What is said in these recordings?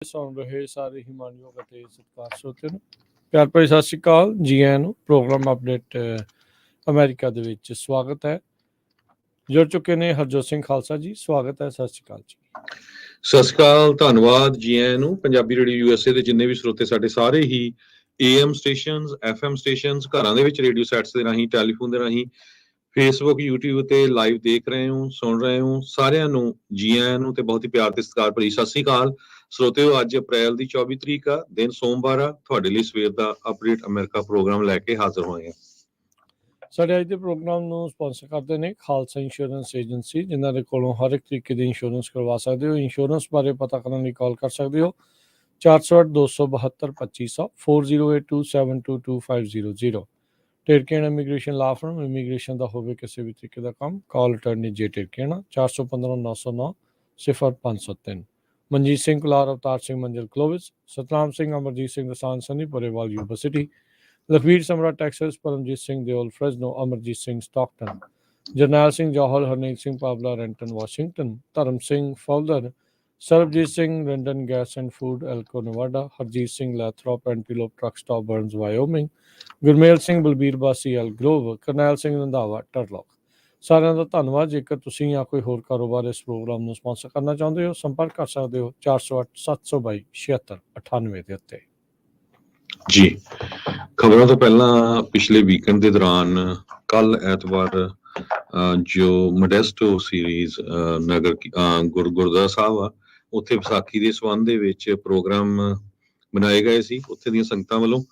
ਸੁਣ ਰਹੇ ਸਾਰੇ ਹੀ ਮਾਨਯੋਗ ਅਤੇ ਸਤਿਕਾਰ ਸਰੋਤਿਆਂ ਨੂੰ ਪਿਆਰ ਭਰੀ ਸਤਿ ਸ਼੍ਰੀ ਅਕਾਲ। ਜੀ ਆਇਆਂ ਨੂੰ ਪ੍ਰੋਗਰਾਮ ਅਪਡੇਟ ਅਮਰੀਕਾ ਦੇ ਵਿੱਚ ਸਵਾਗਤ ਹੈ। ਜੁੜ ਚੁੱਕੇ ਨੇ ਹਰਜੋਤ ਸਿੰਘ ਖਾਲਸਾ ਜੀ, ਸਵਾਗਤ ਹੈ। ਸਤਿ ਸ਼੍ਰੀ ਅਕਾਲ ਜੀ। ਸਤਿ ਸ਼੍ਰੀ ਅਕਾਲ, ਧੰਨਵਾਦ ਜੀ ਆਇਆਂ ਨੂੰ। ਪੰਜਾਬੀ ਰੇਡੀਓ USA ਦੇ ਜਿੰਨੇ ਵੀ ਸਰੋਤੇ ਸਾਡੇ ਸਾਰੇ ਹੀ AM ਸਟੇਸ਼ਨਸ, FM ਸਟੇਸ਼ਨਸ, ਘਰਾਂ ਦੇ ਵਿੱਚ ਰੇਡੀਓ ਸੈਟਸ ਦੇ ਰਾਹੀਂ, ਟੈਲੀਫੋਨ ਦੇ ਰਾਹੀਂ, ਫੇਸਬੁੱਕ, YouTube ਤੇ ਲਾਈਵ ਦੇਖ ਰਹੇ ਹੋ, ਸੁਣ ਰਹੇ ਹੋ, ਸਾਰਿਆਂ ਨੂੰ ਜੀ ਆਇਆਂ ਨੂੰ ਤੇ ਬਹੁਤ ਹੀ ਪਿਆਰ ਤੇ ਸਤਿਕਾਰ ਭਰੀ ਸਤਿ ਸ਼੍ਰੀ ਅਕਾਲ। ਸਰੋਤਿਓ, ਅੱਜ ਅਪ੍ਰੈਲ ਦੀ 24 ਤਰੀਕ ਆ, ਦਿਨ ਸੋਮਵਾਰ ਆ। ਤੁਹਾਡੇ ਲਈ ਸਵੇਰ ਦਾ ਅਪਡੇਟ ਅਮਰੀਕਾ ਪ੍ਰੋਗਰਾਮ ਲੈ ਕੇ ਹਾਜ਼ਰ ਹੋਏ ਹਾਂ। ਸਾਡੇ ਅੱਜ ਦੇ ਪ੍ਰੋਗਰਾਮ ਨੂੰ ਸਪਾਂਸਰ ਕਰਦੇ ਨੇ ਖਾਲਸਾ ਇੰਸ਼ੋਰੈਂਸ ਏਜੰਸੀ, ਜਿਨ੍ਹਾਂ ਦੇ ਕੋਲੋਂ ਹਰ ਇੱਕ ਤਰੀਕੇ ਦੀ ਇੰਸ਼ੋਰੈਂਸ ਕਰਵਾ ਸਕਦੇ ਹੋ। ਇੰਸ਼ੋਰੈਂਸ ਬਾਰੇ ਪਤਾ ਕਰਨ ਲਈ ਕਾਲ ਕਰ ਸਕਦੇ ਹੋ 408-272-2500 4082722500। ਟਿਰਕੇਣਾ ਇਮੀਗ੍ਰੇਸ਼ਨ ਲਾ ਫਰਮ, ਇਮੀਗ੍ਰੇਸ਼ਨ ਦਾ ਹੋਵੇ ਕਿਸੇ ਵੀ ਤਰੀਕੇ ਦਾ ਕੰਮ, ਕਾਲ ਅਟਰਨੀ ਜੇ ਟਿਰਕੇਣਾ 415-909-0503। ਮਨਜੀਤ ਸਿੰਘ ਕੁਲਾਰ, ਅਵਤਾਰ ਸਿੰਘ ਮੰਜ਼ਿਲ ਕਲੋਵਿਸ, ਸਤਨਾਮ ਸਿੰਘ ਅਮਰਜੀਤ ਸਿੰਘ ਦਸਾਨ Sunny Parewal Yuba City, Lakhvir Samra Texas, Paramjit Singh Deol Fresno, Amarjit Singh Stockton, Jarnail Singh Johal, Harneet Singh Pabla Renton Washington, Dharam Singh ਫੌਲਦਰ, Sarabjit Singh Rendon gas and food Elko Nevada, Harjit Singh Lathrop Antelope truck stop Burns Wyoming, Gurmel Singh Balbir Bassi Elk Grove, Karnail Singh Randhawa Turlock. ਸਾਰਿਆਂ ਦਾ ਧੰਨਵਾਦ। ਜੇਕਰ ਤੁਸੀਂ ਜਾਂ ਕੋਈ ਹੋਰ ਕਾਰੋਬਾਰ ਇਸ ਪ੍ਰੋਗਰਾਮ ਨੂੰ ਸਪਾਂਸਰ ਕਰਨਾ ਚਾਹੁੰਦੇ ਹੋ, ਸੰਪਰਕ ਕਰ ਸਕਦੇ ਹੋ 408-722-7698 ਦੇ ਉੱਤੇ। ਜੀ, ਖਬਰਾਂ ਤੋਂ ਪਹਿਲਾਂ ਪਿਛਲੇ ਵੀਕਐਂਡ ਦੇ ਦੌਰਾਨ ਕੱਲ ਐਤਵਾਰ ਜੋ ਮੋਡੈਸਟੋ ਸੀਰੀਜ਼ ਨਗਰ ਗੁਰਦੁਆਰਾ ਸਾਹਿਬ ਆ, ਉੱਥੇ ਵਿਸਾਖੀ ਦੇ ਸੰਬੰਧ ਦੇ ਵਿੱਚ ਪ੍ਰੋਗਰਾਮ ਬਣਾਏ ਗਏ ਸੀ। ਉੱਥੇ ਦੀਆਂ ਸੰਗਤਾਂ ਵੱਲੋਂ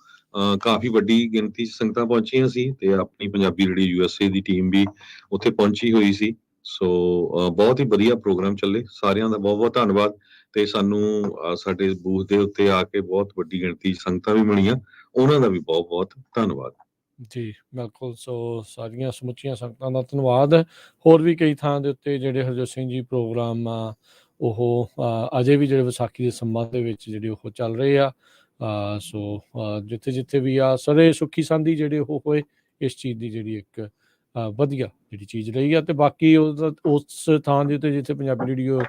ਕਾਫੀ ਵੱਡੀ ਗਿਣਤੀ 'ਚ ਸੰਗਤਾਂ ਪਹੁੰਚੀਆਂ ਸੀ ਤੇ ਆਪਣੀ ਪੰਜਾਬੀ ਰੇਡੀਓ USA ਦੀ ਟੀਮ ਵੀ ਉੱਥੇ ਪਹੁੰਚੀ ਹੋਈ ਸੀ। ਸੋ ਬਹੁਤ ਹੀ ਵਧੀਆ ਪ੍ਰੋਗਰਾਮ ਚੱਲੇ। ਸਾਰਿਆਂ ਦਾ ਬਹੁਤ ਬਹੁਤ ਧੰਨਵਾਦ। ਤੇ ਸਾਨੂੰ ਸਾਡੇ ਬੂਥ ਦੇ ਉੱਤੇ ਆ ਕੇ ਬਹੁਤ ਵੱਡੀ ਗਿਣਤੀ 'ਚ ਸੰਗਤਾਂ ਵੀ ਮਿਲੀਆਂ, ਉਹਨਾਂ ਦਾ ਵੀ ਬਹੁਤ ਬਹੁਤ ਧੰਨਵਾਦ ਜੀ। ਬਿਲਕੁਲ। ਸੋ ਸਾਰੀਆਂ ਸਮੁੱਚੀਆਂ ਸੰਗਤਾਂ ਦਾ ਧੰਨਵਾਦ। ਹੋਰ ਵੀ ਕਈ ਥਾਂ ਦੇ ਉੱਤੇ ਜਿਹੜੇ ਹਰਜੋਤ ਸਿੰਘ ਜੀ ਪ੍ਰੋਗਰਾਮ ਆ ਉਹ ਅਜੇ ਵੀ ਜਿਹੜੇ ਵਿਸਾਖੀ ਦੇ ਸੰਬੰਧ ਦੇ ਵਿੱਚ ਜਿਹੜੇ ਉਹ ਚੱਲ ਰਹੇ ਆ। ਸੋ ਜਿੱਥੇ ਜਿੱਥੇ ਵੀ ਆ ਸਾਰੇ ਸੁੱਖੀ ਸਾਂਦੀ ਜਿਹੜੇ ਉਹ ਹੋਏ, ਇਸ ਚੀਜ਼ ਦੀ ਜਿਹੜੀ ਇੱਕ ਵਧੀਆ ਜਿਹੜੀ ਚੀਜ਼ ਰਹੀ ਆ। ਤੇ ਬਾਕੀ ਉਸ ਥਾਂ ਦੇ ਉੱਤੇ ਜਿੱਥੇ ਪੰਜਾਬੀ ਰੇਡੀਓ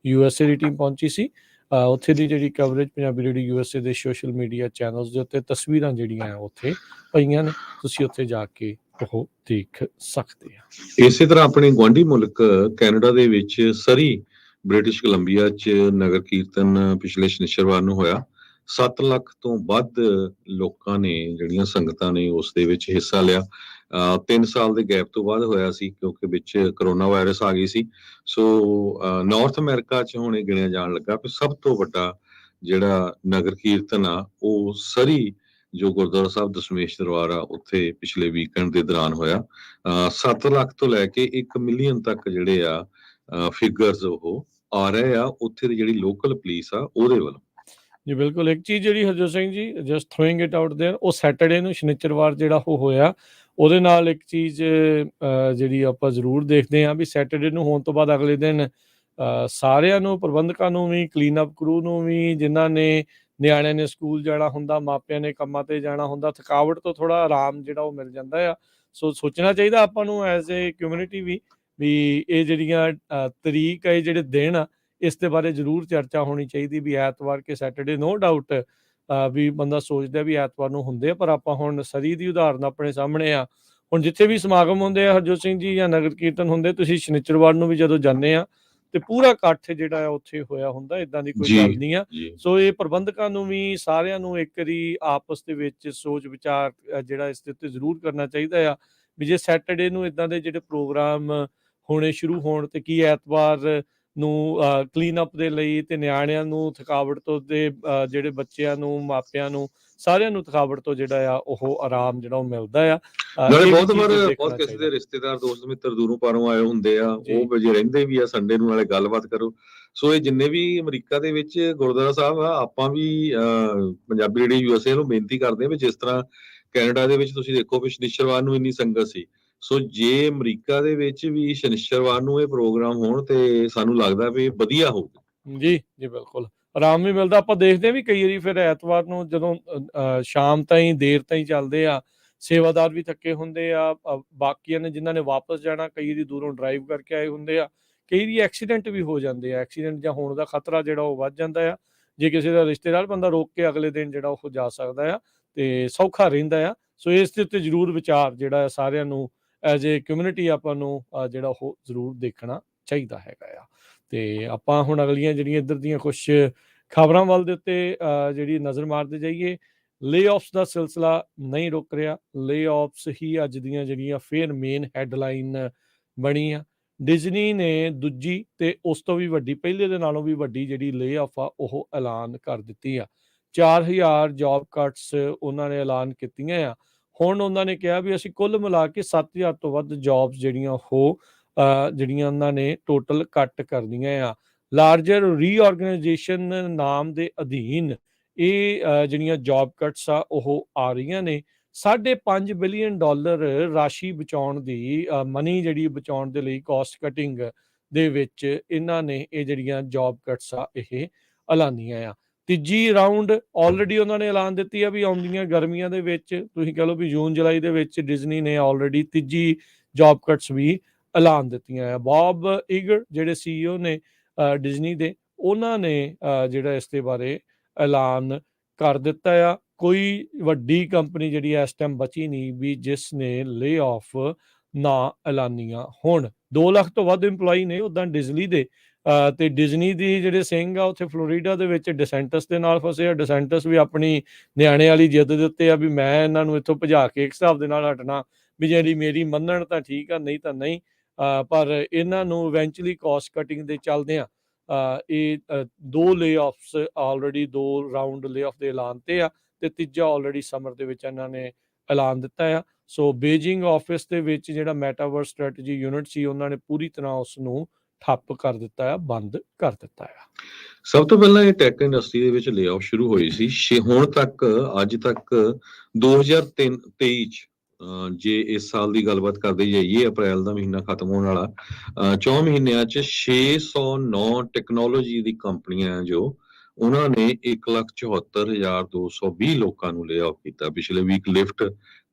USA ਦੀ ਟੀਮ ਪਹੁੰਚੀ ਸੀ, ਉੱਥੇ ਦੀ ਜਿਹੜੀ ਕਵਰੇਜ ਪੰਜਾਬੀ ਰੇਡੀਓ USA ਦੇ ਸੋਸ਼ਲ ਮੀਡੀਆ ਚੈਨਲਸ ਦੇ ਉੱਤੇ ਤਸਵੀਰਾਂ ਜਿਹੜੀਆਂ ਉੱਥੇ ਪਈਆਂ ਨੇ, ਤੁਸੀਂ ਉੱਥੇ ਜਾ ਕੇ ਉਹ ਦੇਖ ਸਕਦੇ ਆ। ਇਸੇ ਤਰ੍ਹਾਂ ਆਪਣੇ ਗੁਆਂਢੀ ਮੁਲਕ ਕੈਨੇਡਾ ਦੇ ਵਿੱਚ ਸਰੀ, ਬ੍ਰਿਟਿਸ਼ ਕੋਲੰਬੀਆ 'ਚ ਨਗਰ ਕੀਰਤਨ ਪਿਛਲੇ ਸ਼ਨੀਚਰਵਾਰ ਨੂੰ ਹੋਇਆ। 7 ਲੱਖ ਤੋਂ ਵੱਧ ਲੋਕਾਂ ਨੇ, ਜਿਹੜੀਆਂ ਸੰਗਤਾਂ ਨੇ, ਉਸ ਦੇ ਵਿੱਚ ਹਿੱਸਾ ਲਿਆ। 3 ਸਾਲ ਦੇ ਗੈਪ ਤੋਂ ਬਾਅਦ ਹੋਇਆ ਸੀ, ਕਿਉਂਕਿ ਵਿੱਚ ਕਰੋਨਾ ਵਾਇਰਸ ਆ ਗਈ ਸੀ। ਸੋ ਨਾਰਥ ਅਮਰੀਕਾ 'ਚ ਹੁਣ ਇਹ ਗਿਣਿਆ ਜਾਣ ਲੱਗਾ ਕਿ ਸਭ ਤੋਂ ਵੱਡਾ ਜਿਹੜਾ ਨਗਰ ਕੀਰਤਨ ਆ ਉਹ ਸਰੀ ਜੋ ਗੁਰਦੁਆਰਾ ਸਾਹਿਬ ਦਸ਼ਮੇਸ਼ ਦਰਬਾਰ ਆ, ਉੱਥੇ ਪਿਛਲੇ ਵੀਕਐਂਡ ਦੇ ਦੌਰਾਨ ਹੋਇਆ। 7 ਲੱਖ ਤੋਂ ਲੈ ਕੇ 1 ਮਿਲੀਅਨ ਤੱਕ ਜਿਹੜੇ ਆ ਫਿਗਰਸ ਉਹ ਆ ਰਹੇ ਆ ਉੱਥੇ ਦੀ ਜਿਹੜੀ ਲੋਕਲ ਪੁਲਿਸ ਆ ਉਹਦੇ ਵੱਲੋਂ। ਜੀ ਬਿਲਕੁਲ। ਇੱਕ ਚੀਜ਼ ਜਿਹੜੀ Harjot Singh ji just throwing it out there, ਉਹ ਸੈਟਰਡੇ ਨੂੰ ਸ਼ਨੀਚਰਵਾਰ ਜਿਹੜਾ ਉਹ ਹੋਇਆ, ਉਹਦੇ ਨਾਲ ਇੱਕ ਚੀਜ਼ ਜਿਹੜੀ ਆਪਾਂ ਜ਼ਰੂਰ ਦੇਖਦੇ ਹਾਂ ਵੀ ਸੈਟਰਡੇ ਨੂੰ ਹੋਣ ਤੋਂ ਬਾਅਦ ਅਗਲੇ ਦਿਨ ਸਾਰਿਆਂ ਨੂੰ, ਪ੍ਰਬੰਧਕਾਂ ਨੂੰ ਵੀ, ਕਲੀਨ ਅਪ ਕਰੂ ਨੂੰ ਵੀ, ਜਿਨ੍ਹਾਂ ਨੇ ਨਿਆਣਿਆਂ ਨੇ ਸਕੂਲ ਜਾਣਾ ਹੁੰਦਾ, ਮਾਪਿਆਂ ਨੇ ਕੰਮਾਂ ਤੇ ਜਾਣਾ ਹੁੰਦਾ, ਥਕਾਵਟ ਤੋਂ ਥੋੜ੍ਹਾ ਆਰਾਮ ਜਿਹੜਾ ਉਹ ਮਿਲ ਜਾਂਦਾ ਆ। ਸੋ ਸੋਚਣਾ ਚਾਹੀਦਾ ਆਪਾਂ ਨੂੰ ਐਜ਼ ਏ ਕਮਿਊਨਿਟੀ ਵੀ ਇਹ ਜਿਹੜੀਆਂ ਤਰੀਕ ਹੈ, ਇਹ ਜਿਹੜੇ ਦਿਨ ਆ, ਇਸ ਦੇ ਬਾਰੇ ਜ਼ਰੂਰ ਚਰਚਾ ਹੋਣੀ ਚਾਹੀਦੀ ਵੀ ਐਤਵਾਰ ਕੇ ਸੈਟਰਡੇ ਨੋ ਡਾਊਟ ਵੀ ਬੰਦਾ ਸੋਚਦਾ ਵੀ ਐਤਵਾਰ ਨੂੰ ਹੁੰਦੇ ਆ, ਪਰ ਆਪਾਂ ਹੁਣ ਸਰੀ ਦੀ ਉਦਾਹਰਨ ਆਪਣੇ ਸਾਹਮਣੇ ਆ। ਹੁਣ ਜਿੱਥੇ ਵੀ ਸਮਾਗਮ ਹੁੰਦੇ ਆ ਹਰਜੋਤ ਸਿੰਘ ਜੀ ਜਾਂ ਨਗਰ ਕੀਰਤਨ ਹੁੰਦੇ, ਤੁਸੀਂ ਸ਼ਨੀਚਰਵਾਰ ਨੂੰ ਵੀ ਜਦੋਂ ਜਾਂਦੇ ਆ ਤੇ ਪੂਰਾ ਇਕੱਠ ਜਿਹੜਾ ਆ ਉੱਥੇ ਹੋਇਆ ਹੁੰਦਾ, ਇੱਦਾਂ ਦੀ ਕੋਈ ਗੱਲ ਨਹੀਂ ਆ। ਸੋ ਇਹ ਪ੍ਰਬੰਧਕਾਂ ਨੂੰ ਵੀ ਸਾਰਿਆਂ ਨੂੰ ਇੱਕ ਵਾਰੀ ਆਪਸ ਦੇ ਵਿੱਚ ਸੋਚ ਵਿਚਾਰ ਜਿਹੜਾ ਇਸ ਦੇ ਉੱਤੇ ਜ਼ਰੂਰ ਕਰਨਾ ਚਾਹੀਦਾ ਆ ਵੀ ਜੇ ਸੈਟਰਡੇ ਨੂੰ ਇੱਦਾਂ ਦੇ ਜਿਹੜੇ ਪ੍ਰੋਗਰਾਮ ਹੋਣੇ ਸ਼ੁਰੂ ਹੋਣ ਤੇ ਕੀ ਐਤਵਾਰ ਨੂੰ ਕਲੀਨ ਅਪ ਦੇ ਲਈ ਤੇ ਨਿਆਣਿਆਂ ਨੂੰ ਥਕਾਵਟ ਤੋਂ ਤੇ ਜਿਹੜੇ ਬੱਚਿਆਂ ਨੂੰ, ਮਾਪਿਆਂ ਨੂੰ, ਸਾਰਿਆਂ ਨੂੰ ਥਕਾਵਟ ਤੋਂ ਜਿਹੜਾ ਆ ਉਹ ਆਰਾਮ ਜਿਹੜਾ ਉਹ ਮਿਲਦਾ ਆ। ਬਹੁਤ ਕਿਸੇ ਦੇ ਰਿਸ਼ਤੇਦਾਰ, ਦੋਸਤ ਮਿੱਤਰ ਦੂਰੋਂ ਪਾਰੋਂ ਆਏ ਹੁੰਦੇ ਆ, ਉਹ ਜੇ ਰਹਿੰਦੇ ਵੀ ਆ ਸੰਡੇ ਨੂੰ, ਨਾਲੇ ਗੱਲਬਾਤ ਕਰੋ। ਸੋ ਇਹ ਜਿੰਨੇ ਵੀ ਅਮਰੀਕਾ ਦੇ ਵਿੱਚ ਗੁਰਦੁਆਰਾ ਸਾਹਿਬ ਆ, ਆਪਾਂ ਵੀ ਪੰਜਾਬੀ ਰੇਡੀਓ USA ਨੂੰ ਬੇਨਤੀ ਕਰਦੇ ਆ ਵੀ ਜਿਸ ਤਰ੍ਹਾਂ ਕੈਨੇਡਾ ਦੇ ਵਿੱਚ ਤੁਸੀਂ ਦੇਖੋ ਵੀ ਸ਼ਨੀਚਰਵਾਰ ਨੂੰ ਇੰਨੀ ਸੰਗਤ ਸੀ, ਸੋ ਜੇ ਅਮਰੀਕਾ ਦੇ ਵਿੱਚ ਵੀ ਸ਼ਨੀਚਰਵਾਰ ਨੂੰ ਇਹ ਪ੍ਰੋਗਰਾਮ ਹੋਣ ਤੇ ਸਾਨੂੰ ਲੱਗਦਾ ਵੀ ਵਧੀਆ ਹੋਊਗਾ। ਜੀ ਜੀ ਬਿਲਕੁਲ, ਆਰਾਮ ਵੀ ਮਿਲਦਾ। ਆਪਾਂ ਦੇਖਦੇ ਵੀ ਕਈ ਵਾਰੀ ਫਿਰ ਐਤਵਾਰ ਨੂੰ ਜਦੋਂ ਸ਼ਾਮ ਤਾਈਂ, ਦੇਰ ਤਾਈਂ ਚੱਲਦੇ ਆ, ਸੇਵਾਦਾਰ ਵੀ ਥੱਕੇ ਹੁੰਦੇ ਆ, ਬਾਕੀਆਂ ਨੇ ਜਿਨ੍ਹਾਂ ਨੇ ਵਾਪਸ ਜਾਣਾ, ਕਈ ਵਾਰੀ ਦੂਰੋਂ ਡਰਾਈਵ ਕਰਕੇ ਆਏ ਹੁੰਦੇ ਆ, ਕਈ ਵਾਰੀ ਐਕਸੀਡੈਂਟ ਵੀ ਹੋ ਜਾਂਦੇ ਆ। ਐਕਸੀਡੈਂਟ ਜਾਂ ਹੋਣ ਦਾ ਖਤਰਾ ਜਿਹੜਾ ਉਹ ਵੱਧ ਜਾਂਦਾ ਆ। ਜੇ ਕਿਸੇ ਦਾ ਰਿਸ਼ਤੇਦਾਰ ਬੰਦਾ ਰੋਕ ਕੇ ਅਗਲੇ ਦਿਨ ਜਿਹੜਾ ਉਹ ਜਾ ਸਕਦਾ ਆ ਤੇ ਸੌਖਾ ਰਹਿੰਦਾ ਆ। ਸੋ ਇਸ ਦੇ ਉੱਤੇ ਜ਼ਰੂਰ ਵਿਚਾਰ ਜਿਹੜਾ ਹੈ ਸਾਰਿਆਂ ਨੂੰ ਐਜ਼ ਏ ਕਮਿਊਨਿਟੀ ਆਪਾਂ ਨੂੰ ਜਿਹੜਾ ਉਹ ਜ਼ਰੂਰ ਦੇਖਣਾ ਚਾਹੀਦਾ ਹੈਗਾ ਆ। ਤੇ ਆਪਾਂ ਹੁਣ ਅਗਲੀਆਂ ਜਿਹੜੀਆਂ ਇੱਧਰ ਦੀਆਂ ਕੁਛ ਖਬਰਾਂ ਵੱਲ ਦੇ ਉੱਤੇ ਜਿਹੜੀ ਨਜ਼ਰ ਮਾਰਦੇ ਜਾਈਏ। ਲੇ-ਆਫਸ ਦਾ ਸਿਲਸਿਲਾ ਨਹੀਂ ਰੁਕ ਰਿਹਾ। ਲੇ-ਆਫਸ ਹੀ ਅੱਜ ਦੀਆਂ ਜਿਹੜੀਆਂ ਫਿਰ ਮੇਨ ਹੈਡਲਾਈਨ ਬਣੀ ਆ। ਡਿਜ਼ਨੀ ਨੇ ਦੂਜੀ ਤੇ ਉਸ ਤੋਂ ਵੀ ਵੱਡੀ, ਪਹਿਲੇ ਦੇ ਨਾਲੋਂ ਵੀ ਵੱਡੀ ਜਿਹੜੀ ਲੇ-ਆਫ ਆ ਉਹ ਐਲਾਨ ਕਰ ਦਿੱਤੀ ਆ। 4000 ਜੌਬ ਕੱਟਸ ਉਹਨਾਂ ਨੇ ਐਲਾਨ ਕੀਤੀਆਂ ਆ। ਹੁਣ ਉਹਨਾਂ ਨੇ ਕਿਹਾ ਵੀ ਅਸੀਂ ਕੁੱਲ ਮਿਲਾ ਕੇ 7000 ਤੋਂ ਵੱਧ ਜੌਬਸ ਜਿਹੜੀਆਂ ਉਹ ਜਿਹੜੀਆਂ ਉਹਨਾਂ ਨੇ ਟੋਟਲ ਕੱਟ ਕਰਨੀਆਂ ਆ। ਲਾਰਜਰ ਰੀਆਰਗਨਾਈਜੇਸ਼ਨ ਨਾਮ ਦੇ ਅਧੀਨ ਇਹ ਜਿਹੜੀਆਂ ਜੌਬ ਕੱਟਸ ਆ ਉਹ ਆ ਰਹੀਆਂ ਨੇ। $5.5 ਬਿਲੀਅਨ ਰਾਸ਼ੀ ਬਚਾਉਣ ਦੀ ਮਨੀ ਜਿਹੜੀ ਬਚਾਉਣ ਦੇ ਲਈ ਕਾਸਟ ਕਟਿੰਗ ਦੇ ਵਿੱਚ ਇਹਨਾਂ ਨੇ ਇਹ ਜਿਹੜੀਆਂ ਜੌਬ ਕੱਟਸ ਆ ਇਹ ਐਲਾਨੀਆਂ ਆ। ਤੀਜੀ ਰਾਊਂਡ ਆਲਰੇਡੀ ਉਹਨਾਂ ਨੇ ਐਲਾਨ ਦਿੱਤੀ ਆ ਵੀ ਆਉਂਦੀਆਂ ਗਰਮੀਆਂ ਦੇ ਵਿੱਚ, ਤੁਸੀਂ ਕਹ ਲਓ ਵੀ ਜੂਨ ਜੁਲਾਈ ਦੇ ਵਿੱਚ ਡਿਜ਼ਨੀ ਨੇ ਆਲਰੇਡੀ ਤੀਜੀ ਜੌਬ ਕੱਟਸ ਵੀ ਐਲਾਨ ਦਿੱਤੀਆਂ ਆ। ਬੌਬ ਇਗਰ ਜਿਹੜੇ CEO ਨੇ ਡਿਜ਼ਨੀ ਦੇ, ਉਹਨਾਂ ਨੇ ਜਿਹੜਾ ਇਸ ਦੇ ਬਾਰੇ ਐਲਾਨ ਕਰ ਦਿੱਤਾ ਆ। ਕੋਈ ਵੱਡੀ ਕੰਪਨੀ ਜਿਹੜੀ ਇਸ ਟਾਈਮ ਬਚੀ ਨਹੀਂ ਵੀ ਜਿਸ ਨੇ ਲੇ-ਆਫ ਨਾ ਐਲਾਨੀਆਂ ਹੋਣ। 2 ਲੱਖ ਤੋਂ ਵੱਧ EMPLOYE ਨੇ ਉੱਦਾਂ ਡਿਜ਼ਨੀ ਦੇ, ਤੇ ਡਿਜ਼ਨੀ ਦੀ ਜਿਹੜੇ ਸਿੰਘ ਆ ਉੱਥੇ ਫਲੋਰੀਡਾ ਦੇ ਵਿੱਚ ਡਿਸੈਂਟਸ ਦੇ ਨਾਲ ਫਸੇ ਆ। ਡਿਸੈਂਟਸ ਵੀ ਆਪਣੀ ਨਿਆਣੇ ਵਾਲੀ ਜਿੱਦ ਦੇ ਉੱਤੇ ਆ ਵੀ ਮੈਂ ਇਹਨਾਂ ਨੂੰ ਇੱਥੋਂ ਭਜਾ ਕੇ ਇੱਕ ਹਿਸਾਬ ਦੇ ਨਾਲ ਹਟਣਾ, ਵੀ ਜਿਹੜੀ ਮੇਰੀ ਮੰਨਣ ਤਾਂ ਠੀਕ ਆ, ਨਹੀਂ ਤਾਂ ਨਹੀਂ। ਪਰ ਇਹਨਾਂ ਨੂੰ ਇਵੈਂਚੁਅਲੀ ਕਾਸਟ ਕਟਿੰਗ ਦੇ ਚੱਲਦੇ ਆ ਇਹ 2 ਲੇ-ਆਫਸ ਆਲਰੇਡੀ 2 ਰਾਊਂਡ ਲੇ-ਆਫ ਦੇ ਐਲਾਨ ਤੇ ਆ ਤੇ ਤੀਜਾ ਆਲਰੇਡੀ ਸਮਰ ਦੇ ਵਿੱਚ ਇਹਨਾਂ ਨੇ ਐਲਾਨ ਦਿੱਤਾ ਆ। ਸੋ ਬੀਜਿੰਗ ਆਫਿਸ ਦੇ ਵਿੱਚ ਜਿਹੜਾ ਮੈਟਾਵਰਸ ਸਟ੍ਰੈਟਜੀ ਯੂਨਿਟ ਸੀ ਉਹਨਾਂ ਨੇ ਪੂਰੀ ਤਰ੍ਹਾਂ ਉਸ ਨੂੰ ਠੱਪ ਕਰ ਦਿੱਤਾ ਆ, ਬੰਦ ਕਰ ਦਿੱਤਾ ਆ। ਸਭ ਤੋਂ ਪਹਿਲਾਂ ਇਹ ਟੈਕ ਇੰਡਸਟਰੀ ਦੇ ਵਿੱਚ ਲੇ-ਆਫ ਸ਼ੁਰੂ ਹੋਈ ਸੀ। ਹੁਣ ਤੱਕ ਅੱਜ ਤੱਕ 2023 ਚ ਜੇ ਇਸ ਸਾਲ ਦੀ ਗੱਲਬਾਤ ਕਰਦੇ ਜਾਈਏ, ਅਪ੍ਰੈਲ ਦਾ ਮਹੀਨਾ ਖਤਮ ਹੋਣ ਵਾਲਾ, 4 ਮਹੀਨਿਆਂ ਚ 609 ਟੈਕਨੋਲੋਜੀ ਦੀ ਕੰਪਨੀਆਂ ਜੋ ਉਹਨਾਂ ਨੇ 1,74,220 ਲੋਕਾਂ ਨੂੰ ਲੇ-ਆਫ ਕੀਤਾ। ਪਿਛਲੇ ਵੀਕ ਲਿਫਟ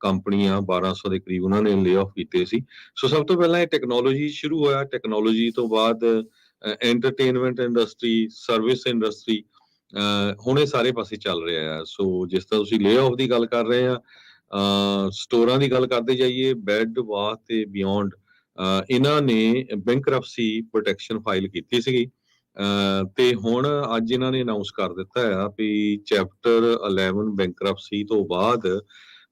ਕੰਪਨੀ ਆ 1200 ਦੇ ਕਰੀਬ ਉਹਨਾਂ ਨੇ ਲੇ-ਆਫ ਕੀਤੇ ਸੀ। ਸੋ ਸਭ ਤੋਂ ਪਹਿਲਾਂ ਇਹ ਟੈਕਨੋਲੋਜੀ ਸ਼ੁਰੂ ਹੋਇਆ। ਟੈਕਨੋਲੋਜੀ ਤੋਂ ਬਾਅਦ ਐਂਟਰਟੇਨਮੈਂਟ ਇੰਡਸਟਰੀ, ਸਰਵਿਸ ਇੰਡਸਟਰੀ, ਹੁਣ ਇਹ ਸਾਰੇ ਪਾਸੇ ਚੱਲ ਰਿਹਾ ਆ। ਸੋ ਜਿਸ ਤਰ੍ਹਾਂ ਤੁਸੀਂ ਲੇ-ਆਫ ਦੀ ਗੱਲ ਕਰ ਰਹੇ ਆ, ਸਟੋਰਾਂ ਦੀ ਗੱਲ ਕਰਦੇ ਜਾਈਏ, ਬੈੱਡ ਬਾਥ ਤੇ ਬਿਯੋਂਡ ਇਹਨਾਂ ਨੇ ਬੈਂਕਰਪਸੀ ਪ੍ਰੋਟੈਕਸ਼ਨ ਫਾਈਲ ਕੀਤੀ ਸੀਗੀ, ਤੇ ਹੁਣ ਅੱਜ ਇਹਨਾਂ ਨੇ ਅਨਾਉਂਸ ਕਰ ਦਿੱਤਾ ਆ ਵੀ ਚੈਪਟਰ 11 ਬੈਂਕਰਪਸੀ ਤੋਂ ਬਾਅਦ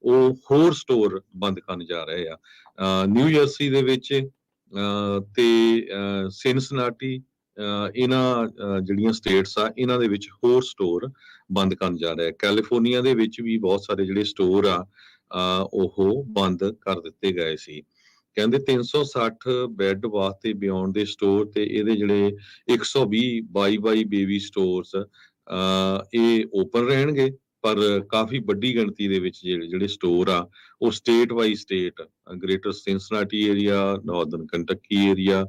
ਉਹ ਹੋਰ ਸਟੋਰ ਬੰਦ ਕਰਨ ਜਾ ਰਹੇ ਆ। ਨਿਊ ਜਰਸੀ ਦੇ ਵਿੱਚ ਤੇ ਸਿਨਸਨਾਟੀ, ਇਹਨਾਂ ਜਿਹੜੀਆਂ ਸਟੇਟਸ ਆ ਇਹਨਾਂ ਦੇ ਵਿੱਚ ਹੋਰ ਸਟੋਰ ਬੰਦ ਕਰਨ ਜਾ ਰਿਹਾ। ਕੈਲੀਫੋਰਨੀਆ ਦੇ ਵਿੱਚ ਵੀ ਬਹੁਤ ਸਾਰੇ ਜਿਹੜੇ ਸਟੋਰ ਆ ਉਹ ਬੰਦ ਕਰ ਦਿੱਤੇ ਗਏ ਸੀ। ਕਹਿੰਦੇ 360 ਬੈੱਡ ਬਾਥ ਤੇ ਬਿਯੋਂਡ ਦੇ ਸਟੋਰ ਤੇ ਇਹਦੇ ਜਿਹੜੇ 120 ਬਾਈ ਬੇਬੀ ਸਟੋਰਸ ਇਹ ਓਪਨ ਰਹਿਣਗੇ, ਪਰ ਕਾਫੀ ਵੱਡੀ ਗਿਣਤੀ ਦੇ ਵਿੱਚ ਜਿਹੜੇ ਸਟੋਰ ਆ ਉਹ state by state, greater Cincinnati area, northern Kentucky area,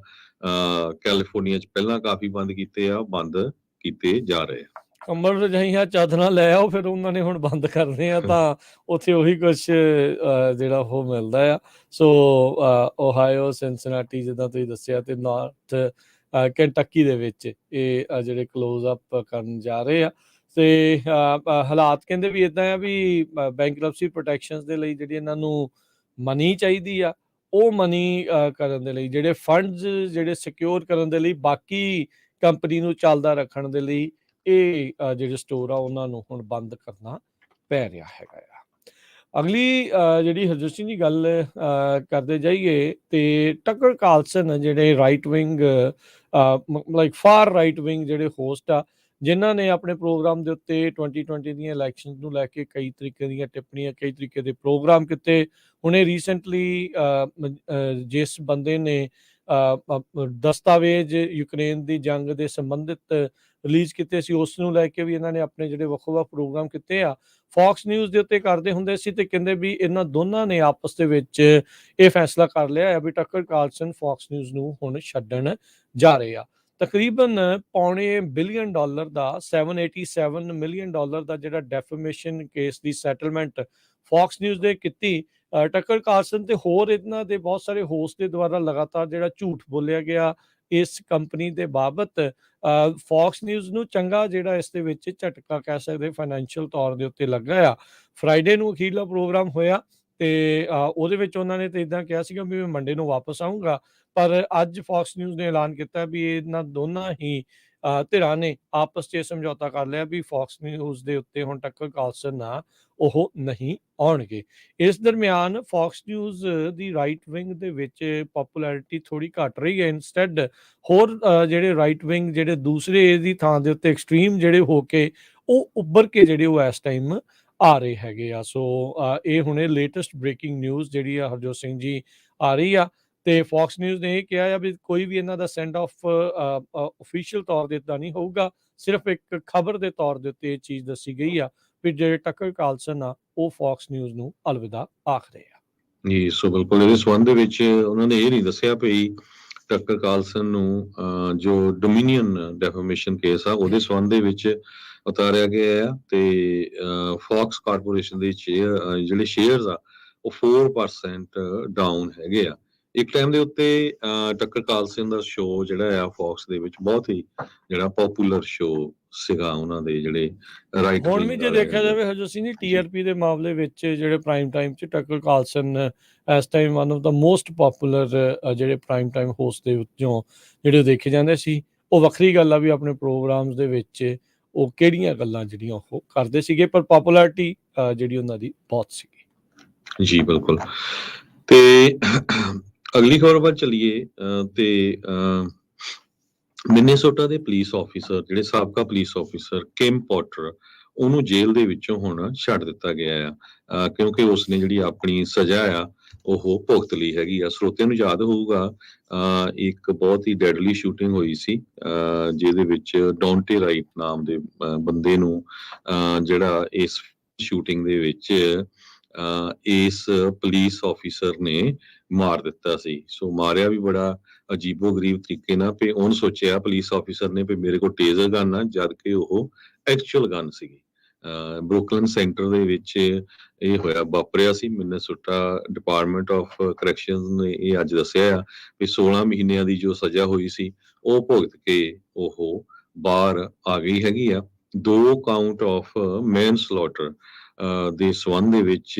California ਚ ਪਹਿਲਾਂ ਕਾਫੀ ਬੰਦ ਕੀਤੇ ਆ, ਬੰਦ ਕੀਤੇ ਜਾ ਰਹੇ ਆ। ਕੰਬਲ ਰਜਾਈਆਂ ਚਾਦਰਾਂ ਲੈ ਆਓ, ਫਿਰ ਉਹਨਾਂ ਨੇ ਹੁਣ ਬੰਦ ਕਰਨੇ ਆ ਤਾਂ ਉੱਥੇ ਉਹੀ ਕੁਛ ਜਿਹੜਾ ਉਹ ਮਿਲਦਾ ਆ। ਸੋ ਓਹਾਇਓ, ਸਿਨਸਿਨਾਟੀ ਜਿੱਦਾਂ ਤੁਸੀਂ ਦੱਸਿਆ, ਤੇ ਨਾਰਥ ਕੈਂਟਕੀ ਦੇ ਵਿੱਚ ਇਹ ਜਿਹੜੇ ਕਲੋਜ਼ ਅਪ ਕਰਨ ਜਾ ਰਹੇ ਆ। ਤੇ ਹਾਲਾਤ ਕਹਿੰਦੇ ਵੀ ਇੱਦਾਂ ਆ ਵੀ ਬੈਂਕਰਪਸੀ ਪ੍ਰੋਟੈਕਸ਼ਨਸ ਦੇ ਲਈ ਜਿਹੜੀ ਇਹਨਾਂ ਨੂੰ ਮਨੀ ਚਾਹੀਦੀ ਆ, ਉਹ ਮਨੀ ਕਰਨ ਦੇ ਲਈ, ਜਿਹੜੇ ਫੰਡਸ ਜਿਹੜੇ ਸਿਕਿਉਰ ਕਰਨ ਦੇ ਲਈ, ਬਾਕੀ ਕੰਪਨੀ ਨੂੰ ਚੱਲਦਾ ਰੱਖਣ ਦੇ ਲਈ ਇਹ ਜਿਹੜੇ ਸਟੋਰ ਆ ਉਹਨਾਂ ਨੂੰ ਹੁਣ ਬੰਦ ਕਰਨਾ ਪੈ ਰਿਹਾ ਹੈਗਾ ਆ। ਅਗਲੀ ਜਿਹੜੀ ਹਰਜੋਤ ਸਿੰਘ ਦੀ ਗੱਲ ਕਰਦੇ ਜਾਈਏ ਤੇ ਟਕਰ ਕਾਲਸਨ ਜਿਹੜੇ right wing like for right wing ਜਿਹੜੇ ਹੋਸਟ ਆ, ਜਿਨ੍ਹਾਂ ਨੇ ਆਪਣੇ ਪ੍ਰੋਗਰਾਮ ਦੇ ਉੱਤੇ 2020 ਦੀਆਂ ਇਲੈਕਸ਼ਨਸ ਨੂੰ ਲੈ ਕੇ ਕਈ ਤਰੀਕੇ ਦੀਆਂ ਟਿੱਪਣੀਆਂ, ਕਈ ਤਰੀਕੇ ਦੇ ਪ੍ਰੋਗਰਾਮ ਕੀਤੇ। ਹੁਣੇ ਰੀਸੈਂਟਲੀ ਜਿਸ ਬੰਦੇ ਨੇ ਦਸਤਾਵੇਜ਼ ਯੂਕਰੇਨ ਦੀ ਜੰਗ ਦੇ ਸੰਬੰਧਿਤ ਰਿਲੀਜ਼ ਕੀਤੇ ਸੀ, ਉਸ ਨੂੰ ਲੈ ਕੇ ਵੀ ਇਹਨਾਂ ਨੇ ਆਪਣੇ ਜਿਹੜੇ ਵੱਖ-ਵੱਖ ਪ੍ਰੋਗਰਾਮ ਕੀਤੇ ਆ। ਫੌਕਸ ਨਿਊਜ਼ ਦੇ ਉੱਤੇ ਕਰਦੇ ਹੁੰਦੇ ਸੀ ਤੇ ਕਹਿੰਦੇ ਵੀ ਇਹਨਾਂ ਦੋਨਾਂ ਨੇ ਆਪਸ ਦੇ ਵਿੱਚ ਇਹ ਫੈਸਲਾ ਕਰ ਲਿਆ ਹੈ ਵੀ ਟੱਕਰ ਕਾਲਸਨ ਫੌਕਸ ਨਿਊਜ਼ ਨੂੰ ਹੁਣ ਛੱਡਣ ਜਾ ਰਹੇ ਆ। ਤਕਰੀਬਨ $5.25 ਬਿਲੀਅਨ ਦਾ, $787 ਮਿਲੀਅਨ ਦਾ ਜਿਹੜਾ ਡੈਫੇਮੇਸ਼ਨ ਕੇਸ ਦੀ ਸੈਟਲਮੈਂਟ ਫੌਕਸ ਨਿਊਜ਼ ਦੇ ਕੀਤੀ। ਟੱਕਰ ਕਾਲਸਨ ਤੇ ਹੋਰ ਇਹਨਾਂ ਦੇ ਬਹੁਤ ਸਾਰੇ ਹੋਸਟ ਦੇ ਦੁਆਰਾ ਲਗਾਤਾਰ ਜਿਹੜਾ ਝੂਠ ਬੋਲਿਆ ਗਿਆ, ਇਸ ਕੰਪਨੀ ਦੇ ਬਾਬਤ ਫੌਕਸ ਨਿਊਜ਼ ਨੂੰ ਚੰਗਾ ਜਿਹੜਾ ਇਸ ਦੇ ਵਿੱਚ ਝਟਕਾ ਕਹਿ ਸਕਦੇ ਫਾਈਨੈਂਸ਼ੀਅਲ ਤੌਰ ਦੇ ਉੱਤੇ ਲੱਗਾ ਆ। ਫਰਾਈਡੇ ਨੂੰ ਅਖੀਰਲਾ ਪ੍ਰੋਗਰਾਮ ਹੋਇਆ ਤੇ ਉਹਦੇ ਵਿੱਚ ਉਹਨਾਂ ਨੇ ਤਾਂ ਇੱਦਾਂ ਕਿਹਾ ਸੀਗਾ ਵੀ ਮੈਂ ਮੰਡੇ ਨੂੰ ਵਾਪਸ ਆਊਂਗਾ, ਪਰ ਅੱਜ ਫੌਕਸ ਨਿਊਜ਼ ਨੇ ਐਲਾਨ ਕੀਤਾ ਵੀ ਇਹਨਾਂ ਦੋਨਾਂ ਹੀ ਧਿਰਾਂ ਨੇ ਆਪਸ 'ਚ ਇਹ ਸਮਝੌਤਾ ਕਰ ਲਿਆ ਵੀ ਫੌਕਸ ਨਿਊਜ਼ ਦੇ ਉੱਤੇ ਹੁਣ ਟੱਕਰ ਕਾਲਸਨ ਆ ਉਹ ਨਹੀਂ ਆਉਣਗੇ। ਇਸ ਦਰਮਿਆਨ ਫੌਕਸ ਨਿਊਜ਼ ਦੀ ਰਾਈਟ ਵਿੰਗ ਦੇ ਵਿੱਚ ਪੋਪੂਲੈਰਿਟੀ ਥੋੜ੍ਹੀ ਘੱਟ ਰਹੀ ਹੈ। ਇੰਸਟੈਡ ਹੋਰ ਜਿਹੜੇ ਰਾਈਟ ਵਿੰਗ ਜਿਹੜੇ ਦੂਸਰੇ ਇਹਦੀ ਥਾਂ ਦੇ ਉੱਤੇ ਐਕਸਟ੍ਰੀਮ ਜਿਹੜੇ ਹੋ ਕੇ ਉਹ ਉੱਭਰ ਕੇ ਜਿਹੜੇ ਉਹ ਇਸ ਟਾਈਮ ਆ ਰਹੇ ਹੈਗੇ ਆ। ਸੋ ਇਹ ਹੁਣੇ ਲੇਟੈਸਟ ਬ੍ਰੇਕਿੰਗ ਨਿਊਜ਼ ਜਿਹੜੀ ਆ ਹਰਜੋਤ ਸਿੰਘ ਜੀ ਆ ਰਹੀ ਆ ਤੇ ਫੌਕਸ ਨਿਊਜ਼ ਨੇ ਇਹ ਕਿਹਾ ਆ ਵੀ ਕੋਈ ਵੀ ਇਹਨਾਂ ਦਾ ਸੈਂਡ ਆਫ ਅਫੀਸ਼ੀਅਲ ਤੌਰ ਦੇ ਉੱਤੇ ਨਹੀਂ ਹੋਊਗਾ, ਸਿਰਫ ਇੱਕ ਖਬਰ ਦੇ ਤੌਰ ਦੇ ਉੱਤੇ ਇਹ ਚੀਜ਼ ਦੱਸੀ ਗਈ ਆ ਵੀ ਜਿਹੜੇ ਟੱਕਰ ਕਾਲਸਨ ਆ ਉਹ ਫੌਕਸ ਨਿਊਜ਼ ਨੂੰ ਅਲਵਿਦਾ ਆਖ ਰਹੇ ਆ। ਜੀ ਸੋ ਬਿਲਕੁਲ ਇਹਦੇ ਸੰਬੰਧ ਦੇ ਵਿੱਚ ਉਹਨਾਂ ਨੇ ਇਹ ਨਹੀਂ ਦੱਸਿਆ ਵੀ ਟੱਕਰ ਕਾਲਸਨ ਨੂੰ ਜੋ ਡੋਮੀਨੀਅਨ ਡੈਫਾਮੇਸ਼ਨ ਕੇਸ ਆ ਉਹਦੇ ਸੰਬੰਧ ਦੇ ਵਿੱਚ ਉਤਾਰਿਆ ਗਿਆ ਆ ਤੇ ਫੌਕਸ ਕਾਰਪੋਰੇਸ਼ਨ ਦੇ ਜਿਹੜੇ ਸ਼ੇਅਰਸ ਆ ਉਹ 4% ਡਾਊਨ ਹੈਗੇ ਆ। ਇੱਕ ਟਾਈਮ ਦੇ ਉੱਤੇ ਟੱਕਰ ਕਾਲਸਨ ਦਾ ਸ਼ੋਅ ਜਿਹੜਾ ਆ ਫੌਕਸ ਦੇ ਵਿੱਚ ਬਹੁਤ ਹੀ ਜਿਹੜਾ ਪਪੂਲਰ ਸ਼ੋਅ ਸੀਗਾ ਉਹਨਾਂ ਦੇ ਜਿਹੜੇ ਰਾਈਟ ਹੁਣ ਵੀ ਜੇ ਦੇਖਿਆ ਜਾਵੇ ਹਰਜੋਤ ਸਿੰਘ ਜੀ TRP ਦੇ ਮਾਮਲੇ ਵਿੱਚ ਜਿਹੜੇ ਪ੍ਰਾਈਮ ਟਾਈਮ 'ਚ ਟੱਕਰ ਕਾਲਸਨ ਇਸ time one of the most poplar ਜਿਹੜੇ ਪ੍ਰਾਈਮ ਟਾਈਮ ਹੋਸਟ ਦੇ ਵਿੱਚੋਂ ਜਿਹੜੇ ਦੇਖੇ ਜਾਂਦੇ ਸੀ। ਉਹ ਵੱਖਰੀ ਗੱਲ ਆ ਵੀ ਆਪਣੇ ਪ੍ਰੋਗਰਾਮਸ ਦੇ ਵਿੱਚ ਉਹ ਕਿਹੜੀਆਂ ਗੱਲਾਂ ਜਿਹੜੀਆਂ ਉਹ ਕਰਦੇ ਸੀਗੇ, ਪਰ ਪਪੂਲੈਰਿਟੀ ਜਿਹੜੀ ਉਹਨਾਂ ਦੀ ਬਹੁਤ ਸੀਗੀ। ਜੀ ਬਿਲਕੁਲ। ਤੇ ਅਗਲੀ ਖਬਰ ਵੱਲ ਚੱਲੀਏ ਤੇ ਮਿਨੇਸੋਟਾ ਦੇ ਪੁਲਿਸ ਆਫੀਸਰ ਜਿਹੜੇ ਸਾਬਕਾ ਪੁਲਿਸ ਆਫੀਸਰ ਕਿਮ ਪੋਟਰ ਉਹਨੂੰ ਜੇਲ੍ਹ ਦੇ ਵਿੱਚੋਂ ਹੁਣ ਛੱਡ ਦਿੱਤਾ ਗਿਆ ਆ ਕਿਉਂਕਿ ਉਸਨੇ ਜਿਹੜੀ ਆਪਣੀ ਸਜ਼ਾ ਆ ਉਹ ਭੁਗਤ ਲਈ ਹੈਗੀ ਆ। ਸਰੋਤਿਆਂ ਨੂੰ ਯਾਦ ਹੋਊਗਾ ਇੱਕ ਬਹੁਤ ਹੀ ਡੈਡਲੀ ਸ਼ੂਟਿੰਗ ਹੋਈ ਸੀ ਜਿਹਦੇ ਵਿੱਚ ਡੌਂਟੇ ਰਾਈਟ ਨਾਮ ਦੇ ਬੰਦੇ ਨੂੰ ਜਿਹੜਾ ਇਸ ਸ਼ੂਟਿੰਗ ਦੇ ਵਿੱਚ ਇਸ ਪੁਲਿਸ ਆਫੀਸਰ ਨੇ ਮਾਰ ਦਿੱਤਾ ਸੀ। ਸੋ ਮਾਰਿਆ ਵੀ ਬੜਾ ਅਜੀਬੋ ਗਰੀਬ ਤਰੀਕੇ ਨਾਲ ਵੀ ਉਹਨੇ ਸੋਚਿਆ ਪੁਲਿਸ ਆਫੀਸਰ ਨੇ ਵੀ ਮੇਰੇ ਕੋਲ ਟੇਜ਼ਰ ਗਨ ਆ, ਜਦ ਕਿ ਉਹ ਐਕਚੁਅਲ ਗਨ ਸੀਗੀ। ਬਰੁਕਲਿਨ ਸੈਂਟਰ ਦੇ ਵਿੱਚ ਇਹ ਹੋਇਆ ਵਾਪਰਿਆ ਸੀ। ਮਿਨੇਸੋਟਾ ਡਿਪਾਰਟਮੈਂਟ ਆਫ ਕਰੈਕਸ਼ਨਸ ਨੇ ਇਹ ਅੱਜ ਦੱਸਿਆ ਆ ਵੀ 16 ਮਹੀਨਿਆਂ ਦੀ ਜੋ ਸਜ਼ਾ ਹੋਈ ਸੀ ਉਹ ਭੁਗਤ ਕੇ ਉਹ ਬਾਹਰ ਆ ਗਈ ਹੈਗੀ ਆ। 2 ਕਾਊਂਟ ਆਫ ਮੈਨ ਸਲੌਟਰ ਦੇ ਸੰਬੰਧ ਦੇ ਵਿੱਚ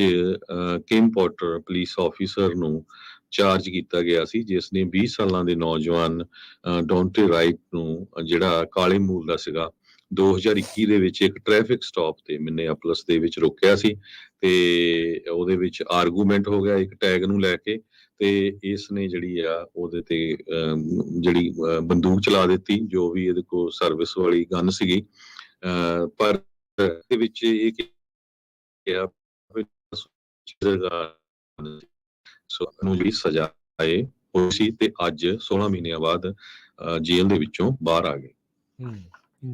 ਕਿਮ ਪੋਟਰ ਪੁਲਿਸ ਆਫੀਸਰ ਨੂੰ ਚਾਰਜ ਕੀਤਾ ਗਿਆ ਸੀ, ਜਿਸ ਨੇ 20 ਸਾਲਾਂ ਦੇ ਨੌਜਵਾਨ ਡੌਂਟੇ ਰਾਈਟ ਨੂੰ ਜਿਹੜਾ ਕਾਲੇ ਮੂਲ ਦਾ ਸੀਗਾ 2021 ਦੇ ਵਿੱਚ ਇੱਕ ਟ੍ਰੈਫਿਕ ਸਟਾਪ ਤੇ ਮਿਨੇਆਪੋਲਿਸ ਦੇ ਵਿੱਚ ਰੋਕਿਆ ਸੀ ਤੇ ਉਹਦੇ ਵਿੱਚ ਆਰਗੂਮੈਂਟ ਹੋ ਗਿਆ ਇੱਕ ਟੈਗ ਨੂੰ ਲੈ ਕੇ ਤੇ ਇਸ ਨੇ ਜਿਹੜੀ ਆ ਉਹਦੇ ਤੇ ਜਿਹੜੀ ਬੰਦੂਕ ਚਲਾ ਦਿੱਤੀ ਜੋ ਵੀ ਇਹਦੇ ਕੋਲ ਸਰਵਿਸ ਵਾਲੀ ਗਨ ਸੀਗੀ। ਪਰ ਦੇ ਵਿੱਚ ਇਹ ਕਿਹਾ ਸੋ ਨੂੰ ਜਿਹੜੀ ਸਜ਼ਾ ਆਏ ਹੋਈ ਸੀ ਤੇ ਅੱਜ 16 ਮਹੀਨਿਆਂ ਬਾਅਦ ਜੇਲ੍ਹ ਦੇ ਵਿੱਚੋਂ ਬਾਹਰ ਆ ਗਏ।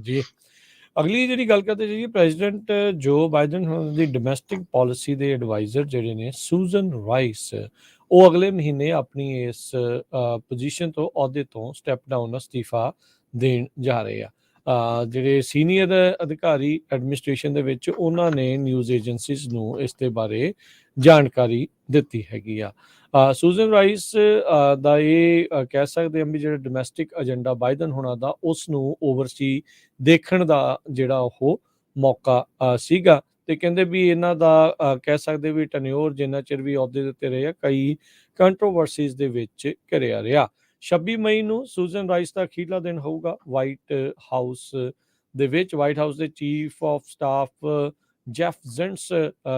ਜੀ ਅਗਲੀ ਜਿਹੜੀ ਗੱਲ ਕਰਦੇ ਜਾਈਏ ਪ੍ਰੈਜ਼ੀਡੈਂਟ ਜੋ ਬਾਈਡਨ ਦੀ ਡੋਮੈਸਟਿਕ ਪਾਲਿਸੀ ਦੇ ਐਡਵਾਈਜ਼ਰ ਜਿਹੜੇ ਨੇ ਸੂਜ਼ਨ ਰਾਈਸ ਉਹ ਅਗਲੇ ਮਹੀਨੇ ਆਪਣੀ ਇਸ ਪੋਜੀਸ਼ਨ ਤੋਂ ਅਹੁਦੇ ਤੋਂ ਸਟੈਪ ਡਾਊਨ ਅਸਤੀਫਾ ਦੇਣ ਜਾ ਰਹੇ ਆ। ਜਿਹੜੇ ਸੀਨੀਅਰ ਅਧਿਕਾਰੀ ਐਡਮਿਨਿਸਟ੍ਰੇਸ਼ਨ ਦੇ ਵਿੱਚ ਉਹਨਾਂ ਨੇ ਨਿਊਜ਼ ਏਜੰਸੀਜ਼ ਨੂੰ ਇਸ ਦੇ ਬਾਰੇ ਜਾਣਕਾਰੀ ਦਿੱਤੀ ਹੈਗੀ ਆ। ਸੂਜ਼ਨ ਰਾਈਸ ਦਾ ਇਹ ਕਹਿ ਸਕਦੇ ਹਾਂ ਵੀ ਜਿਹੜਾ ਡੋਮੈਸਟਿਕ ਏਜੰਡਾ ਬਾਈਡਨ ਹੋਣਾ ਦਾ ਉਸ ਨੂੰ ਓਵਰਸੀ ਦੇਖਣ ਦਾ ਜਿਹੜਾ ਉਹ ਮੌਕਾ ਸੀਗਾ ਤੇ ਕਹਿੰਦੇ ਵੀ ਇਹਨਾਂ ਦਾ ਕਹਿ ਸਕਦੇ ਵੀ ਟੈਨਿਓਰ ਜਿੰਨਾ ਚਿਰ ਵੀ ਅਹੁਦੇ ਦੇ ਉੱਤੇ ਰਹੇ ਆ ਕਈ ਕੰਟਰੋਵਰਸੀਜ਼ ਦੇ ਵਿੱਚ ਘਿਰਿਆ ਰਿਹਾ। 26 ਮਈ ਨੂੰ ਸੂਜ਼ਨ ਰਾਈਸ ਦਾ ਅਖੀਰਲਾ ਦਿਨ ਹੋਊਗਾ ਵਾਈਟ ਹਾਊਸ ਦੇ ਵਿੱਚ। ਵਾਈਟ ਹਾਊਸ ਦੇ ਚੀਫ ਆਫ ਸਟਾਫ ਜੈਫ ਜ਼ੈਂਟਸ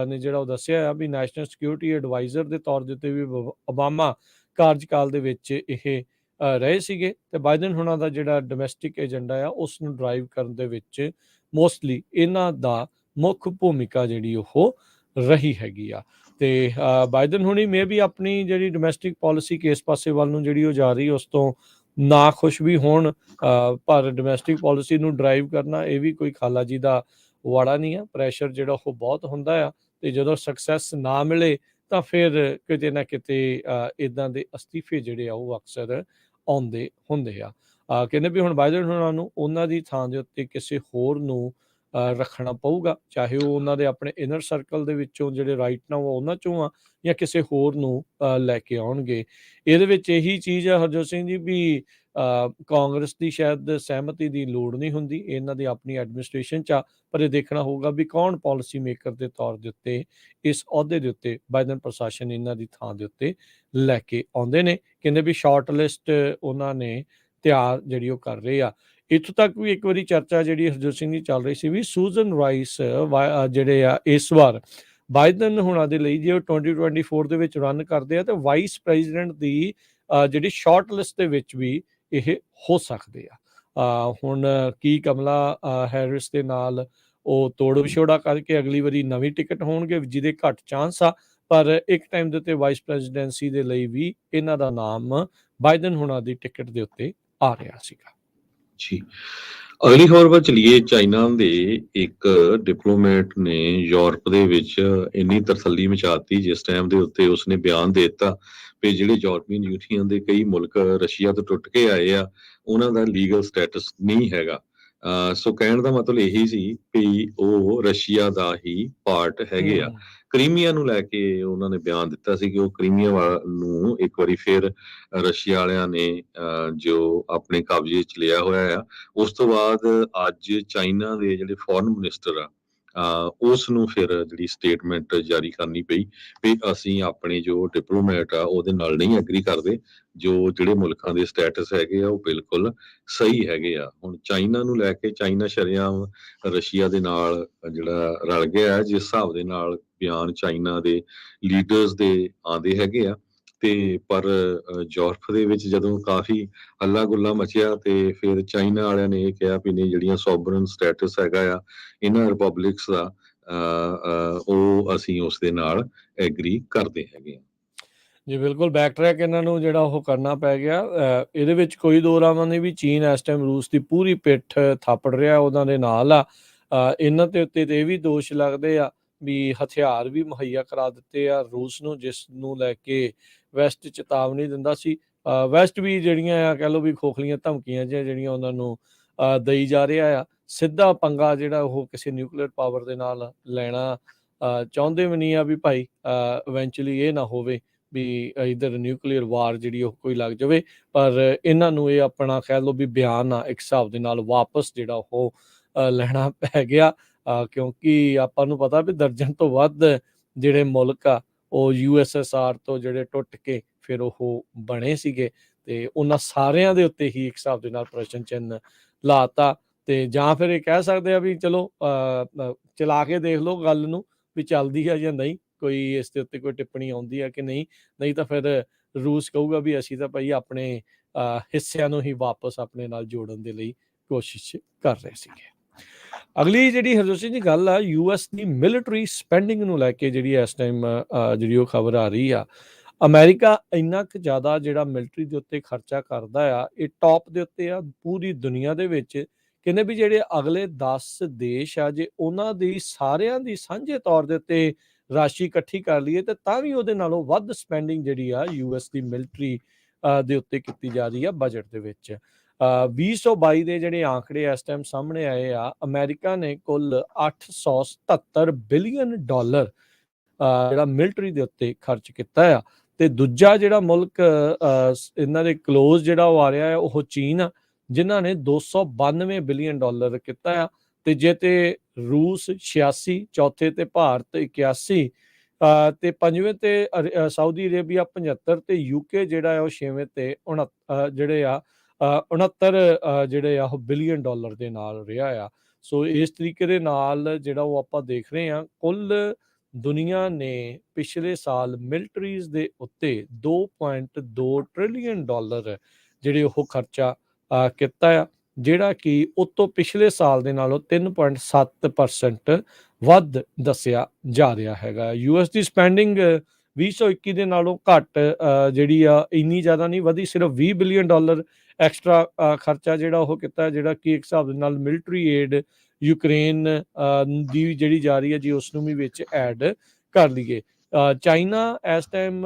ਨੇ ਜਿਹੜਾ ਉਹ ਦੱਸਿਆ ਆ ਵੀ ਨੈਸ਼ਨਲ ਸਿਕਿਉਰਿਟੀ ਐਡਵਾਈਜ਼ਰ ਦੇ ਤੌਰ ਦੇ ਉੱਤੇ ਵੀ ਓਬਾਮਾ ਕਾਰਜਕਾਲ ਦੇ ਵਿੱਚ ਇਹ ਰਹੇ ਸੀਗੇ ਤੇ ਬਾਈਡਨ ਹੁਣਾਂ ਦਾ ਜਿਹੜਾ ਡੋਮੈਸਟਿਕ ਏਜੰਡਾ ਆ ਉਸ ਨੂੰ ਡਰਾਈਵ ਕਰਨ ਦੇ ਵਿੱਚ ਮੋਸਟਲੀ ਇਹਨਾਂ ਦਾ ਮੁੱਖ ਭੂਮਿਕਾ ਜਿਹੜੀ ਉਹ ਰਹੀ ਹੈਗੀ ਆ। ਤੇ ਬਾਈਡਨ ਹੁਣੀ ਮੇ ਵੀ ਆਪਣੀ ਜਿਹੜੀ ਡੋਮੈਸਟਿਕ ਪਾਲਿਸੀ ਕਿਸ ਪਾਸੇ ਵੱਲ ਨੂੰ ਜਿਹੜੀ ਉਹ ਜਾ ਰਹੀ ਉਸ ਤੋਂ ਨਾ ਖੁਸ਼ ਵੀ ਹੋਣ, ਪਰ ਡੋਮੈਸਟਿਕ ਪਾਲਿਸੀ ਨੂੰ ਡਰਾਈਵ ਕਰਨਾ ਇਹ ਵੀ ਕੋਈ ਖਾਲਾ ਜੀ ਦਾ ਵਾੜਾ ਨਹੀਂ ਆ। ਪ੍ਰੈਸ਼ਰ ਜਿਹੜਾ ਉਹ ਬਹੁਤ ਹੁੰਦਾ ਆ ਤੇ ਜਦੋਂ ਸਕਸੈਸ ਨਾ ਮਿਲੇ ਤਾਂ ਫਿਰ ਕਿਤੇ ਨਾ ਕਿਤੇ ਇੱਦਾਂ ਦੇ ਅਸਤੀਫੇ ਜਿਹੜੇ ਆ ਉਹ ਅਕਸਰ ਆਉਂਦੇ ਹੁੰਦੇ ਆ। ਕਹਿੰਦੇ ਵੀ ਹੁਣ ਬਾਈਡਨ ਹੁਣਾਂ ਨੂੰ ਉਹਨਾਂ ਦੀ ਥਾਂ ਦੇ ਉੱਤੇ ਕਿਸੇ ਹੋਰ ਨੂੰ ਰੱਖਣਾ ਪਊਗਾ, ਚਾਹੇ ਉਹ ਉਹਨਾਂ ਦੇ ਆਪਣੇ ਇਨਰ ਸਰਕਲ ਦੇ ਵਿੱਚੋਂ ਜਿਹੜੇ ਰਾਈਟ ਨਾ ਉਹ ਉਹਨਾਂ ਚੋਂ ਆ ਜਾਂ ਕਿਸੇ ਹੋਰ ਨੂੰ ਲੈ ਕੇ ਆਉਣਗੇ। ਇਹਦੇ ਵਿੱਚ ਇਹੀ ਚੀਜ਼ ਆ ਹਰਜੋਤ ਸਿੰਘ ਜੀ ਵੀ ਕਾਂਗਰਸ ਦੀ ਸ਼ਾਇਦ ਸਹਿਮਤੀ ਦੀ ਲੋੜ ਨਹੀਂ ਹੁੰਦੀ, ਇਹਨਾਂ ਦੀ ਆਪਣੀ ਐਡਮਿਨਿਸਟ੍ਰੇਸ਼ਨ 'ਚ ਆ, ਪਰ ਇਹ ਦੇਖਣਾ ਹੋਊਗਾ ਵੀ ਕੌਣ ਪਾਲਿਸੀ ਮੇਕਰ ਦੇ ਤੌਰ ਦੇ ਉੱਤੇ ਇਸ ਅਹੁਦੇ ਦੇ ਉੱਤੇ ਬਾਈਡਨ ਪ੍ਰਸ਼ਾਸਨ ਇਹਨਾਂ ਦੀ ਥਾਂ ਦੇ ਉੱਤੇ ਲੈ ਕੇ ਆਉਂਦੇ ਨੇ। ਕਹਿੰਦੇ ਵੀ ਸ਼ਾਰਟ ਲਿਸਟ ਉਹਨਾਂ ਨੇ ਤਿਆਰ ਜਿਹੜੀ ਉਹ ਕਰ ਰਹੇ ਆ। ਇੱਥੋਂ ਤੱਕ ਵੀ ਇੱਕ ਵਾਰੀ ਚਰਚਾ ਜਿਹੜੀ ਹਰਜੋਤ ਸਿੰਘ ਜੀ ਚੱਲ ਰਹੀ ਸੀ ਵੀ ਸੂਜ਼ਨ ਰਾਈਸ ਜਿਹੜੇ ਆ ਇਸ ਵਾਰ ਬਾਈਡਨ ਹੁਣਾਂ ਦੇ ਲਈ ਜੇ ਉਹ 2024 ਦੇ ਵਿੱਚ ਰਨ ਕਰਦੇ ਆ ਤਾਂ ਵਾਈਸ ਪ੍ਰੈਜ਼ੀਡੈਂਟ ਦੀ ਜਿਹੜੀ ਸ਼ਾਰਟ ਲਿਸਟ ਦੇ ਵਿੱਚ ਵੀ ਇਹ ਹੋ ਸਕਦੇ ਆ। ਹੁਣ ਕੀ ਕਮਲਾ ਹੈਰਿਸ ਦੇ ਨਾਲ ਉਹ ਤੋੜ ਵਿਛੋੜਾ ਕਰਕੇ ਅਗਲੀ ਵਾਰੀ ਨਵੀਂ ਟਿਕਟ ਹੋਣਗੇ ਜਿਹਦੇ ਘੱਟ ਚਾਂਸ ਆ, ਪਰ ਇੱਕ ਟਾਈਮ ਦੇ ਉੱਤੇ ਵਾਈਸ ਪ੍ਰੈਜ਼ੀਡੈਂਸੀ ਦੇ ਲਈ ਵੀ ਇਹਨਾਂ ਦਾ ਨਾਮ ਬਾਈਡਨ ਹੁਣਾਂ ਦੀ ਟਿਕਟ ਦੇ ਉੱਤੇ ਆ ਰਿਹਾ ਸੀਗਾ। ਜੀ, ਅਗਲੀ ਖਬਰ ਵੱਲ ਚਲੀਏ। ਚਾਈਨਾ ਦੇ ਇੱਕ ਡਿਪਲੋਮੈਟ ਨੇ ਯੂਰਪ ਦੇ ਵਿੱਚ ਇੰਨੀ ਤਰਸੱਲੀ ਮਚਾਤੀ ਜਿਸ ਟਾਈਮ ਦੇ ਉੱਤੇ ਉਸਨੇ ਬਿਆਨ ਦੇ ਦਿੱਤਾ ਵੀ ਜਿਹੜੇ ਯੂਰਪੀਅਨ ਯੂਨੀਅਨ ਦੇ ਕਈ ਮੁਲਕ ਰਸ਼ੀਆ ਤੋਂ ਟੁੱਟ ਕੇ ਆਏ ਆ ਉਹਨਾਂ ਦਾ ਲੀਗਲ ਸਟੇਟਸ ਨਹੀਂ ਹੈਗਾ। ਸੋ ਕਹਿਣ ਦਾ ਮਤਲਬ ਇਹੀ ਸੀ ਵੀ ਉਹ ਰਸ਼ੀਆ ਦਾ ਹੀ ਪਾਰਟ ਹੈਗੇ ਆ। ਕ੍ਰੀਮੀਆ ਨੂੰ ਲੈ ਕੇ ਉਹਨਾਂ ਨੇ ਬਿਆਨ ਦਿੱਤਾ ਸੀ ਕਿ ਉਹ ਕ੍ਰੀਮੀਆ ਨੂੰ ਇੱਕ ਵਾਰੀ ਫਿਰ ਰਸ਼ੀਆ ਵਾਲਿਆਂ ਨੇ ਜੋ ਆਪਣੇ ਕਬਜ਼ੇ 'ਚ ਲਿਆ ਹੋਇਆ ਆ। ਉਸ ਤੋਂ ਬਾਅਦ ਅੱਜ ਚਾਈਨਾ ਦੇ ਜਿਹੜੇ ਫੋਰਨ ਮਿਨਿਸਟਰ ਆ ਉਸ ਨੂੰ ਫਿਰ ਜਿਹੜੀ ਸਟੇਟਮੈਂਟ ਜਾਰੀ ਕਰਨੀ ਪਈ ਵੀ ਅਸੀਂ ਆਪਣੇ ਜੋ ਡਿਪਲੋਮੈਟ ਆ ਉਹਦੇ ਨਾਲ ਨਹੀਂ ਐਗਰੀ ਕਰਦੇ, ਜੋ ਜਿਹੜੇ ਮੁਲਕਾਂ ਦੇ ਸਟੇਟਸ ਹੈਗੇ ਆ ਉਹ ਬਿਲਕੁਲ ਸਹੀ ਹੈਗੇ ਆ। ਹੁਣ ਚਾਈਨਾ ਨੂੰ ਲੈ ਕੇ ਚਾਈਨਾ ਸ਼ਰੇਆਮ ਰਸ਼ੀਆ ਦੇ ਨਾਲ ਜਿਹੜਾ ਰਲ ਗਿਆ ਜਿਸ ਹਿਸਾਬ ਦੇ ਨਾਲ ਬਿਆਨ ਚਾਈਨਾ ਦੇ ਲੀਡਰਸ ਦੇ ਆਉਂਦੇ ਹੈਗੇ ਆ। ਤੇ ਪਰ ਯੂਰਪ ਦੇ ਵਿੱਚ ਜਦੋਂ ਕਾਫੀ ਹੱਲਾ ਗੁੱਲਾ ਮਚਿਆ ਤੇ ਫਿਰ ਚਾਈਨਾ ਵਾਲਿਆਂ ਨੇ ਇਹ ਕਿਹਾ ਵੀ ਨਹੀਂ, ਜਿਹੜੀਆਂ ਸੋਵਰਨ ਸਟੇਟਸ ਹੈਗਾ ਆ ਇਹਨਾਂ ਰਿਪਬਲਿਕਸ ਦਾ ਉਹ ਅਸੀਂ ਉਸ ਦੇ ਨਾਲ ਐਗਰੀ ਕਰਦੇ ਹੈਗੇ ਆ। ਜੀ ਬਿਲਕੁਲ, ਬੈਕ ਟਰੈਕ ਇਹਨਾਂ ਨੂੰ ਜਿਹੜਾ ਉਹ ਕਰਨਾ ਪੈ ਗਿਆ। ਇਹਦੇ ਵਿੱਚ ਕੋਈ ਦੋ ਰਾਵਾਂ ਨਹੀਂ ਵੀ ਚੀਨ ਇਸ ਟਾਈਮ ਰੂਸ ਦੀ ਪੂਰੀ ਪਿੱਠ ਥਾਪੜ ਰਿਹਾ ਉਹਨਾਂ ਦੇ ਨਾਲ ਆ। ਇਹਨਾਂ ਦੇ ਉੱਤੇ ਤੇ ਇਹ ਵੀ ਦੋਸ਼ ਲੱਗਦੇ ਆ ਵੀ ਹਥਿਆਰ ਵੀ ਮੁਹੱਈਆ ਕਰਾ ਦਿੱਤੇ ਆ ਰੂਸ ਨੂੰ, ਜਿਸ ਨੂੰ ਲੈ ਕੇ ਵੈਸਟ ਚੇਤਾਵਨੀ ਦਿੰਦਾ ਸੀ। ਵੈਸਟ ਵੀ ਜਿਹੜੀਆਂ ਆ ਕਹਿ ਲਓ ਵੀ ਖੋਖਲੀਆਂ ਧਮਕੀਆਂ ਜਿਹੜੀਆਂ ਉਹਨਾਂ ਨੂੰ ਦਈ ਜਾ ਰਿਹਾ ਆ। ਸਿੱਧਾ ਪੰਗਾ ਜਿਹੜਾ ਉਹ ਕਿਸੇ ਨਿਊਕਲੀਅਰ ਪਾਵਰ ਦੇ ਨਾਲ ਲੈਣਾ ਚਾਹੁੰਦੇ ਵੀ ਨਹੀਂ ਆ ਵੀ ਭਾਈ ਇਵੈਂਚੁਅਲੀ ਇਹ ਨਾ ਹੋਵੇ ਵੀ ਇੱਧਰ ਨਿਊਕਲੀਅਰ ਵਾਰ ਜਿਹੜੀ ਉਹ ਕੋਈ ਲੱਗ ਜਾਵੇ। ਪਰ ਇਹਨਾਂ ਨੂੰ ਇਹ ਆਪਣਾ ਕਹਿ ਲਓ ਵੀ ਬਿਆਨ ਆ ਇੱਕ ਹਿਸਾਬ ਦੇ ਨਾਲ ਵਾਪਸ ਜਿਹੜਾ ਉਹ ਲੈਣਾ ਪੈ ਗਿਆ, ਕਿਉਂਕਿ ਆਪਾਂ ਨੂੰ ਪਤਾ ਵੀ ਦਰਜਨ ਤੋਂ ਵੱਧ ਜਿਹੜੇ ਮੁਲਕ ਆ ਉਹ USSR ਤੋਂ ਜਿਹੜੇ ਟੁੱਟ ਕੇ ਫਿਰ ਉਹ ਬਣੇ ਸੀਗੇ ਤੇ ਉਹਨਾਂ ਸਾਰਿਆਂ ਦੇ ਉੱਤੇ ਹੀ ਇੱਕ ਹਿਸਾਬ ਦੇ ਨਾਲ ਪ੍ਰਸ਼ਨ ਚਿੰਨ੍ਹ ਲਾਤਾ। ਤੇ ਜਾਂ ਫਿਰ ਇਹ ਕਹਿ ਸਕਦੇ ਆ ਵੀ ਚਲੋ ਚਲਾ ਕੇ ਦੇਖ ਲਓ ਗੱਲ ਨੂੰ ਵੀ ਚੱਲਦੀ ਆ ਜਾਂ ਨਹੀਂ, ਕੋਈ ਇਸ ਦੇ ਉੱਤੇ ਕੋਈ ਟਿੱਪਣੀ ਆਉਂਦੀ ਆ ਕਿ ਨਹੀਂ ਤਾਂ ਫਿਰ ਰੂਸ ਕਹੂਗਾ ਵੀ ਅਸੀਂ ਤਾਂ ਭਾਈ ਆਪਣੇ ਹਿੱਸਿਆਂ ਨੂੰ ਹੀ ਵਾਪਸ ਆਪਣੇ ਨਾਲ ਜੋੜਨ ਦੇ ਲਈ ਕੋਸ਼ਿਸ਼ ਕਰ ਰਹੇ ਸੀਗੇ। ਅਗਲੀ ਜਿਹੜੀ ਹਰਜੋਤ ਸਿੰਘ ਜੀ ਗੱਲ ਆ US ਦੀ ਮਿਲਟਰੀ ਸਪੈਂਡਿੰਗ ਨੂੰ ਲੈ ਕੇ ਜਿਹੜੀ ਇਸ ਟਾਈਮ ਜਿਹੜੀ ਉਹ ਖਬਰ ਆ ਰਹੀ ਆ। ਅਮਰੀਕਾ ਇੰਨਾ ਕੁ ਜ਼ਿਆਦਾ ਜਿਹੜਾ ਮਿਲਟਰੀ ਦੇ ਉੱਤੇ ਖਰਚਾ ਕਰਦਾ ਆ, ਇਹ ਟੌਪ ਦੇ ਉੱਤੇ ਆ ਪੂਰੀ ਦੁਨੀਆ ਦੇ ਵਿੱਚ। ਕਹਿੰਦੇ ਵੀ ਜਿਹੜੇ ਅਗਲੇ 10 ਦੇਸ਼ ਆ ਜੇ ਉਹਨਾਂ ਦੀ ਸਾਰਿਆਂ ਦੀ ਸਾਂਝੇ ਤੌਰ ਦੇ ਉੱਤੇ ਰਾਸ਼ੀ ਇਕੱਠੀ ਕਰ ਲਈਏ ਤੇ ਤਾਂ ਵੀ ਉਹਦੇ ਨਾਲੋਂ ਵੱਧ ਸਪੈਂਡਿੰਗ ਜਿਹੜੀ ਆ US ਦੀ ਮਿਲਟਰੀ ਦੇ ਉੱਤੇ ਕੀਤੀ ਜਾ ਰਹੀ ਆ ਬਜਟ ਦੇ ਵਿੱਚ। 2022 ਦੇ ਜਿਹੜੇ ਆંકੜੇ ਇਸ ਟਾਈਮ ਸਾਹਮਣੇ ਆਏ ਆ, ਅਮਰੀਕਾ ਨੇ ਕੁੱਲ $877 ਬਿਲੀਅਨ ਜਿਹੜਾ ਮਿਲਟਰੀ ਦੇ ਉੱਤੇ ਖਰਚ ਕੀਤਾ ਆ। ਤੇ ਦੂਜਾ ਜਿਹੜਾ ਮੁਲਕ ਇਹਨਾਂ ਦੇ ਕਲੋਜ਼ ਜਿਹੜਾ ਉਹ ਆ ਰਿਹਾ ਹੈ ਉਹ ਚੀਨ ਆ, ਜਿਨ੍ਹਾਂ ਨੇ $292 ਬਿਲੀਅਨ ਕੀਤਾ ਆ। ਤੇ ਜੇ ਤੇ ਰੂਸ 86, ਚੌਥੇ ਤੇ ਭਾਰਤ 81, ਤੇ ਪੰਜਵੇਂ ਤੇ ਸਾਊਦੀ ਅਰੇਬੀਆ 75 ਤੇ UK ਜਿਹੜਾ ਆ ਉਹ ਛੇਵੇਂ ਤੇ 69 ਜਿਹੜੇ ਆ ਉਹ ਬਿਲੀਅਨ ਡਾਲਰ ਦੇ ਨਾਲ ਰਿਹਾ ਆ। ਸੋ ਇਸ ਤਰੀਕੇ ਦੇ ਨਾਲ ਜਿਹੜਾ ਉਹ ਆਪਾਂ ਦੇਖ ਰਹੇ ਹਾਂ ਕੁੱਲ ਦੁਨੀਆ ਨੇ ਪਿਛਲੇ ਸਾਲ ਮਿਲਟਰੀਜ਼ ਦੇ ਉੱਤੇ $2.2 ਟ੍ਰਿਲੀਅਨ ਜਿਹੜੇ ਉਹ ਖਰਚਾ ਕੀਤਾ ਆ, ਜਿਹੜਾ ਕਿ ਉਤੋਂ ਪਿਛਲੇ ਸਾਲ ਦੇ ਨਾਲੋਂ 3.7% ਵੱਧ ਦੱਸਿਆ ਜਾ ਰਿਹਾ ਹੈਗਾ। US ਦੀ ਸਪੈਂਡਿੰਗ 2021 ਦੇ ਨਾਲੋਂ ਘੱਟ ਜਿਹੜੀ ਆ ਇੰਨੀ ਜ਼ਿਆਦਾ ਨਹੀਂ ਵਧੀ, ਸਿਰਫ $20 ਬਿਲੀਅਨ ਐਕਸਟਰਾ ਖਰਚਾ ਜਿਹੜਾ ਉਹ ਕੀਤਾ, ਜਿਹੜਾ ਕਿ ਇੱਕ ਹਿਸਾਬ ਦੇ ਨਾਲ ਮਿਲਟਰੀ ਏਡ ਯੂਕਰੇਨ ਦੀ ਜਿਹੜੀ ਜਾ ਰਹੀ ਹੈ ਜੀ ਉਸ ਨੂੰ ਵੀ ਵਿੱਚ ਐਡ ਕਰ ਲਈਏ। ਚਾਈਨਾ ਇਸ ਟਾਈਮ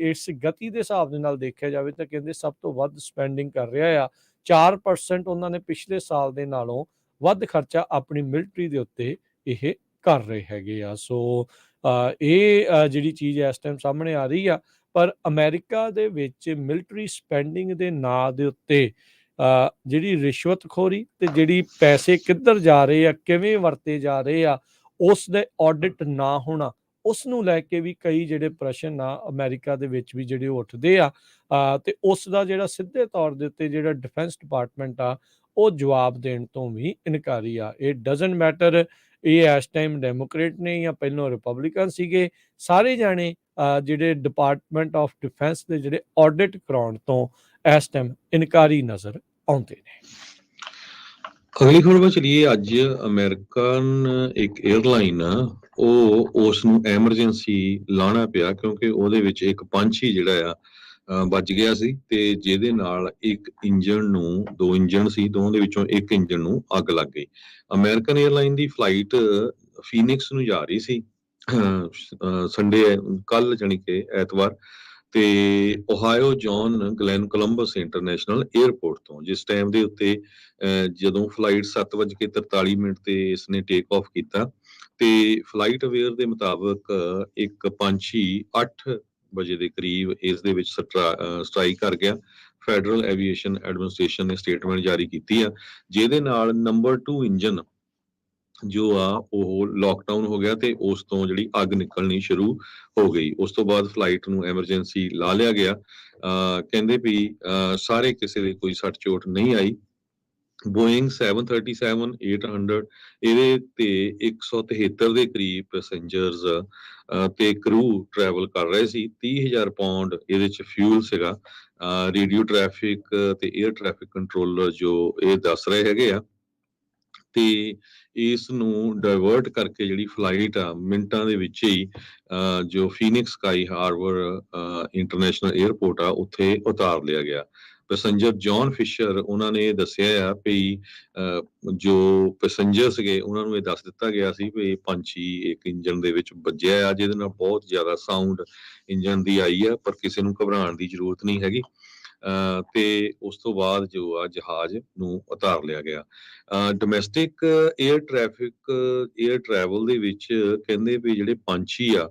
ਇਸ ਗਤੀ ਦੇ ਹਿਸਾਬ ਦੇ ਨਾਲ ਦੇਖਿਆ ਜਾਵੇ ਤਾਂ ਕਹਿੰਦੇ ਸਭ ਤੋਂ ਵੱਧ ਸਪੈਂਡਿੰਗ ਕਰ ਰਿਹਾ ਆ। 4% ਉਹਨਾਂ ਨੇ ਪਿਛਲੇ ਸਾਲ ਦੇ ਨਾਲੋਂ ਵੱਧ ਖਰਚਾ ਆਪਣੀ ਮਿਲਟਰੀ ਦੇ ਉੱਤੇ ਇਹ ਕਰ ਰਹੇ ਹੈਗੇ ਆ। ਸੋ ਇਹ ਜਿਹੜੀ ਚੀਜ਼ ਇਸ ਟਾਈਮ ਸਾਹਮਣੇ ਆ ਰਹੀ ਆ। ਪਰ ਅਮਰੀਕਾ ਦੇ ਵਿੱਚ ਮਿਲਟਰੀ ਸਪੈਂਡਿੰਗ ਦੇ ਨਾਂ ਦੇ ਉੱਤੇ ਜਿਹੜੀ ਰਿਸ਼ਵਤਖੋਰੀ ਤੇ ਜਿਹੜੀ ਪੈਸੇ ਕਿੱਧਰ ਜਾ ਰਹੇ ਆ, ਕਿਵੇਂ ਵਰਤੇ ਜਾ ਰਹੇ ਆ, ਉਸ ਦੇ ਆਡਿਟ ਨਾ ਹੋਣਾ, ਉਸ ਨੂੰ ਲੈ ਕੇ ਵੀ ਕਈ ਜਿਹੜੇ ਪ੍ਰਸ਼ਨ ਆ ਅਮਰੀਕਾ ਦੇ ਵਿੱਚ ਵੀ ਜਿਹੜੇ ਉੱਠਦੇ ਆ, ਤੇ ਉਸ ਦਾ ਜਿਹੜਾ ਸਿੱਧੇ ਤੌਰ ਦੇ ਉੱਤੇ ਜਿਹੜਾ ਡਿਫੈਂਸ ਡਿਪਾਰਟਮੈਂਟ ਆ ਉਹ ਜਵਾਬ ਦੇਣ ਤੋਂ ਵੀ ਇਨਕਾਰੀ ਆ। ਇਹ ਡਜ਼ਨਟ ਮੈਟਰ ਇਹ ਇਸ ਟਾਈਮ ਡੈਮੋਕ੍ਰੇਟ ਨੇ ਜਾਂ ਪਹਿਲਾਂ ਰਿਪਬਲਿਕਨ ਸੀਗੇ, ਸਾਰੇ ਜਾਣੇ ਜਿਹੜੇ ਡਿਪਾਰਟਮੈਂਟ ਆਫ ਡਿਫੈਂਸ ਦੇ ਜਿਹੜੇ ਆਡਿਟ ਕਰਾਉਣ ਤੋਂ ਇਸ ਟਾਈਮ ਇਨਕਾਰੀ ਨਜ਼ਰ ਆਉਂਦੇ ਨੇ। ਅਗਲੀ ਖਬਰ ਵੱਲ ਚਲੀਏ। ਅੱਜ ਅਮਰੀਕਨ ਇੱਕ 에ਅਰਲਾਈਨ ਉਹ ਉਸ ਨੂੰ ਐਮਰਜੈਂਸੀ ਲਾਉਣਾ ਪਿਆ ਕਿਉਂਕਿ ਉਹਦੇ ਵਿੱਚ ਇੱਕ ਪੰਛੀ ਜਿਹੜਾ ਆ ਵੱਜ ਗਿਆ ਸੀ ਤੇ ਜਿਹਦੇ ਨਾਲ ਇੱਕ ਇੰਜਣ ਨੂੰ, ਦੋ ਇੰਜਣ ਸੀ, ਦੋਵਾਂ ਦੇ ਵਿੱਚੋਂ ਇੱਕ ਇੰਜਣ ਨੂੰ ਅੱਗ ਲੱਗ ਗਈ। ਅਮਰੀਕਨ 에ਅਰਲਾਈਨ ਦੀ ਫਲਾਈਟ ਫੀਨਿਕਸ ਨੂੰ ਜਾ ਰਹੀ ਸੀ ਸੰਡੇ, ਕੱਲ ਜਾਣੀ ਕਿ ਐਤਵਾਰ, ਤੇ Ohio John Glenn Columbus international airport ਤੋਂ। ਜਿਸ ਟਾਈਮ ਦੇ ਉੱਤੇ ਜਦੋਂ ਫਲਾਈਟ 7:43 ਤੇ ਇਸਨੇ ਟੇਕ ਆਫ ਕੀਤਾ ਤੇ ਫਲਾਈਟ ਅਵੇਅਰ ਦੇ ਮੁਤਾਬਕ ਇੱਕ ਪੰਛੀ 8 ਵਜੇ ਦੇ ਕਰੀਬ ਇਸ ਦੇ ਵਿੱਚ ਸਟ੍ਰਾਈਕ ਕਰ ਗਿਆ। ਫੈਡਰਲ ਐਵੀਏਸ਼ਨ ਐਡਮਿਨਿਸਟ੍ਰੇਸ਼ਨ ਨੇ ਸਟੇਟਮੈਂਟ ਜਾਰੀ ਕੀਤੀ ਆ, ਜਿਹਦੇ ਨਾਲ ਨੰਬਰ 2 ਇੰਜਨ ਜੋ ਆ ਉਹ ਲੋਕਡਾਊਨ ਹੋ ਗਿਆ ਤੇ ਉਸ ਤੋਂ ਜਿਹੜੀ ਅੱਗ ਨਿਕਲਣੀ ਸ਼ੁਰੂ ਹੋ ਗਈ। ਉਸ ਤੋਂ ਬਾਅਦ ਫਲਾਈਟ ਨੂੰ ਐਮਰਜੈਂਸੀ ਲਾ ਲਿਆ ਗਿਆ। ਕਹਿੰਦੇ ਵੀ ਸਾਰੇ ਕਿਸੇ ਦੇ ਕੋਈ ਸੱਟ ਚੋਟ ਨਹੀਂ ਆਈ। ਬੋਇੰਗ 737-800 ਇਹਦੇ ਤੇ 173 ਦੇ ਕਰੀਬ ਪੈਸੇਂਜਰਸ ਤੇ ਕਰੂ ਟਰੈਵਲ ਕਰ ਰਹੇ ਸੀ। 30,000 ਪਾਉਂਡ ਇਹਦੇ ਚ ਫਿਊਲ ਸੀਗਾ। ਰੇਡੀਓ ਟ੍ਰੈਫਿਕ ਤੇ 에ਅਰ ਟ੍ਰੈਫਿਕ ਕੰਟਰੋਲਰ ਜੋ ਇਹ ਦੱਸ ਰਹੇ ਹੈਗੇ ਆ ਤੇ ਇਸ ਨੂੰ ਡਾਇਵਰਟ ਕਰਕੇ ਜਿਹੜੀ ਫਲਾਈਟ ਆ ਮਿੰਟਾਂ ਦੇ ਵਿੱਚ ਹੀ ਜੋ Phoenix Sky Harbor International airport ਆ ਉੱਥੇ ਉਤਾਰ ਲਿਆ ਗਿਆ। ਪੈਸੇਂਜਰ ਜੌਨ ਫਿਸ਼ਰ ਉਹਨਾਂ ਨੇ ਦੱਸਿਆ ਆ ਵੀ ਜੋ ਪੈਸੇਂਜਰ ਸੀਗੇ ਉਹਨਾਂ ਨੂੰ ਇਹ ਦੱਸ ਦਿੱਤਾ ਗਿਆ ਸੀ ਵੀ ਪੰਛੀ ਇੱਕ ਇੰਜਨ ਦੇ ਵਿੱਚ ਵੱਜਿਆ ਆ, ਜਿਹਦੇ ਨਾਲ ਬਹੁਤ ਜ਼ਿਆਦਾ ਸਾਊਂਡ ਇੰਜਨ ਦੀ ਆਈ ਆ, ਪਰ ਕਿਸੇ ਨੂੰ ਘਬਰਾਉਣ ਦੀ ਜ਼ਰੂਰਤ ਨਹੀਂ ਹੈਗੀ। ਤੇ ਉਸ ਤੋਂ ਬਾਅਦ ਜੋ ਆ ਜਹਾਜ਼ ਨੂੰ ਉਤਾਰ ਲਿਆ ਗਿਆ। ਡੋਮੈਸਟਿਕ 에ਅਰ ਟਰੈਵਲ ਦੇ ਵਿੱਚ ਕਹਿੰਦੇ ਵੀ ਜਿਹੜੇ ਪੰਛੀ ਆ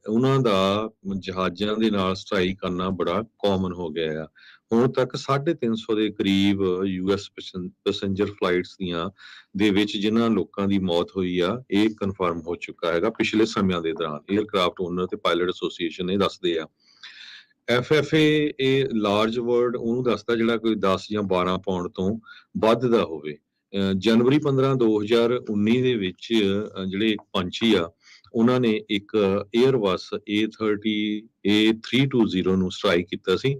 ਉਹਨਾਂ ਦਾ ਜਹਾਜ਼ਾਂ ਦੇ ਨਾਲ ਸਟ੍ਰਾਈਕ ਕਰਨਾ ਬੜਾ ਕਾਮਨ ਹੋ ਗਿਆ ਆ। ਹੁਣ ਤੱਕ 350 ਦੇ ਕਰੀਬ US ਪੈਸੇਂਜਰ ਫਲਾਈਟਸ ਦੀਆਂ ਦੇ ਵਿੱਚ ਜਿਨ੍ਹਾਂ ਲੋਕਾਂ ਦੀ ਮੌਤ ਹੋਈ ਆ ਇਹ ਕਨਫਰਮ ਹੋ ਚੁੱਕਾ ਹੈਗਾ ਪਿਛਲੇ ਸਮਿਆਂ ਦੇ ਦੌਰਾਨ। 에ਅਰਕ੍ਰਾਫਟ ਓਨਰ ਤੇ ਪਾਇਲਟ ਐਸੋਸੀਏਸ਼ਨ ਇਹ ਦੱਸਦੇ ਆ। FFA ਇਹ ਲਾਰਜ ਵਰਡ ਉਹਨੂੰ ਦੱਸਦਾ ਜਿਹੜਾ ਕੋਈ 10 ਜਾਂ 12 ਪਾਉਂਡ ਤੋਂ ਵੱਧ ਦਾ ਹੋਵੇ। ਜਨਵਰੀ 15 2019 ਦੇ ਵਿੱਚ ਜਿਹੜੇ ਪੰਛੀ ਆ ਉਹਨਾਂ ਨੇ ਇੱਕ 에ਅਰਬਸ A320 ਨੂੰ ਸਟ੍ਰਾਈਕ ਕੀਤਾ ਸੀ।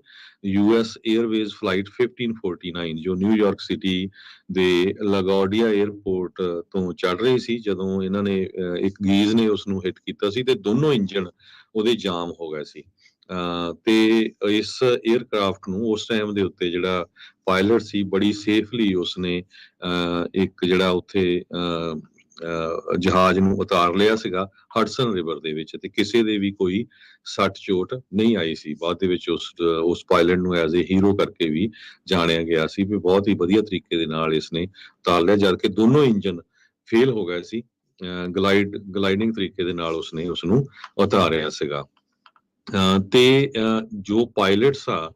US 에ਅਰਵੇਜ਼ ਫਲਾਈਟ 1549 ਜੋ ਨਿਊਯਾਰਕ ਸਿਟੀ ਦੇ ਲਾਗੋਡੀਆ 에ਅਰਪੋਰਟ ਤੋਂ ਚੱਲ ਰਹੀ ਸੀ। ਜਦੋਂ ਇਹਨਾਂ ਨੇ ਇੱਕ ਗੀਜ਼ ਨੇ ਉਸ ਨੂੰ ਹਿੱਟ ਕੀਤਾ ਸੀ ਤੇ ਦੋਨੋਂ ਇੰਜਣ ਉਹਦੇ ਜਾਮ ਹੋ ਗਏ ਸੀ। ਤੇ ਇਸ 에ਅਰਕ੍ਰਾਫਟ ਨੂੰ ਉਸ ਟਾਈਮ ਦੇ ਉੱਤੇ ਜਿਹੜਾ ਪਾਇਲਟ ਸੀ ਬੜੀ ਸੇਫਲੀ ਉਸਨੇ ਇੱਕ ਜਿਹੜਾ ਉੱਥੇ ਜਹਾਜ਼ ਨੂੰ ਉਤਾਰ ਲਿਆ ਸੀਗਾ ਹਡਸਨ ਰਿਵਰ ਦੇ ਵਿੱਚ ਤੇ ਕਿਸੇ ਦੇ ਵੀ ਕੋਈ ਸੱਟ ਚੋਟ ਨਹੀਂ ਆਈ ਸੀ। ਬਾਅਦ ਦੇ ਵਿੱਚ ਉਸ ਪਾਇਲਟ ਨੂੰ ਐਜ਼ ਏ ਹੀਰੋ ਕਰਕੇ ਵੀ ਜਾਣਿਆ ਗਿਆ ਸੀ ਵੀ ਬਹੁਤ ਹੀ ਵਧੀਆ ਤਰੀਕੇ ਦੇ ਨਾਲ ਇਸਨੇ ਉਤਾਰ ਲਿਆ, ਜਦ ਕਿ ਦੋਨੋਂ ਇੰਜਨ ਫੇਲ ਹੋ ਗਏ ਸੀ। ਗਲਾਈਡਿੰਗ ਤਰੀਕੇ ਦੇ ਨਾਲ ਉਸਨੇ ਉਸਨੂੰ ਉਤਾਰਿਆ ਸੀਗਾ। ਤੇ ਜੋ ਪਾਇਲਟਸ ਆ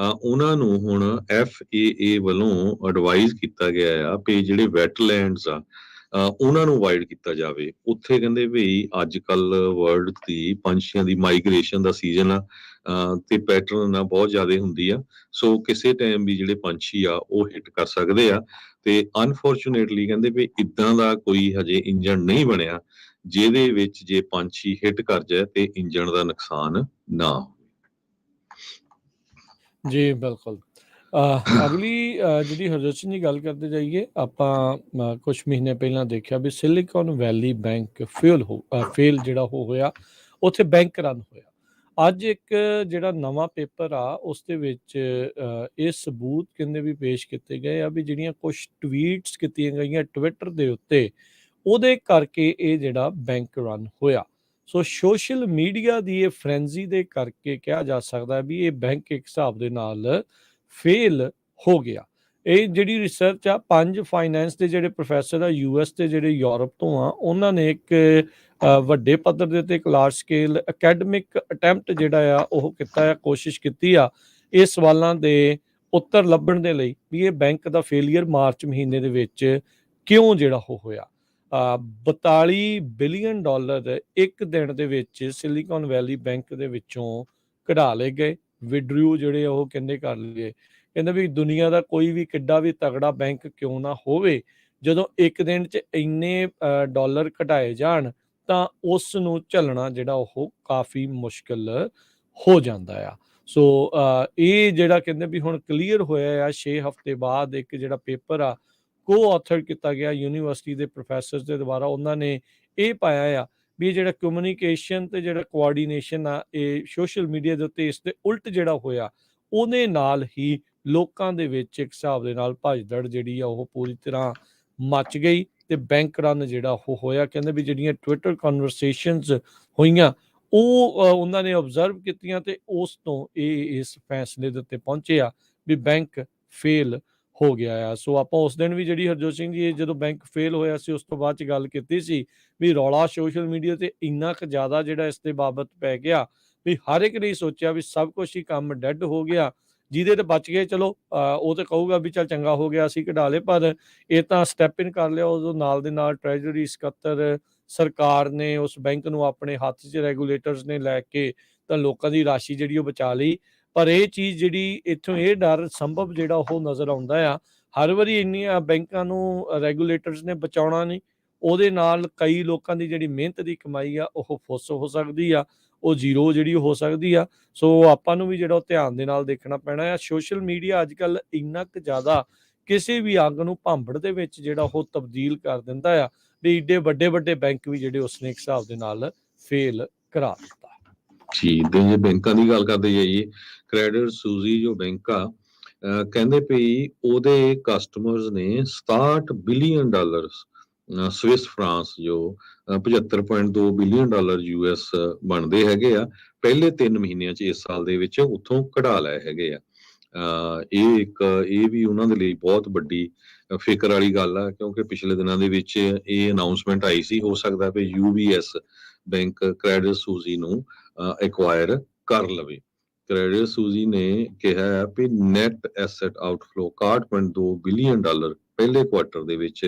ਉਹਨਾਂ ਨੂੰ ਹੁਣ FAA ਵੱਲੋਂ ਐਡਵਾਈਜ਼ ਕੀਤਾ ਗਿਆ ਆ ਵੀ ਜਿਹੜੇ ਵੈਟਲੈਂਡਸ ਆ ਉਹਨਾਂ ਨੂੰ ਅਵਾਇਡ ਕੀਤਾ ਜਾਵੇ। ਉੱਥੇ ਕਹਿੰਦੇ ਵੀ ਅੱਜ ਕੱਲ ਵਰਲਡ ਦੀ ਪੰਛੀਆਂ ਦੀ ਮਾਈਗ੍ਰੇਸ਼ਨ ਦਾ ਸੀਜ਼ਨ ਆ ਤੇ ਪੈਟਰਨ ਆ ਬਹੁਤ ਜ਼ਿਆਦਾ ਹੁੰਦੀ ਆ, ਸੋ ਕਿਸੇ ਟਾਈਮ ਵੀ ਜਿਹੜੇ ਪੰਛੀ ਆ ਉਹ ਹਿੱਟ ਕਰ ਸਕਦੇ ਆ। ਤੇ ਅਨਫੋਰਚੂਨੇਟਲੀ ਕਹਿੰਦੇ ਵੀ ਇਦਾਂ ਦਾ ਕੋਈ ਹਜੇ ਇੰਜਣ ਨਹੀਂ ਬਣਿਆ ਜਿਹਦੇ ਵਿੱਚ ਜੇ ਪੰਛੀ ਹਿੱਟ ਕਰ ਜਾਏ ਤੇ ਇੰਜਣ ਦਾ ਨੁਕਸਾਨ ਨਾ ਹੋਵੇ। ਜੀ ਬਿਲਕੁਲ। ਅਗਲੀ ਜਿਹੜੀ ਹਰਜੋਤ ਦੀ ਗੱਲ ਕਰਦੇ ਜਾਈਏ ਆਪਾਂ, ਕੁਛ ਮਹੀਨੇ ਪਹਿਲਾਂ ਦੇਖਿਆ ਵੀ ਸਿਲੀਕਨ ਵੈਲੀ ਬੈਂਕ ਫੇਲ ਜਿਹੜਾ ਉਹ ਹੋਇਆ, ਉੱਥੇ ਬੈਂਕ ਰਨ ਹੋਇਆ। ਅੱਜ ਇੱਕ ਜਿਹੜਾ ਨਵਾਂ ਪੇਪਰ ਆ ਉਸ ਦੇ ਵਿੱਚ ਇਹ ਸਬੂਤ ਕਹਿੰਦੇ ਵੀ ਪੇਸ਼ ਕੀਤੇ ਗਏ ਆ ਵੀ ਜਿਹੜੀਆਂ ਕੁਛ ਟਵੀਟਸ ਕੀਤੀਆਂ ਗਈਆਂ ਟਵਿੱਟਰ ਦੇ ਉੱਤੇ ਉਹਦੇ ਕਰਕੇ ਇਹ ਜਿਹੜਾ ਬੈਂਕ ਰਨ ਹੋਇਆ। ਸੋ ਸੋਸ਼ਲ ਮੀਡੀਆ ਦੀ ਇਹ ਫਰੈਂਜ਼ੀ ਦੇ ਕਰਕੇ ਕਿਹਾ ਜਾ ਸਕਦਾ ਵੀ ਇਹ ਬੈਂਕ ਇੱਕ ਹਿਸਾਬ ਦੇ ਨਾਲ ਫੇਲ ਹੋ ਗਿਆ। ਇਹ ਜਿਹੜੀ ਰਿਸਰਚ ਆ 5 ਫਾਈਨੈਂਸ ਦੇ ਜਿਹੜੇ ਪ੍ਰੋਫੈਸਰ ਆ ਯੂਐਸ ਤੇ ਜਿਹੜੇ ਯੂਰਪ ਤੋਂ ਆ, ਉਹਨਾਂ ਨੇ ਇੱਕ ਵੱਡੇ ਪੱਧਰ ਦੇ ਉੱਤੇ ਇੱਕ ਲਾਰਜ ਸਕੇਲ ਅਕੈਡਮਿਕ ਅਟੈਂਪਟ ਜਿਹੜਾ ਆ ਉਹ ਕੀਤਾ ਆ, ਕੋਸ਼ਿਸ਼ ਕੀਤੀ ਆ ਇਹ ਸਵਾਲਾਂ ਦੇ ਉੱਤਰ ਲੱਭਣ ਦੇ ਲਈ ਵੀ ਇਹ ਬੈਂਕ ਦਾ ਫੇਲੀਅਰ ਮਾਰਚ ਮਹੀਨੇ ਦੇ ਵਿੱਚ ਕਿਉਂ ਜਿਹੜਾ ਉਹ ਹੋਇਆ। 42 ਬਿਲੀਅਨ ਡਾਲਰ ਇੱਕ ਦਿਨ ਦੇ ਵਿੱਚ ਸਿਲੀਕਨ ਵੈਲੀ ਬੈਂਕ ਦੇ ਵਿੱਚੋਂ ਕਢਾ ਲਏ ਗਏ, ਵਿਡਰਿਊ ਜਿਹੜੇ ਉਹ ਕਹਿੰਦੇ ਕਰ ਲਏ। ਕਹਿੰਦੇ ਵੀ ਦੁਨੀਆ ਦਾ ਕੋਈ ਵੀ ਕਿੱਡਾ ਵੀ ਤਗੜਾ ਬੈਂਕ ਕਿਉਂ ਨਾ ਹੋਵੇ, ਜਦੋਂ ਇੱਕ ਦਿਨ 'ਚ ਇੰਨੇ ਡਾਲਰ ਕਢਾਏ ਜਾਣ ਤਾਂ ਉਸ ਨੂੰ ਝੱਲਣਾ ਜਿਹੜਾ ਉਹ ਕਾਫੀ ਮੁਸ਼ਕਿਲ ਹੋ ਜਾਂਦਾ ਆ। ਸੋ ਇਹ ਜਿਹੜਾ ਕਹਿੰਦੇ ਵੀ ਹੁਣ ਕਲੀਅਰ ਹੋਇਆ ਆ 6 ਹਫ਼ਤੇ ਬਾਅਦ, ਇੱਕ ਜਿਹੜਾ ਪੇਪਰ ਆ ਕੋ-ਆਥਰ ਕੀਤਾ ਗਿਆ ਯੂਨੀਵਰਸਿਟੀ ਦੇ ਪ੍ਰੋਫੈਸਰਸ ਦੇ ਦੁਆਰਾ, ਉਹਨਾਂ ਨੇ ਇਹ ਪਾਇਆ ਆ ਵੀ ਜਿਹੜਾ ਕਮਿਊਨੀਕੇਸ਼ਨ ਤੇ ਜਿਹੜਾ ਕੋਆਰਡੀਨੇਸ਼ਨ ਆ ਇਹ ਸੋਸ਼ਲ ਮੀਡੀਆ ਦੇ ਉੱਤੇ ਇਸ ਦੇ ਉਲਟ ਜਿਹੜਾ ਹੋਇਆ, ਉਹਦੇ ਨਾਲ ਹੀ ਲੋਕਾਂ ਦੇ ਵਿੱਚ ਇੱਕ ਹਿਸਾਬ ਦੇ ਨਾਲ ਭਜਦੜ ਜਿਹੜੀ ਆ ਉਹ ਪੂਰੀ ਤਰ੍ਹਾਂ ਮੱਚ ਗਈ ਤੇ ਬੈਂਕ ਰਨ ਜਿਹੜਾ ਉਹ ਹੋਇਆ। ਕਹਿੰਦੇ ਵੀ ਜਿਹੜੀਆਂ ਟਵਿੱਟਰ ਕਨਵਰਸੇਸ਼ਨਸ ਹੋਈਆਂ ਉਹ ਉਹਨਾਂ ਨੇ ਆਬਜ਼ਰਵ ਕੀਤੀਆਂ ਤੇ ਉਸ ਤੋਂ ਇਹ ਇਸ ਫੈਸਲੇ ਦੇ ਉੱਤੇ ਪਹੁੰਚੇ ਆ ਵੀ ਬੈਂਕ ਫੇਲ ਹੋ ਗਿਆ ਆ। ਸੋ ਆਪਾਂ ਉਸ ਦਿਨ ਵੀ ਜਿਹੜੀ ਹਰਜੋਤ ਸਿੰਘ ਜੀ ਜਦੋਂ ਬੈਂਕ ਫੇਲ ਹੋਇਆ ਸੀ ਉਸ ਤੋਂ ਬਾਅਦ ਚ ਗੱਲ ਕੀਤੀ ਸੀ ਵੀ ਰੌਲਾ ਸੋਸ਼ਲ ਮੀਡੀਆ ਤੇ ਇੰਨਾ ਕੁ ਜ਼ਿਆਦਾ ਜਿਹੜਾ ਇਸ ਦੇ ਬਾਬਤ ਪੈ ਗਿਆ ਵੀ ਹਰ ਇੱਕ ਨੇ ਸੋਚਿਆ ਵੀ ਸਭ ਕੁਝ ਹੀ ਕੰਮ ਡੈਡ ਹੋ ਗਿਆ, ਜਿਹਦੇ ਤੇ ਬਚ ਗਏ ਚਲੋ ਉਹ ਤੇ ਕਹੂਗਾ ਵੀ ਚੱਲ ਚੰਗਾ ਹੋ ਗਿਆ ਅਸੀਂ ਕਢਾ ਲਏ, ਪਰ ਇਹ ਤਾਂ ਸਟੈਪ ਇਨ ਕਰ ਲਿਆ ਉਦੋਂ ਨਾਲ ਦੇ ਨਾਲ ਟ੍ਰੈਜਰੀ ਸਕੱਤਰ ਸਰਕਾਰ ਨੇ ਉਸ ਬੈਂਕ ਨੂੰ ਆਪਣੇ ਹੱਥ 'ਚ ਰੈਗੂਲੇਟਰਸ ਨੇ ਲੈ ਕੇ ਤਾਂ ਲੋਕਾਂ ਦੀ ਰਾਸ਼ੀ ਜਿਹੜੀ ਉਹ ਬਚਾ ਲਈ। ਪਰ ਇਹ ਚੀਜ਼ ਜਿਹੜੀ ਇੱਥੋਂ ਇਹ ਡਰ ਸੰਭਵ ਜਿਹੜਾ ਉਹ ਨਜ਼ਰ ਆਉਂਦਾ ਆ, ਹਰ ਵਾਰੀ ਇੰਨੀਆਂ ਬੈਂਕਾਂ ਨੂੰ ਰੈਗੂਲੇਟਰਸ ਨੇ ਬਚਾਉਣਾ ਨਹੀਂ, ਉਹਦੇ ਨਾਲ ਕਈ ਲੋਕਾਂ ਦੀ ਜਿਹੜੀ ਮਿਹਨਤ ਦੀ ਕਮਾਈ ਆ ਉਹ ਫੁੱਸ ਹੋ ਸਕਦੀ ਆ, ਉਹ ਜ਼ੀਰੋ ਜਿਹੜੀ ਹੋ ਸਕਦੀ ਆ। ਸੋ ਆਪਾਂ ਨੂੰ ਵੀ ਜਿਹੜਾ ਉਹ ਧਿਆਨ ਦੇ ਨਾਲ ਦੇਖਣਾ ਪੈਣਾ ਆ। ਸੋਸ਼ਲ ਮੀਡੀਆ ਅੱਜ ਕੱਲ੍ਹ ਇੰਨਾ ਕੁ ਜ਼ਿਆਦਾ ਕਿਸੇ ਵੀ ਅੱਗ ਨੂੰ ਭਾਂਬੜ ਦੇ ਵਿੱਚ ਜਿਹੜਾ ਉਹ ਤਬਦੀਲ ਕਰ ਦਿੰਦਾ ਆ ਵੀ ਏਡੇ ਵੱਡੇ ਵੱਡੇ ਬੈਂਕ ਵੀ ਜਿਹੜੇ ਉਸਨੇ ਇੱਕ ਹਿਸਾਬ ਦੇ ਨਾਲ ਫੇਲ ਕਰਾ ਦਿੱਤਾ। ਜੀ, ਤੇ ਜੇ ਬੈਂਕਾਂ ਦੀ ਗੱਲ ਕਰਦੇ ਜਾਈਏ, ਕ੍ਰੈਡਿਟ ਸੂਜ਼ੀ ਜੋ ਬੈਂਕ ਆ ਕਹਿੰਦੇ ਪਈ ਉਹਦੇ ਕਸਟਮਰਸ ਨੇ 67 ਬਿਲੀਅਨ ਡਾਲਰਸ ਸਵਿਸ ਫਰਾਂਸ ਜੋ 75.2 ਬਿਲੀਅਨ ਡਾਲਰ ਯੂਐਸ ਬਣਦੇ ਹੈਗੇ ਆ, ਪਹਿਲੇ 3 ਮਹੀਨਿਆਂ 'ਚ ਇਸ ਸਾਲ ਦੇ ਵਿੱਚ ਉੱਥੋਂ ਕਢਾ ਲਏ ਹੈਗੇ ਆ। ਇਹ ਵੀ ਉਹਨਾਂ ਦੇ ਲਈ ਬਹੁਤ ਵੱਡੀ ਫਿਕਰ ਵਾਲੀ ਗੱਲ ਆ, ਕਿਉਂਕਿ ਪਿਛਲੇ ਦਿਨਾਂ ਦੇ ਵਿੱਚ ਇਹ ਅਨਾਉਂਸਮੈਂਟ ਆਈ ਸੀ, ਹੋ ਸਕਦਾ ਵੀ ਯੂਬੀਐਸ ਬੈਂਕ ਕ੍ਰੈਡਿਟ ਸੂਜ਼ੀ ਨੂੰ ਐਕਵਾਇਰ ਕਰ ਲਵੇ। ਕ੍ਰੈਡਿਟ ਸੂਜ਼ੀ ਨੇ ਕਿਹਾ ਹੈ ਵੀ net asset outflow 61.2 billion dollar ਪਹਿਲੇ ਕੁਆਟਰ ਦੇ ਵਿੱਚ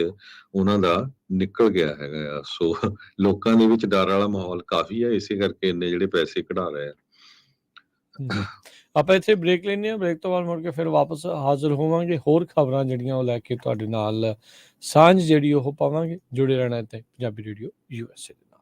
ਉਹਨਾਂ ਦਾ ਨਿਕਲ ਗਿਆ ਹੈਗਾ ਆ। ਸੋ ਲੋਕਾਂ ਦੇ ਵਿੱਚ ਡਰ ਵਾਲਾ ਮਾਹੌਲ ਕਾਫੀ ਹੈ, ਇਸੇ ਕਰਕੇ ਇੰਨੇ ਜਿਹੜੇ ਪੈਸੇ ਕਢਾ ਰਹੇ ਆ। ਆਪਾਂ ਇੱਥੇ ਬ੍ਰੇਕ ਲੈਂਦੇ ਹਾਂ, ਬ੍ਰੇਕ ਤੋਂ ਬਾਅਦ ਮੁੜ ਕੇ ਫਿਰ ਵਾਪਸ ਹਾਜ਼ਰ ਹੋਵਾਂਗੇ, ਹੋਰ ਖਬਰਾਂ ਜਿਹੜੀਆਂ ਉਹ ਲੈ ਕੇ ਤੁਹਾਡੇ ਨਾਲ ਸਾਂਝ ਜਿਹੜੀ ਉਹ ਪਾਵਾਂਗੇ। ਜੁੜੇ ਰਹਿਣਾ ਇੱਥੇ ਪੰਜਾਬੀ ਰੇਡੀਓ USA ਦੇ ਨਾਲ।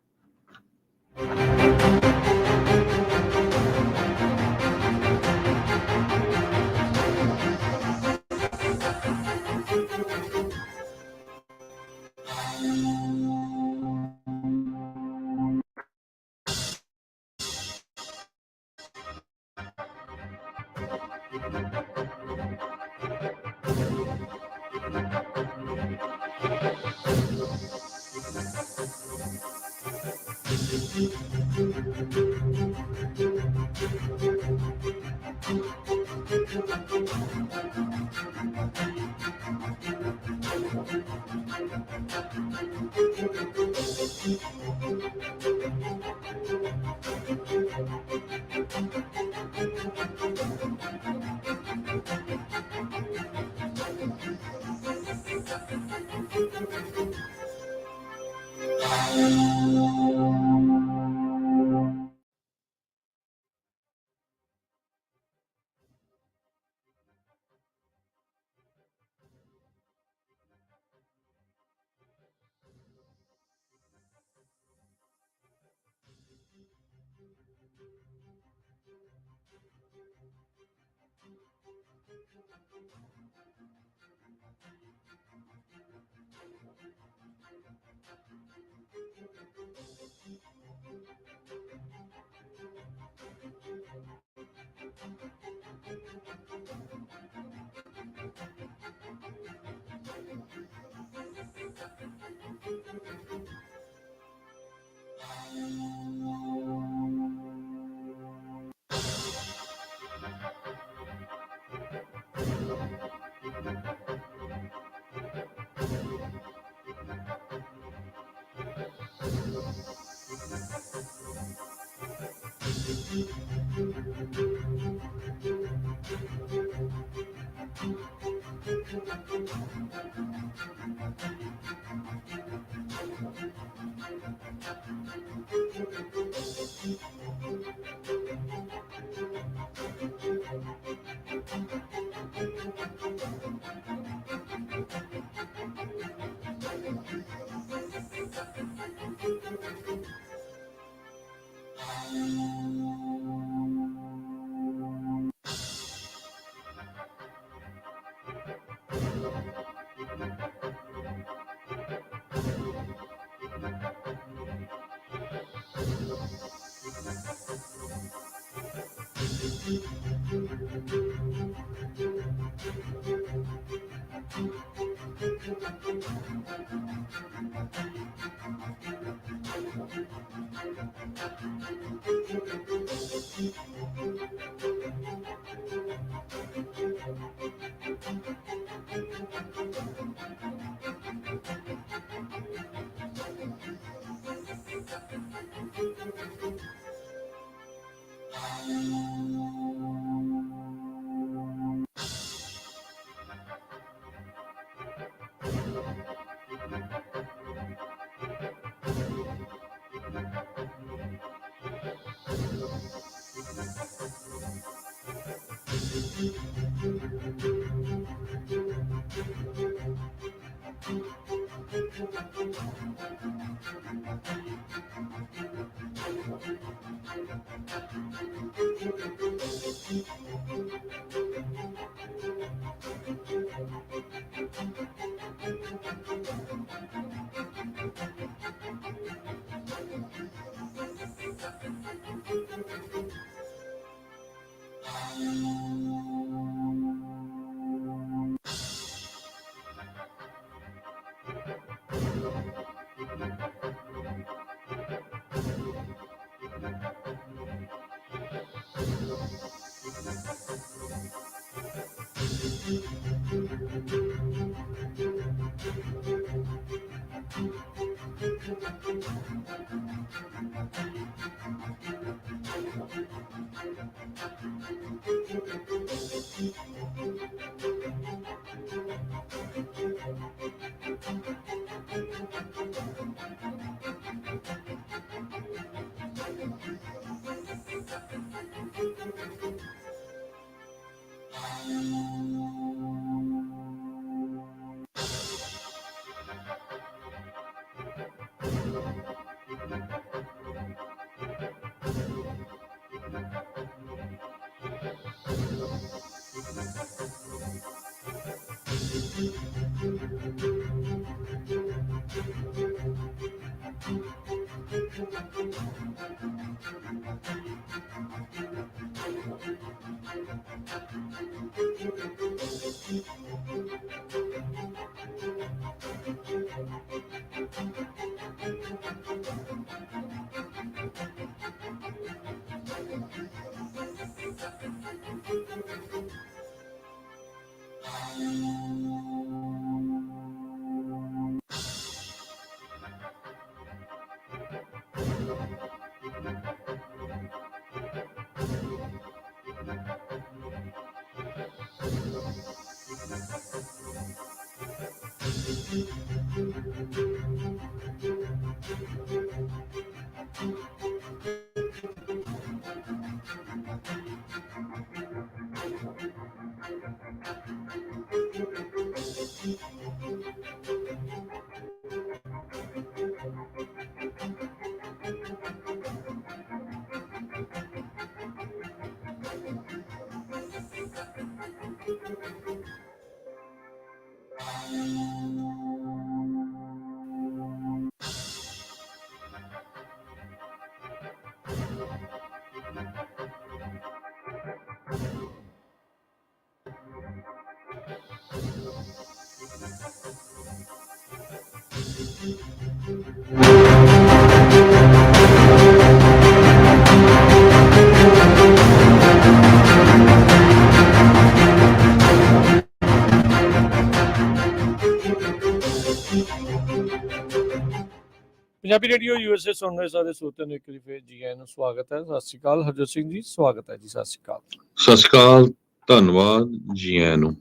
ਪੰਜਾਬੀ ਰੇਡੀਓ USA ਸੁਣ ਰਹੇ ਸਾਰੇ ਸਰੋਤਿਆਂ ਨੂੰ ਇੱਕ ਵਾਰੀ ਫੇਰ ਜੀ ਆਇਆਂ ਨੂੰ ਸਵਾਗਤ ਹੈ। ਸਤਿ ਸ਼੍ਰੀ ਅਕਾਲ ਹਰਜੋਤ ਸਿੰਘ ਜੀ, ਸਵਾਗਤ ਹੈ ਜੀ। ਸਤਿ ਸ਼੍ਰੀ ਅਕਾਲ। ਸਤਿ ਸ਼੍ਰੀ ਅਕਾਲ, ਧੰਨਵਾਦ ਜੀ ਆਇਆਂ ਨੂੰ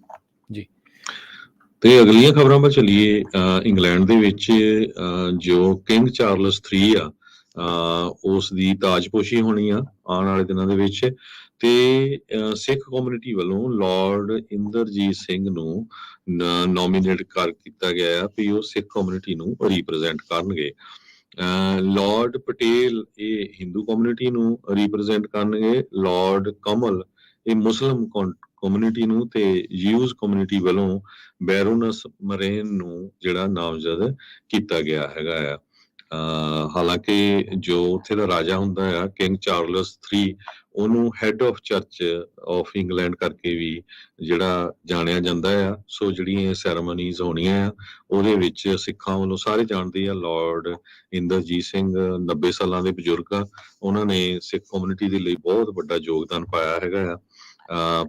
ਜੀ। ਤੇ ਅਗਲੀਆਂ ਖਬਰਾਂ 'ਤੇ ਚੱਲੀਏ। ਇੰਗਲੈਂਡ ਦੇ ਵਿੱਚ ਜੋ ਕਿੰਗ ਚਾਰਲਸ 3 ਆ, ਉਸ ਦੀ ਤਾਜਪੋਸ਼ੀ ਹੋਣੀ ਆ ਆਉਣ ਵਾਲੇ ਦਿਨਾਂ ਦੇ ਵਿੱਚ। ਤੇ ਸਿੱਖ ਕਮਿਊਨਿਟੀ ਵੱਲੋਂ ਲਾਰਡ ਇੰਦਰਜੀਤ ਸਿੰਘ ਨੂੰ ਨੋਮੀਨੇਟ ਕੀਤਾ ਗਿਆ ਆ ਵੀ ਉਹ ਸਿੱਖ ਕਮਿਊਨਿਟੀ ਨੂੰ ਰਿਪਰੈਜ਼ੈਂਟ ਕਰਨਗੇ। ਲਾਰਡ ਪਟੇਲ ਇਹ ਹਿੰਦੂ ਕਮਿਊਨਿਟੀ ਨੂੰ ਰਿਪਰੈਜ਼ੈਂਟ ਕਰਨਗੇ, ਲਾਰਡ ਕਮਲ ਇਹ ਮੁਸਲਿਮ ਕਮਿਊਨਿਟੀ ਨੂੰ, ਤੇ ਯੂਜ਼ ਕਮਿਊਨਿਟੀ ਵੱਲੋਂ ਬੈਰੋਨਸ ਮਰੇਨ ਨੂੰ ਜਿਹੜਾ ਨਾਮਜ਼ਦ ਕੀਤਾ ਗਿਆ ਹੈਗਾ ਆ। ਹਾਲਾਂਕਿ ਜੋ ਉੱਥੇ ਦਾ ਰਾਜਾ ਹੁੰਦਾ ਆ ਕਿੰਗ ਚਾਰਲਸ 3, ਉਹਨੂੰ head of church of England ਕਰਕੇ ਵੀ ਜਿਹੜਾ ਜਾਣਿਆ ਜਾਂਦਾ ਆ। ਸੋ ਜਿਹੜੀਆਂ ਸੈਰੇਮਨੀਜ਼ ਹੋਣੀਆਂ ਆ ਉਹਦੇ ਵਿੱਚ ਸਿੱਖਾਂ ਵੱਲੋਂ ਸਾਰੇ ਜਾਣਦੇ ਆ ਲਾਰਡ ਇੰਦਰਜੀਤ ਸਿੰਘ 90 ਸਾਲਾਂ ਦੇ ਬਜ਼ੁਰਗ ਆ। ਉਹਨਾਂ ਨੇ ਸਿੱਖ ਕਮਿਊਨਿਟੀ ਦੇ ਲਈ ਬਹੁਤ ਵੱਡਾ ਯੋਗਦਾਨ ਪਾਇਆ ਹੈਗਾ ਆ।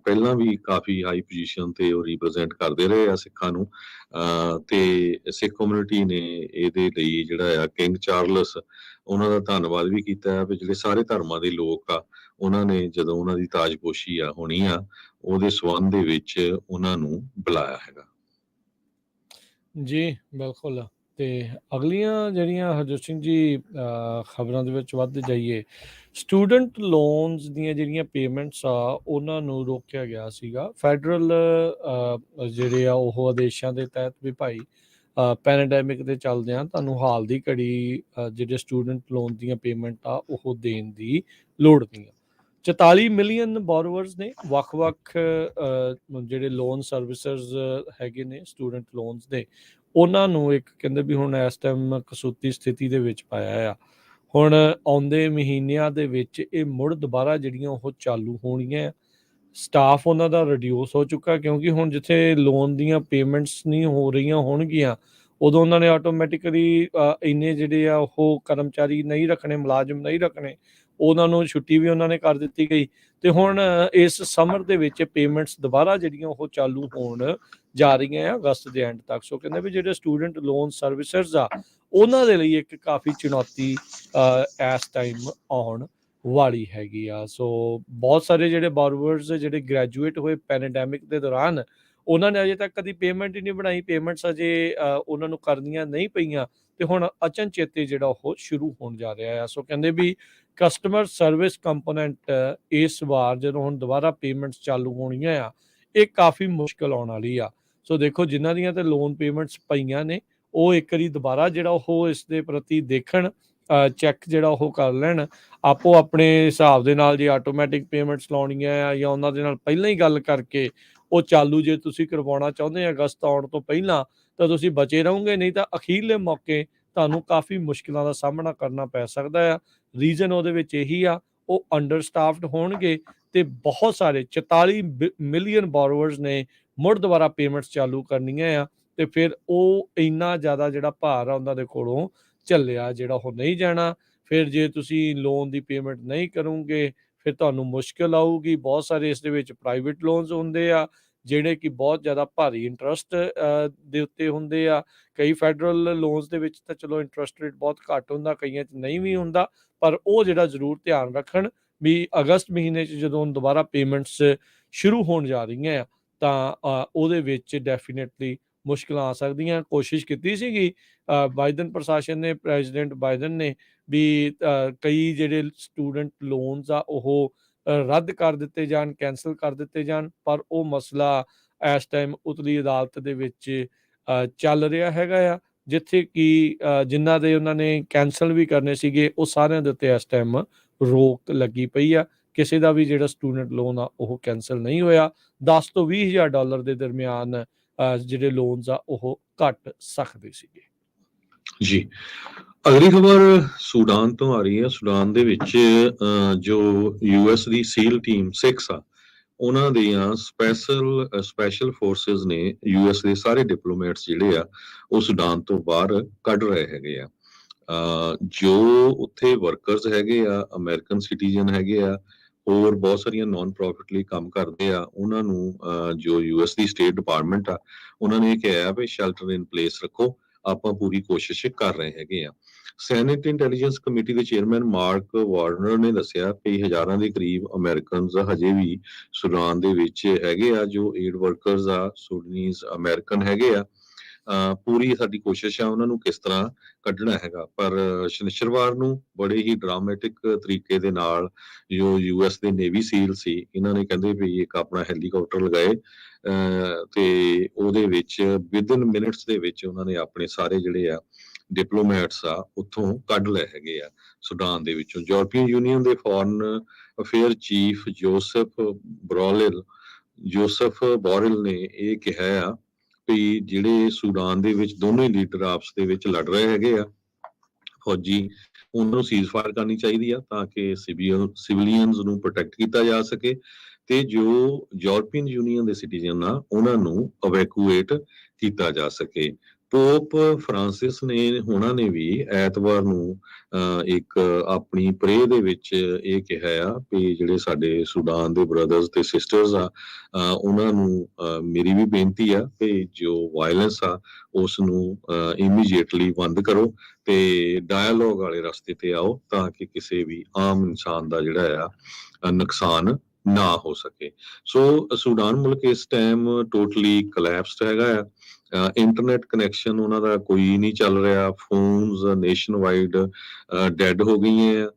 ਪਹਿਲਾਂ ਵੀ ਕਾਫੀ ਹਾਈ ਪੋਜੀਸ਼ਨ ਤੇ ਉਹ ਰਿਪਰੈਜ਼ੈਂਟ ਕਰਦੇ ਰਹੇ ਆ ਸਿੱਖਾਂ ਨੂੰ। ਤੇ ਸਿੱਖ ਕਮਿਊਨਿਟੀ ਨੇ ਇਹਦੇ ਲਈ ਜਿਹੜਾ ਆ ਕਿੰਗ ਚਾਰਲਸ ਉਹਨਾਂ ਦਾ ਧੰਨਵਾਦ ਵੀ ਕੀਤਾ ਹੈ ਵੀ ਜਿਹੜੇ ਸਾਰੇ ਧਰਮਾਂ ਦੇ ਲੋਕ ਆ ਉਹਨਾਂ ਨੇ ਜਦੋਂ ਉਹਨਾਂ ਦੀ ਤਾਜਪੋਸ਼ੀ ਆ ਹੋਣੀ ਆ ਉਹਦੇ ਸੰਬੰਧ ਦੇ ਵਿੱਚ ਉਹਨਾਂ ਨੂੰ ਬੁਲਾਇਆ ਹੈਗਾ। ਜੀ ਬਿਲਕੁਲ। ਤੇ ਅਗਲੀਆਂ ਜਿਹੜੀਆਂ ਹਰਜੋਤ ਸਿੰਘ ਜੀ ਖਬਰਾਂ ਦੇ ਵਿੱਚ ਵੱਧ ਜਾਈਏ, ਸਟੂਡੈਂਟ ਲੋਨਸ ਦੀਆਂ ਜਿਹੜੀਆਂ ਪੇਮੈਂਟਸ ਆ ਉਹਨਾਂ ਨੂੰ ਰੋਕਿਆ ਗਿਆ ਸੀਗਾ। ਫੈਡਰਲ ਜਿਹੜੇ ਆ ਉਹ ਆਦੇਸ਼ਾਂ ਦੇ ਤਹਿਤ ਵੀ ਭਾਈ ਪੈਂਡੈਮਿਕ ਦੇ ਚੱਲਦਿਆਂ ਤੁਹਾਨੂੰ ਹਾਲ ਦੀ ਘੜੀ ਜਿਹੜੇ ਸਟੂਡੈਂਟ ਲੋਨ ਦੀਆਂ ਪੇਮੈਂਟ ਆ ਉਹ ਦੇਣ ਦੀ ਲੋੜ ਨਹੀਂ ਆ। 44 ਮਿਲੀਅਨ ਬੋਰੋਵਰਸ ਨੇ ਵੱਖ-ਵੱਖ ਜਿਹੜੇ ਲੋਨ ਸਰਵਿਸਰਸ ਹੈਗੇ ਨੇ ਸਟੂਡੈਂਟ ਲੋਨਸ ਦੇ, ਉਹਨਾਂ ਨੂੰ ਇੱਕ ਕਹਿੰਦੇ ਵੀ ਹੁਣ ਇਸ ਟਾਈਮ ਕਸੂਤੀ ਸਥਿਤੀ ਦੇ ਵਿੱਚ ਪਾਇਆ ਆ। ਹੁਣ ਆਉਂਦੇ ਮਹੀਨਿਆਂ ਦੇ ਵਿੱਚ ਇਹ ਮੁੜ ਦੁਬਾਰਾ ਜਿਹੜੀਆਂ ਉਹ ਚਾਲੂ ਹੋਣੀਆਂ। ਸਟਾਫ ਉਹਨਾਂ ਦਾ ਰਿਡਿਊਸ ਹੋ ਚੁੱਕਾ ਕਿਉਂਕਿ ਹੁਣ ਜਿੱਥੇ ਲੋਨ ਦੀਆਂ ਪੇਮੈਂਟਸ ਨਹੀਂ ਹੋ ਰਹੀਆਂ ਹੋਣਗੀਆਂ ਉਦੋਂ ਉਹਨਾਂ ਨੇ ਆਟੋਮੈਟਿਕਲੀ ਇੰਨੇ ਜਿਹੜੇ ਆ ਉਹ ਕਰਮਚਾਰੀ ਨਹੀਂ ਰੱਖਣੇ, ਮੁਲਾਜ਼ਮ ਨਹੀਂ ਰੱਖਣੇ, ਉਹਨਾਂ ਨੂੰ ਛੁੱਟੀ ਵੀ ਉਹਨਾਂ ਨੇ ਕਰ ਦਿੱਤੀ ਗਈ। ਤੇ ਹੁਣ ਇਸ ਸਮਰ ਦੇ ਵਿੱਚ ਪੇਮੈਂਟਸ ਦੁਬਾਰਾ ਜਿਹੜੀਆਂ ਉਹ ਚਾਲੂ ਹੋਣ ਜਾ ਰਹੀਆਂ ਆ ਅਗਸਤ ਦੇ ਐਂਡ ਤੱਕ। ਸੋ ਕਹਿੰਦੇ ਵੀ ਜਿਹੜੇ ਸਟੂਡੈਂਟ ਲੋਨ ਸਰਵਿਸਰਸ ਆ ਉਹਨਾਂ ਦੇ ਲਈ ਇੱਕ ਕਾਫੀ ਚੁਣੌਤੀ ਇਸ ਟਾਈਮ ਆਉਣ ਵਾਲੀ ਹੈਗੀ ਆ। ਸੋ ਬਹੁਤ ਸਾਰੇ ਜਿਹੜੇ ਬੋਰੋਵਰਸ ਜਿਹੜੇ ਗ੍ਰੈਜੂਏਟ ਹੋਏ ਪੈਂਡੈਮਿਕ ਦੇ ਦੌਰਾਨ ਉਹਨਾਂ ਨੇ ਅਜੇ ਤੱਕ ਕਦੀ ਪੇਮੈਂਟ ਹੀ ਨਹੀਂ ਬਣਾਈ, ਪੇਮੈਂਟਸ ਅਜੇ ਉਹਨਾਂ ਨੂੰ ਕਰਨੀਆਂ ਨਹੀਂ ਪਈਆਂ ਤੇ ਹੁਣ ਅਚਨਚੇਤੇ ਜਿਹੜਾ ਉਹ ਸ਼ੁਰੂ ਹੋਣ ਜਾ ਰਿਹਾ ਆ। ਸੋ ਕਹਿੰਦੇ ਵੀ ਕਸਟਮਰ ਸਰਵਿਸ ਕੰਪੋਨੈਂਟ ਇਸ ਵਾਰ ਜਦੋਂ ਹੁਣ ਦੁਬਾਰਾ ਪੇਮੈਂਟਸ ਚਾਲੂ ਹੋਣੀਆਂ ਆ ਇਹ ਕਾਫੀ ਮੁਸ਼ਕਲ ਆਉਣ ਵਾਲੀ ਆ। ਸੋ ਦੇਖੋ ਜਿਨ੍ਹਾਂ ਦੀਆਂ ਤੇ ਲੋਨ ਪੇਮੈਂਟਸ ਪਈਆਂ ਨੇ ਉਹ ਇੱਕ ਵਾਰੀ ਦੁਬਾਰਾ ਜਿਹੜਾ ਉਹ ਇਸ ਦੇ ਪ੍ਰਤੀ ਦੇਖਣ, ਚੈੱਕ ਜਿਹੜਾ ਉਹ ਕਰ ਲੈਣ ਆਪੋ ਆਪਣੇ ਹਿਸਾਬ ਦੇ ਨਾਲ। ਜੇ ਆਟੋਮੈਟਿਕ ਪੇਮੈਂਟਸ ਲਾਉਣੀਆਂ ਆ ਜਾਂ ਉਹਨਾਂ ਦੇ ਨਾਲ ਪਹਿਲਾਂ ਹੀ ਗੱਲ ਕਰਕੇ ਉਹ ਚਾਲੂ ਜੇ ਤੁਸੀਂ ਕਰਵਾਉਣਾ ਚਾਹੁੰਦੇ ਆ ਅਗਸਤ ਆਉਣ ਤੋਂ ਪਹਿਲਾਂ ਤਾਂ ਤੁਸੀਂ ਬਚੇ ਰਹੋਗੇ, ਨਹੀਂ ਤਾਂ ਅਖੀਰਲੇ ਮੌਕੇ ਤੁਹਾਨੂੰ ਕਾਫੀ ਮੁਸ਼ਕਿਲਾਂ ਦਾ ਸਾਹਮਣਾ ਕਰਨਾ ਪੈ ਸਕਦਾ ਆ। ਰੀਜ਼ਨ ਉਹਦੇ ਵਿੱਚ ਇਹੀ ਆ ਉਹ ਅੰਡਰ ਸਟਾਫਡ ਹੋਣਗੇ ਤੇ ਬਹੁਤ ਸਾਰੇ 44 ਮਿਲੀਅਨ ਬੋਰੋਵਰਸ ਨੇ ਮੁੜ ਦੁਬਾਰਾ ਪੇਮੈਂਟਸ ਚਾਲੂ ਕਰਨੀਆਂ ਆ ਤੇ ਫਿਰ ਉਹ ਇੰਨਾ ਜ਼ਿਆਦਾ ਜਿਹੜਾ ਭਾਰ ਆ ਉਹਨਾਂ ਦੇ ਕੋਲੋਂ ਝੱਲਿਆ ਜਿਹੜਾ ਉਹ ਨਹੀਂ ਜਾਣਾ। ਫਿਰ ਜੇ ਤੁਸੀਂ ਲੋਨ ਦੀ ਪੇਮੈਂਟ ਨਹੀਂ ਕਰੋਗੇ ਫਿਰ ਤੁਹਾਨੂੰ ਮੁਸ਼ਕਿਲ ਆਊਗੀ। ਬਹੁਤ ਸਾਰੇ ਇਸ ਦੇ ਵਿੱਚ ਪ੍ਰਾਈਵੇਟ ਲੋਨਸ ਹੁੰਦੇ ਆ ਜਿਹੜੇ ਕਿ ਬਹੁਤ ਜ਼ਿਆਦਾ ਭਾਰੀ ਇੰਟਰਸਟ ਦੇ ਉੱਤੇ ਹੁੰਦੇ ਆ। ਕਈ ਫੈਡਰਲ ਲੋਨਸ ਦੇ ਵਿੱਚ ਤਾਂ ਚਲੋ ਇੰਟਰਸਟ ਰੇਟ ਬਹੁਤ ਘੱਟ ਹੁੰਦਾ, ਕਈਆਂ 'ਚ ਨਹੀਂ ਵੀ ਹੁੰਦਾ, ਪਰ ਉਹ ਜਿਹੜਾ ਜ਼ਰੂਰ ਧਿਆਨ ਰੱਖਣ ਵੀ ਅਗਸਤ ਮਹੀਨੇ 'ਚ ਜਦੋਂ ਦੁਬਾਰਾ ਪੇਮੈਂਟਸ ਸ਼ੁਰੂ ਹੋਣ ਜਾ ਰਹੀਆਂ ਆ ਤਾਂ ਉਹਦੇ ਵਿੱਚ ਡੈਫੀਨੇਟਲੀ ਮੁਸ਼ਕਿਲਾਂ ਆ ਸਕਦੀਆਂ। ਕੋਸ਼ਿਸ਼ ਕੀਤੀ ਸੀਗੀ ਬਾਈਡਨ ਪ੍ਰਸ਼ਾਸਨ ਨੇ, ਪ੍ਰੈਜ਼ੀਡੈਂਟ ਬਾਈਡਨ ਨੇ ਵੀ ਕਈ ਜਿਹੜੇ ਸਟੂਡੈਂਟ ਲੋਨਸ ਆ ਉਹ ਰੱਦ ਕਰ ਦਿੱਤੇ ਜਾਣ, ਕੈਂਸਲ ਕਰ ਦਿੱਤੇ ਜਾਣ, ਪਰ ਉਹ ਮਸਲਾ ਇਸ ਟਾਈਮ ਉਤਲੀ ਅਦਾਲਤ ਦੇ ਵਿੱਚ ਚੱਲ ਰਿਹਾ ਹੈਗਾ ਆ ਜਿੱਥੇ ਕਿ ਜਿਨ੍ਹਾਂ ਦੇ ਉਹਨਾਂ ਨੇ ਕੈਂਸਲ ਵੀ ਕਰਨੇ ਸੀਗੇ ਉਹ ਸਾਰਿਆਂ ਦੇ ਉੱਤੇ ਇਸ ਟਾਈਮ ਰੋਕ ਲੱਗੀ ਪਈ ਆ। ਕਿਸੇ ਦਾ ਵੀ ਜਿਹੜਾ ਸਟੂਡੈਂਟ ਲੋਨ ਆ ਉਹ ਕੈਂਸਲ ਨਹੀਂ ਹੋਇਆ। 10 ਤੋਂ 20 ਹਜ਼ਾਰ ਡਾਲਰ ਦੇ ਦਰਮਿਆਨ ਜਿਹੜੇ ਲੋਨਸ ਆ ਉਹ ਘਟ ਸਕਦੇ ਸੀਗੇ। ਜੀ, ਅਗਲੀ ਖਬਰ ਸੂਡਾਨ ਤੋਂ ਆ ਰਹੀ ਹੈ। ਸੂਡਾਨ ਦੇ ਵਿੱਚ ਜੋ US ਦੀ ਸੀਲ ਟੀਮ 6 ਆ ਉਹਨਾਂ ਦੀਆਂ ਸਪੈਸ਼ਲ ਫੋਰਸਿਸ ਨੇ US ਦੇ ਸਾਰੇ ਡਿਪਲੋਮੈਟਸ ਜਿਹੜੇ ਆ ਉਹ ਸੂਡਾਨ ਤੋਂ ਬਾਹਰ ਕੱਢ ਰਹੇ ਹੈਗੇ ਆ। ਜੋ ਉੱਥੇ ਵਰਕਰਸ ਹੈਗੇ ਆ ਅਮਰੀਕਨ ਸਿਟੀਜ਼ਨ ਹੈਗੇ ਆ, ਹੋਰ ਬਹੁਤ ਸਾਰੀਆਂ ਨਾਨ ਪ੍ਰੋਫਿਟ ਲਈ ਕੰਮ ਕਰਦੇ ਆ, ਉਹਨਾਂ ਨੂੰ ਜੋ US ਦੀ ਸਟੇਟ ਡਿਪਾਰਟਮੈਂਟ ਆ ਉਹਨਾਂ ਨੇ ਕਿਹਾ ਵੀ ਸ਼ੈਲਟਰ ਇਨ ਪਲੇਸ ਰੱਖੋ, ਆਪਾਂ ਪੂਰੀ ਕੋਸ਼ਿਸ਼ ਕਰ ਰਹੇ ਹੈਗੇ ਆ। ਸੈਨੇਟ ਇੰਟੈਲੀਜੈਂਸ ਕਮੇਟੀ ਦੇ ਚੇਅਰਮੈਨ ਮਾਰਕ ਵਾਰਨਰ ਨੇ ਦੱਸਿਆ ਕਿ ਹਜ਼ਾਰਾਂ ਦੇ ਕਰੀਬ ਅਮਰੀਕਨਜ਼ ਹਜੇ ਵੀ ਸੁਡਾਨ ਦੇ ਵਿੱਚ ਹੈਗੇ ਆ, ਜੋ ਏਡ ਵਰਕਰਜ਼ ਆ, ਸੁਡਨੀਜ਼ ਅਮਰੀਕਨ ਹੈਗੇ ਆ। ਪੂਰੀ ਸਾਡੀ ਕੋਸ਼ਿਸ਼ ਆ ਉਹਨਾਂ ਨੂੰ ਕਿਸ ਤਰ੍ਹਾਂ ਕੱਢਣਾ ਹੈਗਾ। ਪਰ ਸ਼ਨੀਚਰਵਾਰ ਨੂੰ ਬੜੇ ਹੀ ਡਰਾਮੈਟਿਕ ਤਰੀਕੇ ਦੇ ਨਾਲ ਜੋ US ਦੇ ਨੇਵੀ ਸੀਲ ਸੀ, ਇਹਨਾਂ ਨੇ ਕਹਿੰਦੇ ਵੀ ਇੱਕ ਆਪਣਾ ਹੈਲੀਕਾਪਟਰ ਲਗਾਏ ਤੇ ਉਹਦੇ ਵਿੱਚ ਵਿਦਨ ਮਿੰਟਸ ਦੇ ਵਿੱਚ ਉਹਨਾਂ ਨੇ ਆਪਣੇ ਸਾਰੇ ਜਿਹੜੇ ਆ ਡਿਪਲੋਮੈਟਸ ਆ ਉੱਥੋਂ ਕੱਢ ਲਏ ਹੈਗੇ ਆ ਸੁਡਾਨ ਦੇ ਵਿੱਚੋਂ। ਯੂਰਪੀਅਨ ਯੂਨੀਅਨ ਦੇ foreign affair chief Joseph boreal ਨੇ ਇਹ ਕਿਹਾ ਆ ਵੀ ਜਿਹੜੇ ਸੁਡਾਨ ਦੇ ਵਿੱਚ ਦੋਨੋਂ ਹੀ ਲੀਡਰ ਆਪਸ ਦੇ ਵਿੱਚ ਲੜ ਰਹੇ ਹੈਗੇ ਆ ਫੌਜੀ, ਉਹਨਾਂ ਨੂੰ ਸੀਜ਼ਫਾਇਰ ਕਰਨੀ ਚਾਹੀਦੀ ਆ ਤਾਂ ਕਿ ਸਿਵਿਲੀਅਨਸ ਨੂੰ ਪ੍ਰੋਟੈਕਟ ਕੀਤਾ ਜਾ ਸਕੇ ਤੇ ਜੋ ਯੂਰਪੀਅਨ ਯੂਨੀਅਨ ਦੇ ਸਿਟੀਜ਼ਨ ਆ ਉਹਨਾਂ ਨੂੰ ਇਵੈਕੂਏਟ ਕੀਤਾ ਜਾ ਸਕੇ। ਪੋਪ ਫਰਾਂਸਿਸ ਉਹਨਾਂ ਨੇ ਵੀ ਐਤਵਾਰ ਨੂੰ ਇੱਕ ਆਪਣੀ ਪ੍ਰੇ ਦੇ ਵਿੱਚ ਇਹ ਕਿਹਾ ਆ ਵੀ ਜਿਹੜੇ ਸਾਡੇ ਸੁਡਾਨ ਦੇ ਬ੍ਰਦਰਸ ਤੇ ਸਿਸਟਰਸ ਆ ਉਹਨਾਂ ਨੂੰ ਮੇਰੀ ਵੀ ਬੇਨਤੀ ਆ ਕਿ ਜੋ ਵਾਇਲੈਂਸ ਆ ਉਸ ਨੂੰ ਇਮੀਡੀਏਟਲੀ ਬੰਦ ਕਰੋ ਤੇ ਡਾਇਲੋਗ ਵਾਲੇ ਰਸਤੇ ਤੇ ਆਓ ਤਾਂ ਕਿ ਕਿਸੇ ਵੀ ਆਮ ਇਨਸਾਨ ਦਾ ਜਿਹੜਾ ਆ ਨੁਕਸਾਨ ਨਾ ਹੋ ਸਕੇ। ਸੋ ਸੁਡਾਨ ਮੁਲਕ ਇਸ ਟਾਈਮ ਟੋਟਲੀ ਕਲੈਪਸਡ ਹੈਗਾ ਆ। ਇੰਟਰਨੈਟ ਕਨੈਕਸ਼ਨ ਉਹਨਾਂ ਦਾ ਕੋਈ ਨਹੀਂ ਚੱਲ ਰਿਹਾ, ਫੋਨਸ ਨੇਸ਼ਨ ਵਾਈਡ ਡੈਡ ਹੋ ਗਈਆਂ ਆ।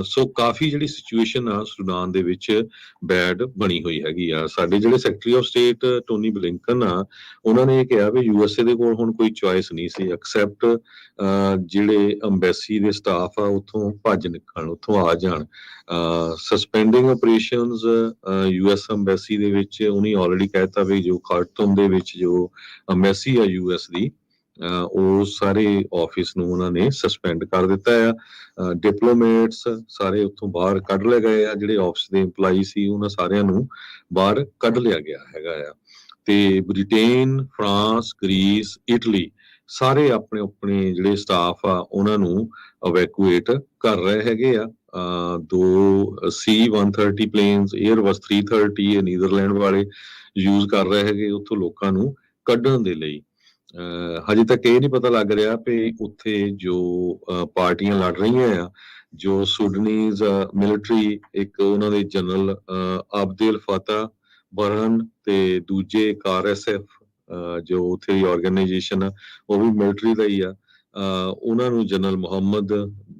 ਸੋ ਕਾਫੀ ਜਿਹੜੀ ਸਿਚੁਏਸ਼ਨ ਆ ਸੁਡਾਨ ਦੇ ਵਿੱਚ ਬੈਡ ਬਣੀ ਹੋਈ ਹੈਗੀ ਆ। ਸਾਡੇ ਜਿਹੜੇ secretary of state Tony Blinken ਆ ਉਹਨਾਂ ਨੇ ਇਹ ਕਿਹਾ ਵੀ USA ਦੇ ਕੋਲ ਹੁਣ ਕੋਈ ਚੁਆਇਸ ਨਹੀਂ ਸੀ ਐਕਸੈਪਟ ਜਿਹੜੇ ਅੰਬੈਸੀ ਦੇ ਸਟਾਫ ਆ ਉੱਥੋਂ ਭੱਜ ਨਿਕਲਣ, ਉੱਥੋਂ ਆ ਜਾਣ। ਸਸਪੈਂਡਿੰਗ ਆਪਰੇਸ਼ਨਸ US ਅੰਬੈਸੀ ਦੇ ਵਿੱਚ ਉਹਨੇ ਆਲਰੇਡੀ ਕਹਿਤਾ ਵੀ ਜੋ ਖਾਰਤੂਮ ਦੇ ਵਿੱਚ ਜੋ ਅੰਬੈਸੀ ਆ US ਦੀ ਉਹ ਸਾਰੇ ਆਫਿਸ ਨੂੰ ਉਹਨਾਂ ਨੇ ਸਸਪੈਂਡ ਕਰ ਦਿੱਤਾ ਆ। ਡਿਪਲੋਮੇਟਸ ਸਾਰੇ ਉੱਥੋਂ ਬਾਹਰ ਕੱਢ ਲਏ ਗਏ ਆ, ਜਿਹੜੇ ਆਫਿਸ ਦੇ EMPLOYEE ਸੀ ਉਹਨਾਂ ਸਾਰਿਆਂ ਨੂੰ ਬਾਹਰ ਕੱਢ ਲਿਆ ਗਿਆ ਹੈਗਾ ਆ। ਤੇ ਬ੍ਰਿਟੇਨ, ਫਰਾਂਸ, ਗ੍ਰੀਸ, ਇਟਲੀ ਸਾਰੇ ਆਪਣੇ ਆਪਣੇ ਜਿਹੜੇ ਸਟਾਫ ਆ ਉਹਨਾਂ ਨੂੰ ਇਵੈਕੂਏਟ ਕਰ ਰਹੇ ਹੈਗੇ ਆ। ਦੋ C-130 ਪਲੇਨਸ, 에ਅਰਬਸ 330 ਨੀਦਰਲੈਂਡ ਵਾਲੇ ਯੂਜ਼ ਕਰ ਰਹੇ ਹੈਗੇ ਉੱਥੋਂ ਲੋਕਾਂ ਨੂੰ ਕੱਢਣ ਦੇ ਲਈ। ਹਜੇ ਤੱਕ ਇਹ ਨਹੀਂ ਪਤਾ ਲੱਗ ਰਿਹਾ ਵੀ ਉੱਥੇ ਜੋ ਪਾਰਟੀਆਂ ਲੜ ਰਹੀਆਂ ਆ, ਜੋ ਸੁਡਨੀਜ਼ ਮਿਲਟਰੀ, ਇੱਕ ਉਹਨਾਂ ਦੇ ਜਨਰਲ ਅਬਦੁਲ ਫਤਹ ਬਰਹਨ ਤੇ ਦੂਜੇ ਇੱਕ RSF ਜੋ ਉੱਥੇ ਦੀ ਆਰਗੇਨਾਈਜੇਸ਼ਨ ਆ ਉਹ ਵੀ ਮਿਲਟਰੀ ਦਾ ਹੀ ਆ, ਉਹਨਾਂ ਨੂੰ ਜਨਰਲ ਮੁਹੰਮਦ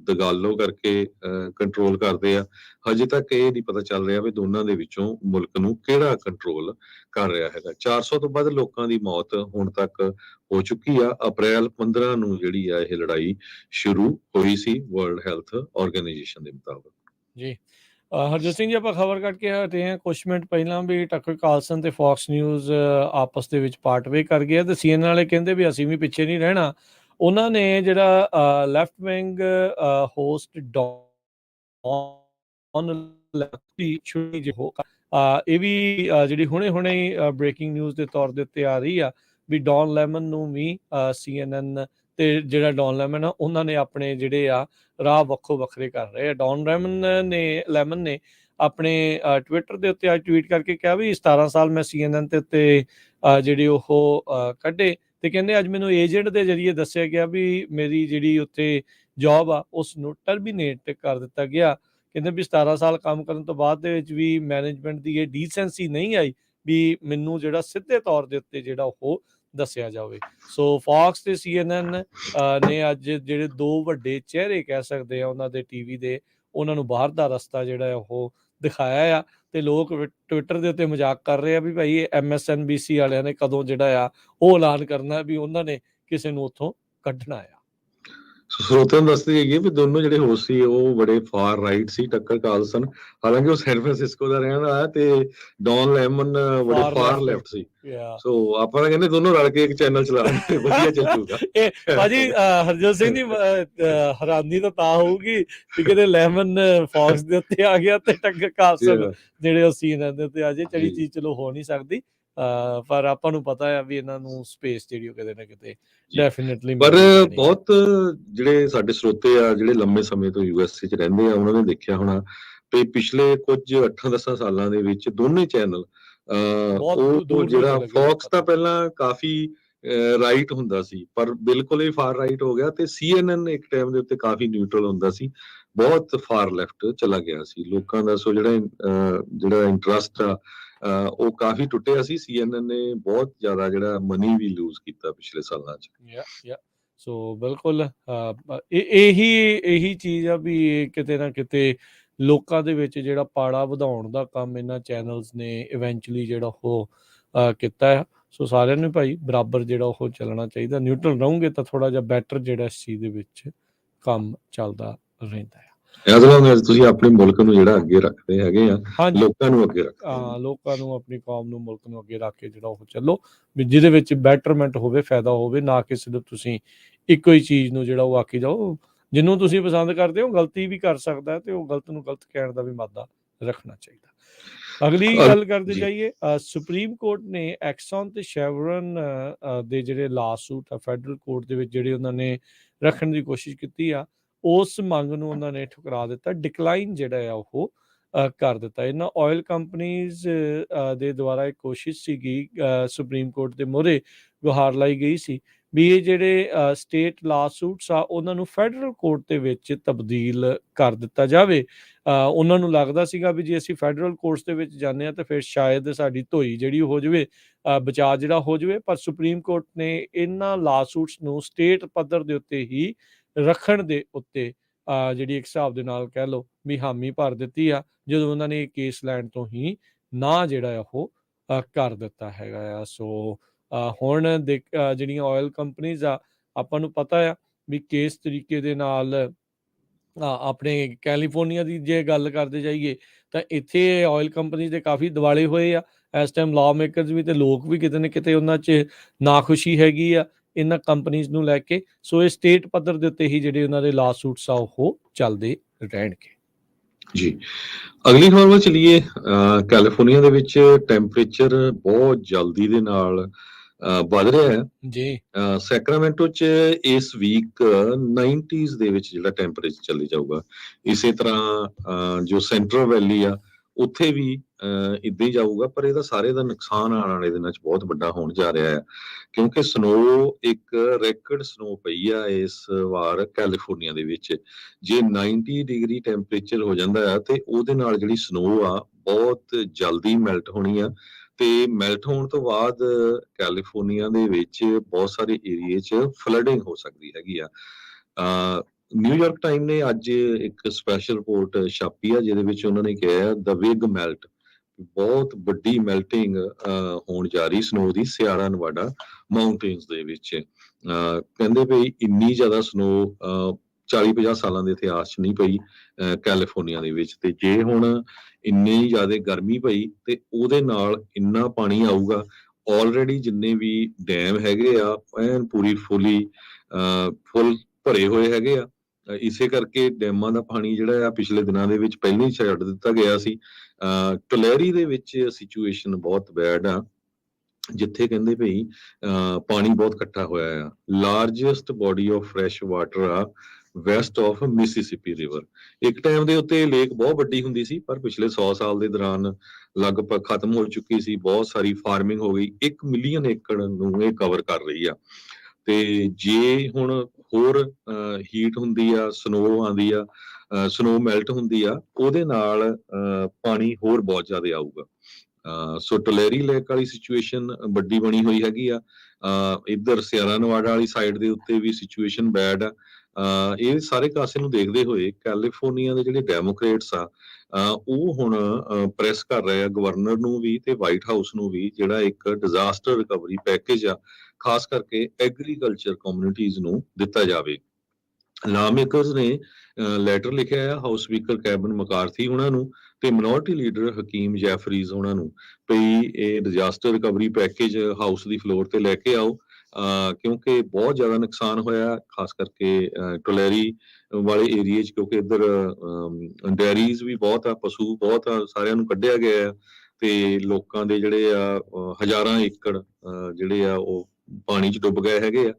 ਦਗਾਲੋ ਕਰਕੇ ਕੰਟਰੋਲ ਕਰਦੇ ਆ। ਹਜੇ ਤੱਕ ਇਹ ਨਹੀਂ ਪਤਾ ਚੱਲ ਰਿਹਾ ਵੀ ਦੋਨਾਂ ਦੇ ਵਿੱਚੋਂ ਮੁਲਕ ਨੂੰ ਕਿਹੜਾ ਕੰਟਰੋਲ ਕਰ ਰਿਹਾ ਹੈਗਾ। 400 ਤੋਂ ਵੱਧ ਲੋਕਾਂ ਦੀ ਮੌਤ ਹੁਣ ਤੱਕ ਹੋ ਚੁੱਕੀ ਆ। ਅਪ੍ਰੈਲ 15 ਨੂੰ ਜਿਹੜੀ ਆ ਇਹ ਲੜਾਈ ਸ਼ੁਰੂ ਹੋਈ ਸੀ ਵਰਲਡ ਹੈਲਥ ਆਰਗੇਨਾਈਜੇਸ਼ਨ ਦੇ ਮੁਤਾਬਕ। ਜੀ ਹਰਜੋਤ ਸਿੰਘ ਜੀ, ਆਪਾਂ ਖਬਰ ਕੱਢ ਕੇ ਹਟੇ ਹਾਂ ਕੁਝ ਮਿੰਟ ਪਹਿਲਾਂ ਵੀ ਟੱਕਰ ਕਾਲਸਨ ਤੇ ਫੌਕਸ ਨਿਊਜ਼ ਆਪਸ ਦੇ ਵਿੱਚ ਪਾਰਟਵੇ ਕਰ ਗਿਆ ਤੇ CNN ਵਾਲੇ ਕਹਿੰਦੇ ਵੀ ਅਸੀਂ ਵੀ ਪਿੱਛੇ ਨਹੀਂ ਰਹਿਣਾ। ਉਹਨਾਂ ਨੇ ਜਿਹੜਾ ਲੈਫਟ ਵਿੰਗ ਹੋਸਟ ਡੌਨ ਇਹ ਵੀ ਜਿਹੜੀ ਹੁਣੇ ਬ੍ਰੇਕਿੰਗ ਨਿਊਜ਼ ਦੇ ਤੌਰ ਦੇ ਉੱਤੇ ਆ ਰਹੀ ਆ ਵੀ ਡੌਨ ਲੈਮਨ ਨੂੰ ਵੀ CNN ਤੇ ਜਿਹੜਾ ਡੌਨ ਲੈਮਨ ਆ ਉਹਨਾਂ ਨੇ ਆਪਣੇ ਜਿਹੜੇ ਆ ਰਾਹ ਵੱਖੋ ਵੱਖਰੇ ਕਰ ਰਹੇ ਆ। ਡੌਨ ਲੈਮਨ ਨੇ ਆਪਣੇ ਟਵਿੱਟਰ ਦੇ ਉੱਤੇ ਅੱਜ ਟਵੀਟ ਕਰਕੇ ਕਿਹਾ ਵੀ 17 ਸਾਲ ਮੈਂ CNN ਤੇ ਉੱਤੇ ਜਿਹੜੇ ਉਹ ਕੱਢੇ ਤੇ ਕਹਿੰਦੇ ਅੱਜ ਮੈਨੂੰ ਏਜੰਟ ਦੇ ਜਰੀਏ ਦੱਸਿਆ ਗਿਆ ਵੀ ਮੇਰੀ ਜਿਹੜੀ ਉੱਥੇ ਜੌਬ ਆ ਉਸ ਨੂੰ ਟਰਮੀਨੇਟ ਕਰ ਦਿੱਤਾ ਗਿਆ। ਕਹਿੰਦੇ ਵੀ 17 ਸਾਲ ਕੰਮ ਕਰਨ ਤੋਂ ਬਾਅਦ ਦੇ ਵਿੱਚ ਵੀ ਮੈਨੇਜਮੈਂਟ ਦੀ ਇਹ ਡੀਸੈਂਸੀ ਨਹੀਂ ਆਈ ਵੀ ਮੈਨੂੰ ਜਿਹੜਾ ਸਿੱਧੇ ਤੌਰ ਦੇ ਉੱਤੇ ਜਿਹੜਾ ਉਹ ਦੱਸਿਆ ਜਾਵੇ। ਸੋ ਫੌਕਸ ਤੇ CNN ਨੇ ਅੱਜ ਜਿਹੜੇ ਦੋ ਵੱਡੇ ਚਿਹਰੇ ਕਹਿ ਸਕਦੇ ਆ ਉਹਨਾਂ ਦੇ TV ਦੇ, ਉਹਨਾਂ ਨੂੰ ਬਾਹਰ ਦਾ ਰਸਤਾ ਜਿਹੜਾ ਉਹ ਦਿਖਾਇਆ ਆ ਤੇ ਲੋਕ ਟਵਿੱਟਰ ਦੇ ਉੱਤੇ ਮਜ਼ਾਕ ਕਰ ਰਹੇ ਆ ਵੀ ਭਾਈ MSNBC ਵਾਲਿਆਂ ਨੇ ਕਦੋਂ ਜਿਹੜਾ ਆ ਉਹ ਐਲਾਨ ਕਰਨਾ ਵੀ ਉਹਨਾਂ ਨੇ ਕਿਸੇ ਨੂੰ ਉੱਥੋਂ ਕੱਢਣਾ ਆ। ਸਰੋਤਿਆਂ ਨੂੰ ਦੱਸਦੇ ਹੈਗੇ ਵੀ ਦੋਨੋਂ ਜਿਹੜੇ ਹੋਸਟ ਸੀ ਉਹ ਬੜੇ ਫਾਰ ਰਾਈਟ ਸੀ। ਟੱਕਰ ਕਾਲਸਨ ਹਾਲਾਂਕਿ ਉਹ ਸੈਨ ਫਰਾਂਸਿਸਕੋ ਦਾ ਰਹਿਣ ਵਾਲਾ ਤੇ ਡੌਨ ਲੈਮਨ ਬੜੇ ਫਾਰ ਲੈਫਟ ਸੀ। ਸੋ ਆਪਾਂ ਤਾਂ ਕਹਿੰਦੇ ਦੋਨੋਂ ਰਲ ਕੇ ਇੱਕ ਚੈਨਲ ਚਲਾਉਣਗੇ, ਵਧੀਆ ਚੱਲੂਗਾ। ਇਹ ਭਾਜੀ ਹਰਜੋਤ ਸਿੰਘ ਜੀ ਹੈਰਾਨੀ ਤਾਂ ਹੋਊਗੀ ਕਿ ਕਿਤੇ ਲੈਮਨ ਫੌਕਸ ਦੇ ਉੱਤੇ ਆ ਗਿਆ ਤੇ ਟੱਕਰ ਕਾਲਸਨ ਜਿਹੜੇ ਉਹ CNN ਦੇ ਉੱਤੇ ਆ ਜੇ। ਚੜੀ ਚੀਜ਼ ਚਲੋ ਹੋ ਨਹੀਂ ਸਕਦੀ ਪਰ ਆਪਾਂ ਨੂੰ ਪਤਾ ਆ ਵੀ ਇਹਨਾਂ ਨੂੰ ਸਪੇਸ ਜਿਹੜੀ ਉਹ ਕਿਤੇ ਨਾ ਕਿਤੇ ਡੈਫੀਨਿਟਲੀ। ਪਰ ਬਹੁਤ ਜਿਹੜੇ ਸਾਡੇ ਸਰੋਤੇ ਆ ਜਿਹੜੇ ਲੰਮੇ ਸਮੇਂ ਤੋਂ USA 'ਚ ਰਹਿੰਦੇ ਆ ਉਹਨਾਂ ਨੇ ਦੇਖਿਆ ਹੋਣਾ ਵੀ ਪਿਛਲੇ ਕੁਝ 8-10 ਸਾਲਾਂ ਦੇ ਵਿੱਚ ਦੋਨੇ ਚੈਨਲ ਉਹ ਜਿਹੜਾ ਫੌਕਸ ਤਾਂ ਪਹਿਲਾਂ ਕਾਫੀ ਰਾਈਟ ਹੁੰਦਾ ਸੀ, ਪਰ ਬਿਲਕੁਲ ਹੀ ਫਾਰ ਰਾਈਟ ਹੋ ਗਿਆ। ਤੇ CNN ਇੱਕ ਟਾਈਮ ਦੇ ਉੱਤੇ ਕਾਫੀ ਨਿਊਟਰਲ ਹੁੰਦਾ ਸੀ, ਬਹੁਤ ਫਾਰ ਲੈਫਟ ਚਲਾ ਗਿਆ ਸੀ। ਲੋਕਾਂ ਦਾ ਸੋ ਜਿਹੜਾ ਇੰਟਰਸਟ ਆ ਉਹ ਕਾਫੀ ਟੁੱਟਿਆ ਸੀ। CNN ਨੇ ਬਹੁਤ ਜ਼ਿਆਦਾ ਜਿਹੜਾ ਮਨੀ ਵੀ ਲੂਜ਼ ਕੀਤਾ ਪਿਛਲੇ ਸਾਲਾਂ 'ਚ। ਯਾ ਸੋ ਬਿਲਕੁਲ ਇਹੀ ਚੀਜ਼ ਆ ਵੀ ਇਹ ਕਿਤੇ ਨਾ ਕਿਤੇ ਲੋਕਾਂ ਦੇ ਵਿੱਚ ਜਿਹੜਾ ਪਾੜਾ ਵਧਾਉਣ ਦਾ ਕੰਮ ਇਹਨਾਂ ਚੈਨਲਸ ਨੇ ਇਵੈਂਚੁਅਲੀ ਜਿਹੜਾ ਉਹ ਕੀਤਾ ਆ। ਸੋ ਸਾਰਿਆਂ ਨੂੰ ਭਾਈ ਬਰਾਬਰ ਜਿਹੜਾ ਉਹ ਚੱਲਣਾ ਚਾਹੀਦਾ। ਨਿਊਟਰਲ ਰਹੋਗੇ ਤਾਂ ਥੋੜਾ ਜਿਹਾ ਬੈਟਰ ਜਿਹੜਾ ਇਸ ਚੀਜ਼ ਦੇ ਵਿੱਚ ਕੰਮ ਚੱਲਦਾ ਰਹਿੰਦਾ ਆ। ਐਜ਼ ਲੌਂਗ ਐਜ਼ ਤੁਸੀਂ ਆਪਣੇ ਮੁਲਕ ਨੂੰ ਜਿਹੜਾ ਅੱਗੇ ਰੱਖਦੇ ਹੈਗੇ ਆ, ਹਾਂਜੀ ਲੋਕਾਂ ਨੂੰ ਅੱਗੇ ਰੱਖਦੇ ਆ। ਲੋਕਾਂ ਨੂੰ, ਆਪਣੀ ਕੌਮ ਨੂੰ, ਮੁਲਕ ਨੂੰ ਅੱਗੇ ਰੱਖ ਕੇ ਜਿਹੜਾ ਉਹ ਚੱਲੋ ਵੀ ਜਿਹਦੇ ਵਿੱਚ ਬੈਟਰਮੈਂਟ ਹੋਵੇ, ਫਾਇਦਾ ਹੋਵੇ, ਨਾ ਕਿ ਸਿਰਫ ਤੁਸੀਂ ਇੱਕੋ ਹੀ ਚੀਜ਼ ਨੂੰ ਜਿਹੜਾ ਉਹ ਆਖੀ ਜਾਓ। ਜਿਹਨੂੰ ਤੁਸੀਂ ਪਸੰਦ ਕਰਦੇ ਹੋ ਗਲਤੀ ਵੀ ਕਰ ਸਕਦਾ ਤੇ ਉਹ ਗਲਤ ਨੂੰ ਗਲਤ ਕਹਿਣ ਦਾ ਵੀ ਮਾਦਾ ਰੱਖਣਾ ਚਾਹੀਦਾ। ਅਗਲੀ ਗੱਲ ਕਰਦੇ ਜੀ। ਜਾਈਏ, ਸੁਪਰੀਮ ਕੋਰਟ ਨੇ ਐਕਸਨ ਤੇ ਸ਼ੈਵਰਨ ਦੇ ਜਿਹੜੇ ਲਾਸੂਟ ਆ ਫੈਡਰਲ ਕੋਰਟ ਦੇ ਵਿੱਚ ਜਿਹੜੇ ਉਹਨਾਂ ਨੇ ਰੱਖਣ ਦੀ ਕੋਸ਼ਿਸ਼ ਕੀਤੀ ਆ, ਉਸ ਮੰਗ ਨੂੰ ਉਹਨਾਂ ਨੇ ਠੁਕਰਾ ਦਿੱਤਾ। ਡਿਕਲਾਈਨ ਜਿਹੜਾ ਆ ਉਹ ਕਰ ਦਿੱਤਾ। ਇਹਨਾਂ ਆਇਲ ਕੰਪਨੀਜ਼ ਦੇ ਦੁਆਰਾ ਇੱਕ ਕੋਸ਼ਿਸ਼ ਸੀਗੀ, ਸੁਪਰੀਮ ਕੋਰਟ ਦੇ ਮੂਹਰੇ ਗੁਹਾਰ ਲਾਈ ਗਈ ਸੀ ਵੀ ਇਹ ਜਿਹੜੇ ਸਟੇਟ ਲਾਸੂਟਸ ਆ ਉਹਨਾਂ ਨੂੰ ਫੈਡਰਲ ਕੋਰਟ ਦੇ ਵਿੱਚ ਤਬਦੀਲ ਕਰ ਦਿੱਤਾ ਜਾਵੇ। ਉਹਨਾਂ ਨੂੰ ਲੱਗਦਾ ਸੀਗਾ ਵੀ ਜੇ ਅਸੀਂ ਫੈਡਰਲ ਕੋਰਟਸ ਦੇ ਵਿੱਚ ਜਾਂਦੇ ਹਾਂ ਤਾਂ ਫਿਰ ਸ਼ਾਇਦ ਸਾਡੀ ਧੋਈ ਜਿਹੜੀ ਹੋ ਜਾਵੇ, ਬਚਾਅ ਜਿਹੜਾ ਹੋ ਜਾਵੇ। ਪਰ ਸੁਪਰੀਮ ਕੋਰਟ ਨੇ ਇਹਨਾਂ ਲਾਸੂਟਸ ਨੂੰ ਸਟੇਟ ਪੱਧਰ ਦੇ ਉੱਤੇ ਹੀ ਰੱਖਣ ਦੇ ਉੱਤੇ ਜਿਹੜੀ ਇੱਕ ਹਿਸਾਬ ਦੇ ਨਾਲ ਕਹਿ ਲਓ ਵੀ ਹਾਮੀ ਭਰ ਦਿੱਤੀ ਆ, ਜਦੋਂ ਉਹਨਾਂ ਨੇ ਇਹ ਕੇਸ ਲੈਣ ਤੋਂ ਹੀ ਨਾ ਜਿਹੜਾ ਉਹ ਕਰ ਦਿੱਤਾ ਹੈਗਾ ਆ। ਸੋ ਹੁਣ ਜਿਹੜੀਆਂ ਆਇਲ ਕੰਪਨੀਜ਼ ਆ, ਆਪਾਂ ਨੂੰ ਪਤਾ ਆ ਵੀ ਕਿਸ ਤਰੀਕੇ ਦੇ ਨਾਲ ਆਪਣੇ ਕੈਲੀਫੋਰਨੀਆ ਦੀ ਜੇ ਗੱਲ ਕਰਦੇ ਜਾਈਏ ਤਾਂ ਇੱਥੇ ਆਇਲ ਕੰਪਨੀ ਦੇ ਕਾਫੀ ਦਿਵਾਲੇ ਹੋਏ ਆ ਇਸ ਟਾਈਮ। ਲਾਅ ਮੇਕਰਸ ਵੀ ਤੇ ਲੋਕ ਵੀ ਕਿਤੇ ਨਾ ਕਿਤੇ ਉਹਨਾਂ 'ਚ ਨਾਖੁਸ਼ੀ ਹੈਗੀ ਆ ਇਹਨਾਂ ਕੰਪਨੀਜ਼ ਨੂੰ ਲੈ ਕੇ। ਸੋ ਇਹ ਸਟੇਟ ਪੱਧਰ ਦੇ ਉੱਤੇ ਹੀ ਜਿਹੜੇ ਉਹਨਾਂ ਦੇ ਲਾ ਸੂਟਸ ਆ ਉਹ ਚੱਲਦੇ ਰਹਿਣਗੇ। ਜੀ ਅਗਲੀ ਖਬਰ ਵੱਲ ਚਲੀਏ। ਕੈਲੀਫੋਰਨੀਆ ਦੇ ਵਿੱਚ ਟੈਂਪਰੇਚਰ ਬਹੁਤ ਜਲਦੀ ਦੇ ਨਾਲ ਵੱਧ ਰਿਹਾ ਹੈ ਜੀ। ਸੈਕਰਾਮੈਂਟੋ 'ਚ ਇਸ ਵੀਕ 90s ਦੇ ਵਿੱਚ ਜਿਹੜਾ ਟੈਂਪਰੇਚਰ ਚੱਲੇ ਜਾਊਗਾ। ਇਸੇ ਤਰ੍ਹਾਂ ਜੋ ਸੈਂਟਰਲ ਵੈਲੀ ਆ ਉੱਥੇ ਵੀ ਇੱਦਾਂ ਹੀ ਜਾਊਗਾ, ਪਰ ਇਹਦਾ ਸਾਰੇ ਦਾ ਨੁਕਸਾਨ ਆਉਣ ਵਾਲੇ ਦਿਨਾਂ 'ਚ ਬਹੁਤ ਵੱਡਾ ਹੋਣ ਜਾ ਰਿਹਾ ਹੈ, ਕਿਉਂਕਿ ਸਨੋ ਇੱਕ ਰੈਕਡ ਸਨੋ ਪਈ ਆ ਇਸ ਵਾਰ ਕੈਲੀਫੋਰਨੀਆ ਦੇ ਵਿੱਚ। ਜੇ 90 ਡਿਗਰੀ ਟੈਂਪਰੇਚਰ ਹੋ ਜਾਂਦਾ ਆ ਤੇ ਉਹਦੇ ਨਾਲ ਜਿਹੜੀ ਸਨੋ ਆ ਬਹੁਤ ਜਲਦੀ ਮੈਲਟ ਹੋਣੀ ਆ, ਤੇ ਮੈਲਟ ਹੋਣ ਤੋਂ ਬਾਅਦ ਕੈਲੀਫੋਰਨੀਆ ਦੇ ਵਿੱਚ ਬਹੁਤ ਸਾਰੇ ਏਰੀਏ 'ਚ ਫਲੱਡਿੰਗ ਹੋ ਸਕਦੀ ਹੈਗੀ ਆ। ਨਿਊਯਾਰਕ ਟਾਈਮ ਨੇ ਅੱਜ ਇੱਕ ਸਪੈਸ਼ਲ ਰਿਪੋਰਟ ਛਾਪੀ ਆ ਜਿਹਦੇ ਵਿੱਚ ਉਹਨਾਂ ਨੇ ਕਿਹਾ ਦ ਬਿਗ ਮੈਲਟ, ਬਹੁਤ ਵੱਡੀ ਮੈਲਟਿੰਗ ਹੋਣ ਜਾ ਰਹੀ ਸਨੋ ਦੀ ਸਿਆਰਾ ਨਵਾਡਾ ਮਾਊਂਟੇਨਸ ਦੇ ਵਿੱਚ। ਕਹਿੰਦੇ ਵੀ ਇੰਨੀ ਜ਼ਿਆਦਾ ਸਨੋ 40-50 ਸਾਲਾਂ ਦੇ ਇਤਿਹਾਸ 'ਚ ਨਹੀਂ ਪਈ ਕੈਲੀਫੋਰਨੀਆ ਦੇ ਵਿੱਚ। ਤੇ ਜੇ ਹੁਣ ਇੰਨੀ ਜ਼ਿਆਦਾ ਗਰਮੀ ਪਈ ਤੇ ਉਹਦੇ ਨਾਲ ਇੰਨਾ ਪਾਣੀ ਆਊਗਾ। ਆਲਰੇਡੀ ਜਿੰਨੇ ਵੀ ਡੈਮ ਹੈਗੇ ਆ ਐਨ ਪੂਰੀ ਫੁੱਲ ਭਰੇ ਹੋਏ ਹੈਗੇ ਆ। ਇਸੇ ਕਰਕੇ ਡੈਮਾਂ ਦਾ ਪਾਣੀ ਜਿਹੜਾ ਆ ਪਿਛਲੇ ਦਿਨਾਂ ਦੇ ਵਿੱਚ ਪਹਿਲਾਂ ਹੀ ਛੱਡ ਦਿੱਤਾ ਗਿਆ ਸੀ। ਟੁਲੈਰੀ ਦੇ ਵਿੱਚ ਸਿਚੁਏਸ਼ਨ ਬਹੁਤ ਬੈਡ ਆ, ਜਿੱਥੇ ਕਹਿੰਦੇ ਭਈ ਪਾਣੀ ਬਹੁਤ ਇਕੱਠਾ ਹੋਇਆ ਆ। Largest body of fresh water ਆ ਵੈਸਟ ਆਫ ਮਿਸੀਸਿਪੀ ਰਿਵਰ। ਇੱਕ ਟਾਈਮ ਦੇ ਉੱਤੇ ਲੇਕ ਬਹੁਤ ਵੱਡੀ ਹੁੰਦੀ ਸੀ, ਪਰ ਪਿਛਲੇ 100 ਸਾਲ ਦੇ ਦੌਰਾਨ ਲਗਭਗ ਖਤਮ ਹੋ ਚੁੱਕੀ ਸੀ। ਬਹੁਤ ਸਾਰੀ ਫਾਰਮਿੰਗ ਹੋ ਗਈ। 1 ਮਿਲੀਅਨ ਏਕੜ ਨੂੰ ਇਹ ਕਵਰ ਕਰ ਰਹੀ ਆ। ਤੇ ਜੇ ਹੁਣ ਹੋਰ ਹੀਟ ਹੁੰਦੀ ਆ, ਸਨੋ ਆਉਂਦੀ ਆ, ਸਨੋ ਮੈਲਟ ਹੁੰਦੀ ਆ, ਉਹਦੇ ਨਾਲ ਪਾਣੀ ਹੋਰ ਬਹੁਤ ਜ਼ਿਆਦਾ ਆਊਗਾ। ਸੋ ਟੁਲੈਰੀ ਲੇਕ ਵਾਲੀ ਸਿਚੁਏਸ਼ਨ ਵੱਡੀ ਬਣੀ ਹੋਈ ਹੈਗੀ ਆ। ਇੱਧਰ ਸਿਆਰਾ ਨਵਾਡਾ ਵਾਲੀ ਸਾਈਡ ਦੇ ਉੱਤੇ ਵੀ ਸਿਚੁਏਸ਼ਨ ਬੈਡ ਆ। ਇਹ ਸਾਰੇ ਕਾਸੇ ਨੂੰ ਦੇਖਦੇ ਹੋਏ ਕੈਲੀਫੋਰਨੀਆ ਦੇ ਜਿਹੜੇ ਡੈਮੋਕ੍ਰੇਟਸ ਆ ਉਹ ਹੁਣ ਪ੍ਰੈਸ ਕਰ ਰਹੇ ਆ ਗਵਰਨਰ ਨੂੰ ਵੀ ਤੇ ਵਾਈਟ ਹਾਊਸ ਨੂੰ ਵੀ, ਜਿਹੜਾ ਇੱਕ ਡਿਜ਼ਾਸਟਰ ਰਿਕਵਰੀ ਪੈਕੇਜ ਆ ਖਾਸ ਕਰਕੇ ਐਗਰੀਕਲਚਰ ਕਮਿਊਨਿਟੀਜ਼ ਨੂੰ ਦਿੱਤਾ ਜਾਵੇ। ਲਾ ਮੇਕਰਸ ਨੇ ਲੈਟਰ ਲਿਖਿਆ ਆ ਹਾਊਸ ਸਪੀਕਰ ਕੈਬਨ ਮਕਾਰਥੀ ਉਹਨਾਂ ਨੂੰ ਤੇ ਮਿਨੋਰਟੀ ਲੀਡਰ ਹਕੀਮ ਜੈਫਰੀਜ਼ ਉਹਨਾਂ ਨੂੰ, ਭਈ ਇਹ ਡਿਜ਼ਾਸਟਰ ਰਿਕਵਰੀ ਪੈਕੇਜ ਹਾਊਸ ਦੀ ਫਲੋਰ ਤੇ ਲੈ ਕੇ ਆਓ, ਕਿਉਂਕਿ ਬਹੁਤ ਜ਼ਿਆਦਾ ਨੁਕਸਾਨ ਹੋਇਆ ਖਾਸ ਕਰਕੇ ਟੁਲੈਰੀ ਵਾਲੇ ਏਰੀਏ 'ਚ, ਕਿਉਂਕਿ ਇੱਧਰ ਡੈਰੀਜ਼ ਵੀ ਬਹੁਤ ਆ, ਪਸ਼ੂ ਬਹੁਤ ਆ, ਸਾਰਿਆਂ ਨੂੰ ਕੱਢਿਆ ਗਿਆ ਆ ਤੇ ਲੋਕਾਂ ਦੇ ਜਿਹੜੇ ਆ ਹਜ਼ਾਰਾਂ ਏਕੜ ਜਿਹੜੇ ਆ ਉਹ ਪਾਣੀ 'ਚ ਡੁੱਬ ਗਏ ਹੈਗੇ ਆ।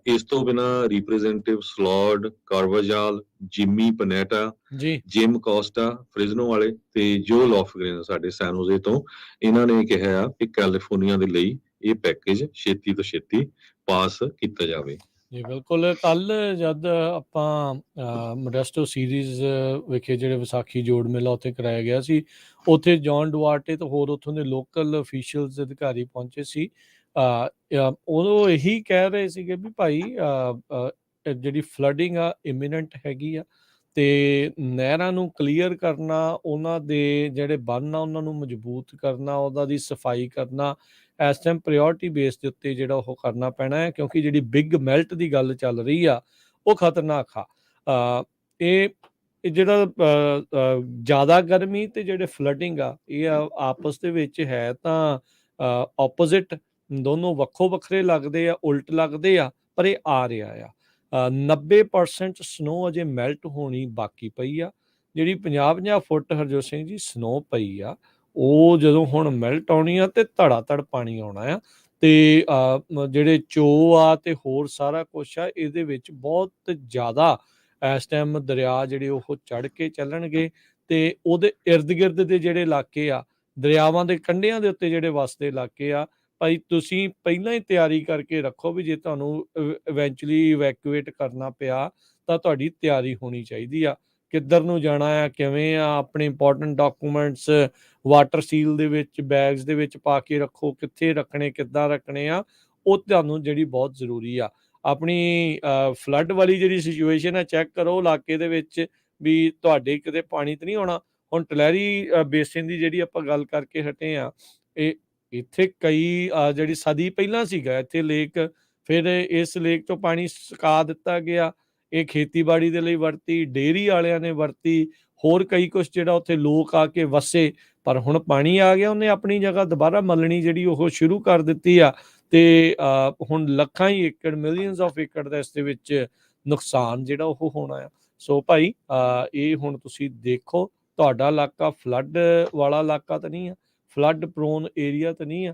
ਇਸ ਤੋਂ ਬਿਨਾਂ ਰਿਪਰੈਜ਼ੈਂਟੇਟਿਵ ਸਲੌਡ ਕਾਰਵਾਜਾਲ, ਜਿਮੀ ਪਨੇਟਾ, ਜਿਮ ਕੋਸਟਾ ਫ੍ਰਿਜ਼ਨੋ ਵਾਲੇ ਤੇ ਜੋ ਲੌਫਗ੍ਰੇਨ ਸਾਡੇ ਸੈਨ ਹੋਜ਼ੇ ਤੋਂ, ਇਹਨਾਂ ਨੇ ਕਿਹਾ ਆ ਕਿ ਕੈਲੀਫੋਰਨੀਆ ਦੇ ਲਈ ਇਹ ਪੈਕੇਜ ਛੇਤੀ ਤੋਂ ਛੇਤੀ ਪਾਸ ਕੀਤਾ ਜਾਵੇ। ਜੀ ਬਿਲਕੁਲ। ਕੱਲ ਜਦ ਆਪਾਂ ਮੋਡੈਸਟੋ ਸੀਰੀਜ਼ ਵਿਖੇ ਜਿਹੜੇ ਵਿਸਾਖੀ ਜੋੜ ਮੇਲਾ ਉੱਥੇ ਕਰਾਇਆ ਗਿਆ ਸੀ, ਉੱਥੇ ਜੌਨ ਡੁਆਰਟੇ ਤੇ ਹੋਰ ਉੱਥੋਂ ਦੇ ਲੋਕਲ ਅਫੀਸ਼ੀਅਲਸ ਅਧਿਕਾਰੀ ਪਹੁੰਚੇ ਸੀ। ਉਹ ਇਹੀ ਕਹਿ ਰਹੇ ਸੀਗੇ ਵੀ ਭਾਈ ਜਿਹੜੀ ਫਲੱਡਿੰਗ ਆ ਇਮੀਨੈਂਟ ਹੈਗੀ ਆ, ਤੇ ਨਹਿਰਾਂ ਨੂੰ ਕਲੀਅਰ ਕਰਨਾ, ਉਹਨਾਂ ਦੇ ਜਿਹੜੇ ਬੰਨ੍ਹ ਆ ਉਹਨਾਂ ਨੂੰ ਮਜ਼ਬੂਤ ਕਰਨਾ, ਉਹਨਾਂ ਦੀ ਸਫਾਈ ਕਰਨਾ ਇਸ ਟਾਈਮ ਪ੍ਰਾਇਓਰਟੀ ਬੇਸ ਦੇ ਉੱਤੇ ਜਿਹੜਾ ਉਹ ਕਰਨਾ ਪੈਣਾ ਹੈ, ਕਿਉਂਕਿ ਜਿਹੜੀ ਬਿਗ ਮੈਲਟ ਦੀ ਗੱਲ ਚੱਲ ਰਹੀ ਆ ਉਹ ਖਤਰਨਾਕ ਆ। ਇਹ ਜਿਹੜਾ ਜ਼ਿਆਦਾ ਗਰਮੀ ਤੇ ਜਿਹੜੇ ਫਲੱਡਿੰਗ ਆ ਇਹ ਆਪਸ ਦੇ ਵਿੱਚ ਹੈ ਤਾਂ ਆਪੋਜ਼ਿਟ, ਦੋਨੋਂ ਵੱਖੋ ਵੱਖਰੇ ਲੱਗਦੇ ਆ, ਉਲਟ ਲੱਗਦੇ ਆ, ਪਰ ਇਹ ਆ ਰਿਹਾ ਆ। 90% ਸਨੋ ਅਜੇ ਮੈਲਟ ਹੋਣੀ ਬਾਕੀ ਪਈ ਆ। ਜਿਹੜੀ 50-50 ਫੁੱਟ ਹਰਜੋਤ ਸਿੰਘ ਜੀ ਸਨੋ ਪਈ ਆ, ਉਹ ਜਦੋਂ ਹੁਣ ਮੈਲਟ ਆਉਣੀ ਆ ਤੇ ਧੜਾ ਧੜ ਪਾਣੀ ਆਉਣਾ ਆ, ਤੇ ਜਿਹੜੇ ਚੋ ਆ ਤੇ ਹੋਰ ਸਾਰਾ ਕੁਛ ਆ ਇਹਦੇ ਵਿੱਚ ਬਹੁਤ ਜ਼ਿਆਦਾ ਇਸ ਟਾਈਮ ਦਰਿਆ ਜਿਹੜੇ ਉਹ ਚੜ੍ਹ ਕੇ ਚੱਲਣਗੇ, ਤੇ ਉਹਦੇ ਇਰਦ ਗਿਰਦ ਦੇ ਜਿਹੜੇ ਇਲਾਕੇ ਆ, ਦਰਿਆਵਾਂ ਦੇ ਕੰਢਿਆਂ ਦੇ ਉੱਤੇ ਜਿਹੜੇ ਵਸਦੇ ਇਲਾਕੇ ਆ, ਭਾਈ ਤੁਸੀਂ ਪਹਿਲਾਂ ਹੀ ਤਿਆਰੀ ਕਰਕੇ ਰੱਖੋ ਵੀ ਜੇ ਤੁਹਾਨੂੰ ਇਵੈਂਚੁਅਲੀ ਇਵੈਕੂਏਟ ਕਰਨਾ ਪਿਆ ਤਾਂ ਤੁਹਾਡੀ ਤਿਆਰੀ ਹੋਣੀ ਚਾਹੀਦੀ ਆ। ਕਿੱਧਰ ਨੂੰ ਜਾਣਾ ਆ, ਕਿਵੇਂ ਆ, ਆਪਣੇ ਇੰਪੋਰਟੈਂਟ ਡਾਕੂਮੈਂਟਸ ਵਾਟਰ ਸੀਲ ਦੇ ਵਿੱਚ ਬੈਗਸ ਦੇ ਵਿੱਚ ਪਾ ਕੇ ਰੱਖੋ, ਕਿੱਥੇ ਰੱਖਣੇ, ਕਿੱਦਾਂ ਰੱਖਣੇ ਆ, ਉਹ ਤੁਹਾਨੂੰ ਜਿਹੜੀ ਬਹੁਤ ਜ਼ਰੂਰੀ ਆ। ਆਪਣੀ ਫਲੱਡ ਵਾਲੀ ਜਿਹੜੀ ਸਿਚੁਏਸ਼ਨ ਹੈ ਚੈੱਕ ਕਰੋ ਇਲਾਕੇ ਦੇ ਵਿੱਚ ਵੀ ਤੁਹਾਡੇ ਕਿਤੇ ਪਾਣੀ ਤਾਂ ਨਹੀਂ ਆਉਣਾ। ਹੁਣ ਟਲੈਰੀ ਬੇਸਿਨ ਦੀ ਜਿਹੜੀ ਆਪਾਂ ਗੱਲ ਕਰਕੇ ਹਟੇ ਆ, ਇਹ ਇੱਥੇ ਕਈ ਜਿਹੜੀ ਸਦੀ ਪਹਿਲਾਂ ਸੀਗਾ ਇੱਥੇ ਲੇਕ, ਫਿਰ ਇਸ ਲੇਕ ਚੋਂ ਪਾਣੀ ਸੁਕਾ ਦਿੱਤਾ ਗਿਆ, ਇਹ ਖੇਤੀਬਾੜੀ ਦੇ ਲਈ ਵਰਤੀ, ਡੇਅਰੀ ਵਾਲਿਆਂ ਨੇ ਵਰਤੀ, ਹੋਰ ਕਈ ਕੁਛ ਜਿਹੜਾ ਉੱਥੇ ਲੋਕ ਆ ਕੇ ਵਸੇ, ਪਰ ਹੁਣ ਪਾਣੀ ਆ ਗਿਆ, ਉਹਨੇ ਆਪਣੀ ਜਗ੍ਹਾ ਦੁਬਾਰਾ ਮੱਲਣੀ ਜਿਹੜੀ ਉਹ ਸ਼ੁਰੂ ਕਰ ਦਿੱਤੀ ਆ, ਤੇ ਹੁਣ ਲੱਖਾਂ ਹੀ ਏਕੜ, ਮਿਲੀਅਨਸ ਆਫ ਏਕੜ ਦਾ ਇਸ ਦੇ ਵਿੱਚ ਨੁਕਸਾਨ ਜਿਹੜਾ ਉਹ ਹੋਣਾ ਆ। ਸੋ ਭਾਈ ਇਹ ਹੁਣ ਤੁਸੀਂ ਦੇਖੋ, ਤੁਹਾਡਾ ਇਲਾਕਾ ਫਲੱਡ ਵਾਲਾ ਇਲਾਕਾ ਤਾਂ ਨਹੀਂ ਆ, ਫਲੱਡ ਪ੍ਰੋਨ ਏਰੀਆ ਤਾਂ ਨਹੀਂ ਆ,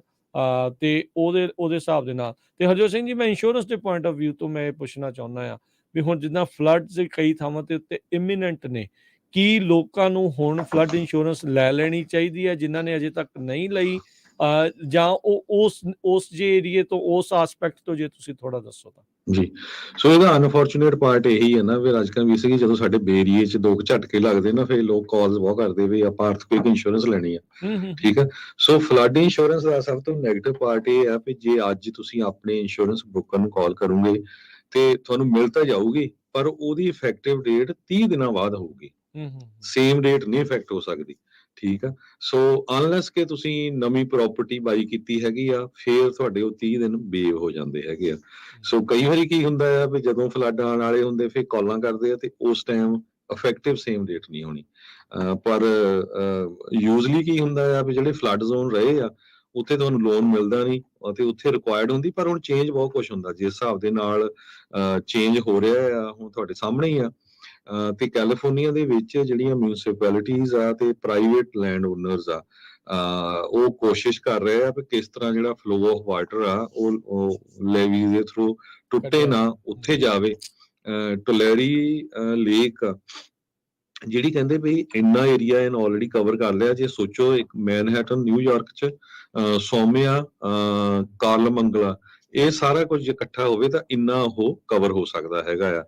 ਤੇ ਉਹਦੇ ਹਿਸਾਬ ਦੇ ਨਾਲ। ਤੇ ਹਰਜੋਤ ਸਿੰਘ ਜੀ, ਮੈਂ ਇੰਸ਼ੋਰੈਂਸ ਦੇ ਪੁਆਇੰਟ ਆਫ ਵਿਊ ਤੋਂ ਮੈਂ ਇਹ ਪੁੱਛਣਾ ਚਾਹੁੰਦਾ ਆ ਵੀ ਹੁਣ ਜਿੱਦਾਂ ਫਲੱਡਸ ਕਈ ਥਾਵਾਂ ਦੇ ਉੱਤੇ ਇਮੀਨੈਂਟ ਨੇ, ਕੀ ਲੋਕਾਂ ਨੂੰ ਹੁਣ ਫਲੱਡ ਇੰਸ਼ੋਰੈਂਸ ਲੈ ਲੈਣੀ ਚਾਹੀਦੀ ਹੈ ਜਿਨ੍ਹਾਂ ਨੇ ਅਜੇ ਤੱਕ ਨਹੀਂ ਲਈ, ਜਾਂ ਉਹ ਉਸ ਜੇ ਏਰੀਏ ਤੋਂ, ਉਸ ਆਸਪੈਕਟ ਤੋਂ ਜੇ ਤੁਸੀਂ ਥੋੜਾ ਦੱਸੋ ਤਾਂ। ਜੀ, ਸੋ ਇਹਦਾ ਅਨਫੋਰਚੂਨੇਟ ਪਾਰਟ ਇਹੀ ਹੈ ਨਾ, ਫਿਰ ਅੱਜ ਕੱਲ੍ਹ ਵੀ ਸੀਗੀ ਜਦੋਂ ਸਾਡੇ ਏਰੀਏ 'ਚ ਦੋ ਕੁ ਝਟਕੇ ਲੱਗਦੇ ਨਾ, ਫਿਰ ਲੋਕ ਕਾਲਸ ਬਹੁਤ ਕਰਦੇ ਵੀ ਆਪਾਂ ਅਰਥਕੁਏਕ ਇੰਸ਼ੋਰੈਂਸ ਲੈਣੀ ਆ। ਠੀਕ ਹੈ, ਸੋ ਫਲੱਡ ਇੰਸ਼ੋਰੈਂਸ ਦਾ ਸਭ ਤੋਂ ਨੈਗੇਟਿਵ ਪਾਰਟ ਇਹ ਆ ਵੀ ਜੇ ਅੱਜ ਤੁਸੀਂ ਆਪਣੇ ਇੰਸ਼ੋਰੈਂਸ ਬ੍ਰੋਕਰ ਨੂੰ ਕਾਲ ਕਰੋਗੇ ਤੇ ਤੁਹਾਨੂੰ ਮਿਲ ਤਾਂ ਜਾਊਗੀ, ਪਰ ਉਹਦੀ ਇਫੈਕਟਿਵ ਡੇਟ 30 ਦਿਨਾਂ ਬਾਅਦ ਹੋਊਗੀ, ਸੇਮ ਡੇਟ ਨਹੀਂ ਇਫੈਕਟ ਹੋ ਸਕਦੀ। ਠੀਕ ਆ, ਸੋ ਅਨਲੈਸ ਕਿ ਤੁਸੀਂ ਨਵੀਂ ਪ੍ਰਾਪਰਟੀ ਬਾਈ ਕੀਤੀ ਹੈਗੀ ਆ, ਫਿਰ ਤੁਹਾਡੇ ਉਹ 30 ਦਿਨ ਬੇਵ ਹੋ ਜਾਂਦੇ ਹੈਗੇ ਆ। ਸੋ ਕਈ ਵਾਰੀ ਕੀ ਹੁੰਦਾ ਆ ਵੀ ਜਦੋਂ ਫਲੱਡ ਆਉਣ ਵਾਲੇ ਹੁੰਦੇ ਫਿਰ ਕਾਲਾਂ ਕਰਦੇ ਆ ਤੇ ਉਸ ਟਾਈਮ ਇਫੈਕਟਿਵ ਸੇਮ ਡੇਟ ਨਹੀਂ ਹੋਣੀ। ਪਰ ਯੂਜ਼ਲੀ ਕੀ ਹੁੰਦਾ ਆ ਵੀ ਜਿਹੜੇ ਫਲੱਡ ਜ਼ੋਨ ਰਹੇ ਆ ਉੱਥੇ ਤੁਹਾਨੂੰ ਲੋਨ ਮਿਲਦਾ ਨਹੀਂ ਅਤੇ ਉੱਥੇ ਰਿਕੁਆਇਰਡ ਹੁੰਦੀ, ਪਰ ਹੁਣ ਚੇਂਜ ਬਹੁਤ ਕੁਛ ਹੁੰਦਾ ਜਿਸ ਹਿਸਾਬ ਦੇ ਨਾਲ ਚੇਂਜ ਹੋ ਰਿਹਾ ਆ, ਹੁਣ ਤੁਹਾਡੇ ਸਾਹਮਣੇ ਹੀ ਆ। ਤੇ ਕੈਲੀਫੋਰਨੀਆ ਦੇ ਵਿੱਚ ਜਿਹੜੀਆਂ ਮਿਊਨਿਸਪੈਲਿਟੀਜ਼ ਆ ਤੇ ਪ੍ਰਾਈਵੇਟ ਲੈਂਡ ਓਨਰਸ ਆ, ਉਹ ਕੋਸ਼ਿਸ਼ ਕਰ ਰਹੇ ਆ ਵੀ ਕਿਸ ਤਰ੍ਹਾਂ ਜਿਹੜਾ ਫਲੋ ਆਫ ਵਾਟਰ ਆ ਉਹ ਲੇਵੀ ਦੇ ਥਰੂ ਟੁੱਟੇ ਨਾ, ਉੱਥੇ ਜਾਵੇ। ਟੁਲੈਰੀ ਲੇਕ ਜਿਹੜੀ ਕਹਿੰਦੇ ਵੀ ਇੰਨਾ ਏਰੀਆ ਇਹਨ ਆਲਰੇਡੀ ਕਵਰ ਕਰ ਲਿਆ। ਜੇ ਸੋਚੋ ਇੱਕ ਮੈਨਹੈਟਨ ਨਿਊਯਾਰਕ 'ਚ, ਸੋਮਿਆ, ਕਾਰਲਮੰਗਲਾ, ਇਹ ਸਾਰਾ ਕੁਝ ਇਕੱਠਾ ਹੋਵੇ ਤਾਂ ਇੰਨਾ ਉਹ ਕਵਰ ਹੋ ਸਕਦਾ ਹੈਗਾ ਆ।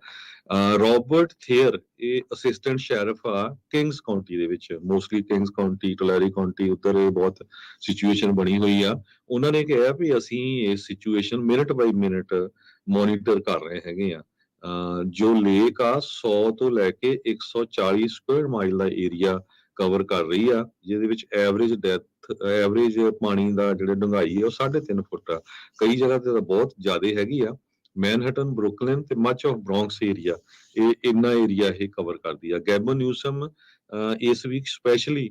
ਰੋਬਰਟ ਥੇਅਰ, ਇਹ ਅਸਿਸਟੈਂਟ ਸ਼ੈਰਿਫ ਆ ਕਿੰਗਸ ਕਾਉਂਟੀ ਦੇ ਵਿੱਚ, ਮੋਸਟਲੀ ਕਿੰਗਸ ਕਾਉਂਟੀ, ਟੁਲੈਰੀ ਕਾਉਂਟੀ, ਉੱਧਰ ਇਹ ਬਹੁਤ ਸਿਚੁਏਸ਼ਨ ਬਣੀ ਹੋਈ ਆ। ਉਹਨਾਂ ਨੇ ਕਿਹਾ ਵੀ ਅਸੀਂ ਇਹ ਸਿਚੁਏਸ਼ਨ ਮਿੰਟ ਬਾਈ ਮਿੰਟ ਮੋਨੀਟਰ ਕਰ ਰਹੇ ਹੈਗੇ ਆ। ਜੋ ਲੇਕ ਆ 100 ਤੋਂ ਲੈ ਕੇ 140 ਸਕੁਅਰ ਮਾਈਲ ਦਾ ਏਰੀਆ ਕਵਰ ਕਰ ਰਹੀ ਆ, ਜਿਹਦੇ ਵਿੱਚ ਐਵਰੇਜ ਪਾਣੀ ਦਾ ਜਿਹੜਾ ਡੂੰਘਾਈ ਹੈ ਉਹ 3.5 ਫੁੱਟ ਆ, ਕਈ ਜਗ੍ਹਾ ਤੇ ਤਾਂ ਬਹੁਤ ਜ਼ਿਆਦਾ ਹੈਗੀ ਆ। ਮੈਨਹਟਨ, ਬਰੁਕਲਿਨ ਤੇ ਮੱਚ ਆਫ ਬ੍ਰੌਂਕਸ ਏਰੀਆ, ਇਹ ਇੰਨਾ ਏਰੀਆ ਇਹ ਕਵਰ ਕਰਦੀ ਆ। ਗੈਬਨ ਨਿਊਸਮ ਇਸ ਵੀਕ ਸਪੈਸ਼ਲੀ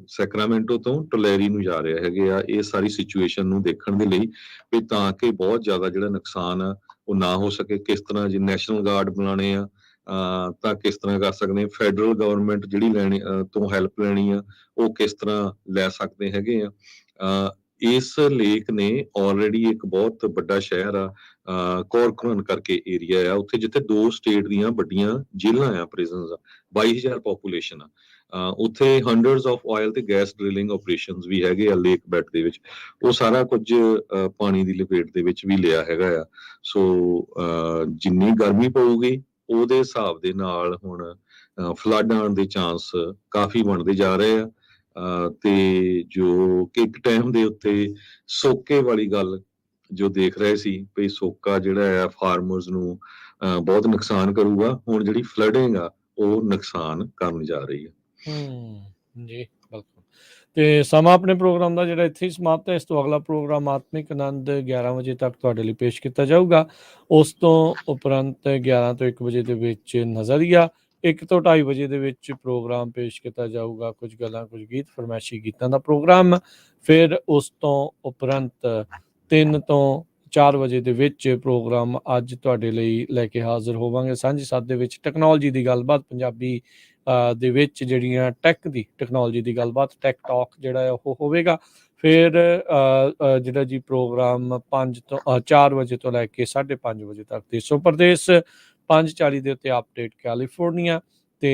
ਸੈਕਰਾਮੈਂਟੋ ਤੋਂ ਟੁਲੈਰੀ ਨੂੰ ਜਾ ਰਹੇ ਹੈਗੇ ਆ ਇਹ ਸਾਰੀ ਸਿਚੁਏਸ਼ਨ ਨੂੰ ਦੇਖਣ ਦੇ ਲਈ, ਵੀ ਤਾਂ ਕਿ ਬਹੁਤ ਜ਼ਿਆਦਾ ਜਿਹੜਾ ਨੁਕਸਾਨ ਆ ਉਹ ਨਾ ਹੋ ਸਕੇ। ਕਿਸ ਤਰ੍ਹਾਂ ਜੇ ਨੈਸ਼ਨਲ ਗਾਰਡ ਬਣਾਉਣੇ ਆ ਤਾਂ ਕਿਸ ਤਰ੍ਹਾਂ ਕਰ ਸਕਦੇ, ਫੈਡਰਲ ਗਵਰਨਮੈਂਟ ਜਿਹੜੀ ਲੈਣੀ ਤੋਂ ਹੈਲਪ ਲੈਣੀ ਆ ਉਹ ਕਿਸ ਤਰ੍ਹਾਂ ਲੈ ਸਕਦੇ ਹੈਗੇ ਆ। ਇਸ ਲੇਕ ਨੇ ਆਲਰੇਡੀ ਇੱਕ ਬਹੁਤ ਵੱਡਾ ਸ਼ਹਿਰ ਆ ਕੋਰਕਰਨ ਕਰਕੇ ਏਰੀਆ ਆ ਉੱਥੇ, ਜਿੱਥੇ 2 ਸਟੇਟ ਦੀਆਂ ਵੱਡੀਆਂ ਜੇਲ੍ਹਾਂ ਆ, ਪ੍ਰਿਜ਼ਨਸ ਆ, 22,000 ਪੋਪੂਲੇਸ਼ਨ ਆ। ਉੱਥੇ ਹੰਡਰਡਸ ਆਫ ਆਇਲ ਤੇ ਗੈਸ ਡ੍ਰਿਲਿੰਗ ਆਪਰੇਸ਼ਨਸ ਵੀ ਹੈਗੇ ਆ ਲੇਕ ਬੈਡ ਦੇ ਵਿੱਚ। ਉਹ ਸਾਰਾ ਕੁਝ ਪਾਣੀ ਦੀ ਲਪੇਟ ਦੇ ਵਿੱਚ ਵੀ ਲਿਆ ਹੈਗਾ ਆ। ਸੋ ਜਿੰਨੀ ਗਰਮੀ ਪਊਗੀ ਉਹਦੇ ਹਿਸਾਬ ਦੇ ਨਾਲ ਹੁਣ ਫਲੱਡ ਆਉਣ ਦੇ ਚਾਂਸ ਕਾਫੀ ਬਣਦੇ ਜਾ ਰਹੇ ਆ। ਤੇ ਜੋ ਕਿ ਇੱਕ ਟਾਈਮ ਦੇ ਉੱਤੇ ਸੋਕੇ ਵਾਲੀ ਗੱਲ ਜੋ ਦੇਖ ਰਹੇ ਸੀ ਵੀ ਸੋਕਾ ਜਿਹੜਾ ਆ ਫਾਰਮਰਸ ਨੂੰ ਬਹੁਤ ਨੁਕਸਾਨ ਕਰੂਗਾ, ਹੁਣ ਜਿਹੜੀ ਫਲੱਡਿੰਗ ਆ ਉਹ ਨੁਕਸਾਨ ਕਰਨ ਜਾ ਰਹੀ ਹੈ। ਜੀ ਬਿਲਕੁਲ। ਤੇ ਸਮਾਂ ਆਪਣੇ ਪ੍ਰੋਗਰਾਮ ਦਾ ਜਿਹੜਾ ਇੱਥੇ ਹੀ ਸਮਾਪਤ ਹੈ। ਇਸ ਤੋਂ ਅਗਲਾ ਪ੍ਰੋਗਰਾਮ ਆਤਮਿਕ ਆਨੰਦ 11 ਵਜੇ ਤੱਕ ਤੁਹਾਡੇ ਲਈ ਪੇਸ਼ ਕੀਤਾ ਜਾਊਗਾ। ਉਸ ਤੋਂ ਉਪਰੰਤ 11 ਤੋਂ 1 ਵਜੇ ਦੇ ਵਿੱਚ ਨਜ਼ਰੀਆ, 1 ਤੋਂ 2:30 ਵਜੇ ਦੇ ਵਿੱਚ ਪ੍ਰੋਗਰਾਮ ਪੇਸ਼ ਕੀਤਾ ਜਾਊਗਾ ਕੁਝ ਗੱਲਾਂ ਕੁਝ ਗੀਤ, ਫਰਮਾਇਸ਼ੀ ਗੀਤਾਂ ਦਾ ਪ੍ਰੋਗਰਾਮ। ਫਿਰ ਉਸ ਤੋਂ ਉਪਰੰਤ 3 ਤੋਂ 4 ਵਜੇ ਦੇ ਵਿੱਚ ਪ੍ਰੋਗਰਾਮ ਅੱਜ ਤੁਹਾਡੇ ਲਈ ਲੈ ਕੇ ਹਾਜ਼ਰ ਹੋਵਾਂਗੇ ਸਾਂਝੀ ਸਾਥ ਦੇ ਵਿੱਚ ਟੈਕਨੋਲੋਜੀ ਦੀ ਗੱਲਬਾਤ ਪੰਜਾਬੀ ਦੇ ਵਿੱਚ ਜਿਹੜੀਆਂ ਟੈਕਨੋਲੋਜੀ ਦੀ ਗੱਲਬਾਤ ਟੈਕ ਟਾਕ ਜਿਹੜਾ ਹੈ ਉਹ ਹੋਵੇਗਾ। ਫਿਰ ਜਿਹੜਾ ਜੀ ਪ੍ਰੋਗਰਾਮ 4 ਵਜੇ ਤੋਂ ਲੈ ਕੇ 5:30 ਵਜੇ ਤੱਕ ਦੇਸੋ ਪ੍ਰਦੇਸ਼, 5:40 ਦੇ ਉੱਤੇ ਅਪਡੇਟ ਕੈਲੀਫੋਰਨੀਆ ਤੇ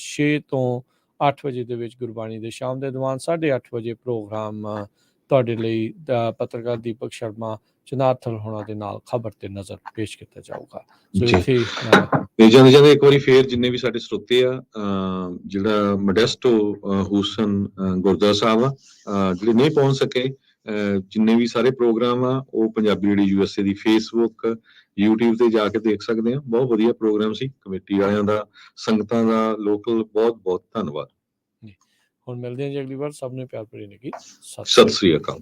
6 ਤੋਂ 8 ਵਜੇ ਦੇ ਵਿੱਚ ਗੁਰਬਾਣੀ ਦੇ ਸ਼ਾਮ ਦੇ ਦੀਵਾਨ, 8:30 ਵਜੇ ਪ੍ਰੋਗਰਾਮ ਤੁਹਾਡੇ ਲਈ ਪੱਤਰਕਾਰ ਦੀਪਕ ਸ਼ਰਮਾ ਚਨਾਰਥਲ ਹੋਣਾ ਦੇ ਨਾਲ ਖਬਰ ਤੇ ਨਜ਼ਰ ਪੇਸ਼ ਕੀਤਾ ਜਾਊਗਾ। ਸੋ ਇੱਥੇ ਤੇ ਜਾਂਦੇ ਜਾਂਦੇ ਇੱਕ ਵਾਰੀ ਫੇਰ ਜਿੰਨੇ ਵੀ ਸਾਡੇ ਸਰੋਤੇ ਆ, ਜਿਹੜਾ ਮੋਡੈਸਟੋ ਹੁਸਨ ਗੁਰਦੁਆਰਾ ਸਾਹਿਬ ਆ, ਜਿਹੜੇ ਨਹੀਂ ਪਹੁੰਚ ਸਕੇ, ਜਿੰਨੇ ਵੀ ਸਾਰੇ ਪ੍ਰੋਗਰਾਮ ਆ ਉਹ ਪੰਜਾਬੀ ਰੇਡੀਓ USA ਦੀ ਫੇਸਬੁੱਕ YouTube ਤੇ ਜਾ ਕੇ ਦੇਖ ਸਕਦੇ ਆ। ਬਹੁਤ ਵਧੀਆ ਪ੍ਰੋਗਰਾਮ ਸੀ। ਕਮੇਟੀ ਵਾਲਿਆਂ ਦਾ, ਸੰਗਤਾਂ ਦਾ, ਲੋਕਲ ਬਹੁਤ ਬਹੁਤ ਧੰਨਵਾਦ। ਹੁਣ ਮਿਲਦੇ ਹਾਂ ਜੀ ਅਗਲੀ ਵਾਰ। ਸਭ ਨੂੰ ਪਿਆਰ ਭਰੀ ਨਿੱਘੀ ਸਤਿ ਸ੍ਰੀ ਅਕਾਲ।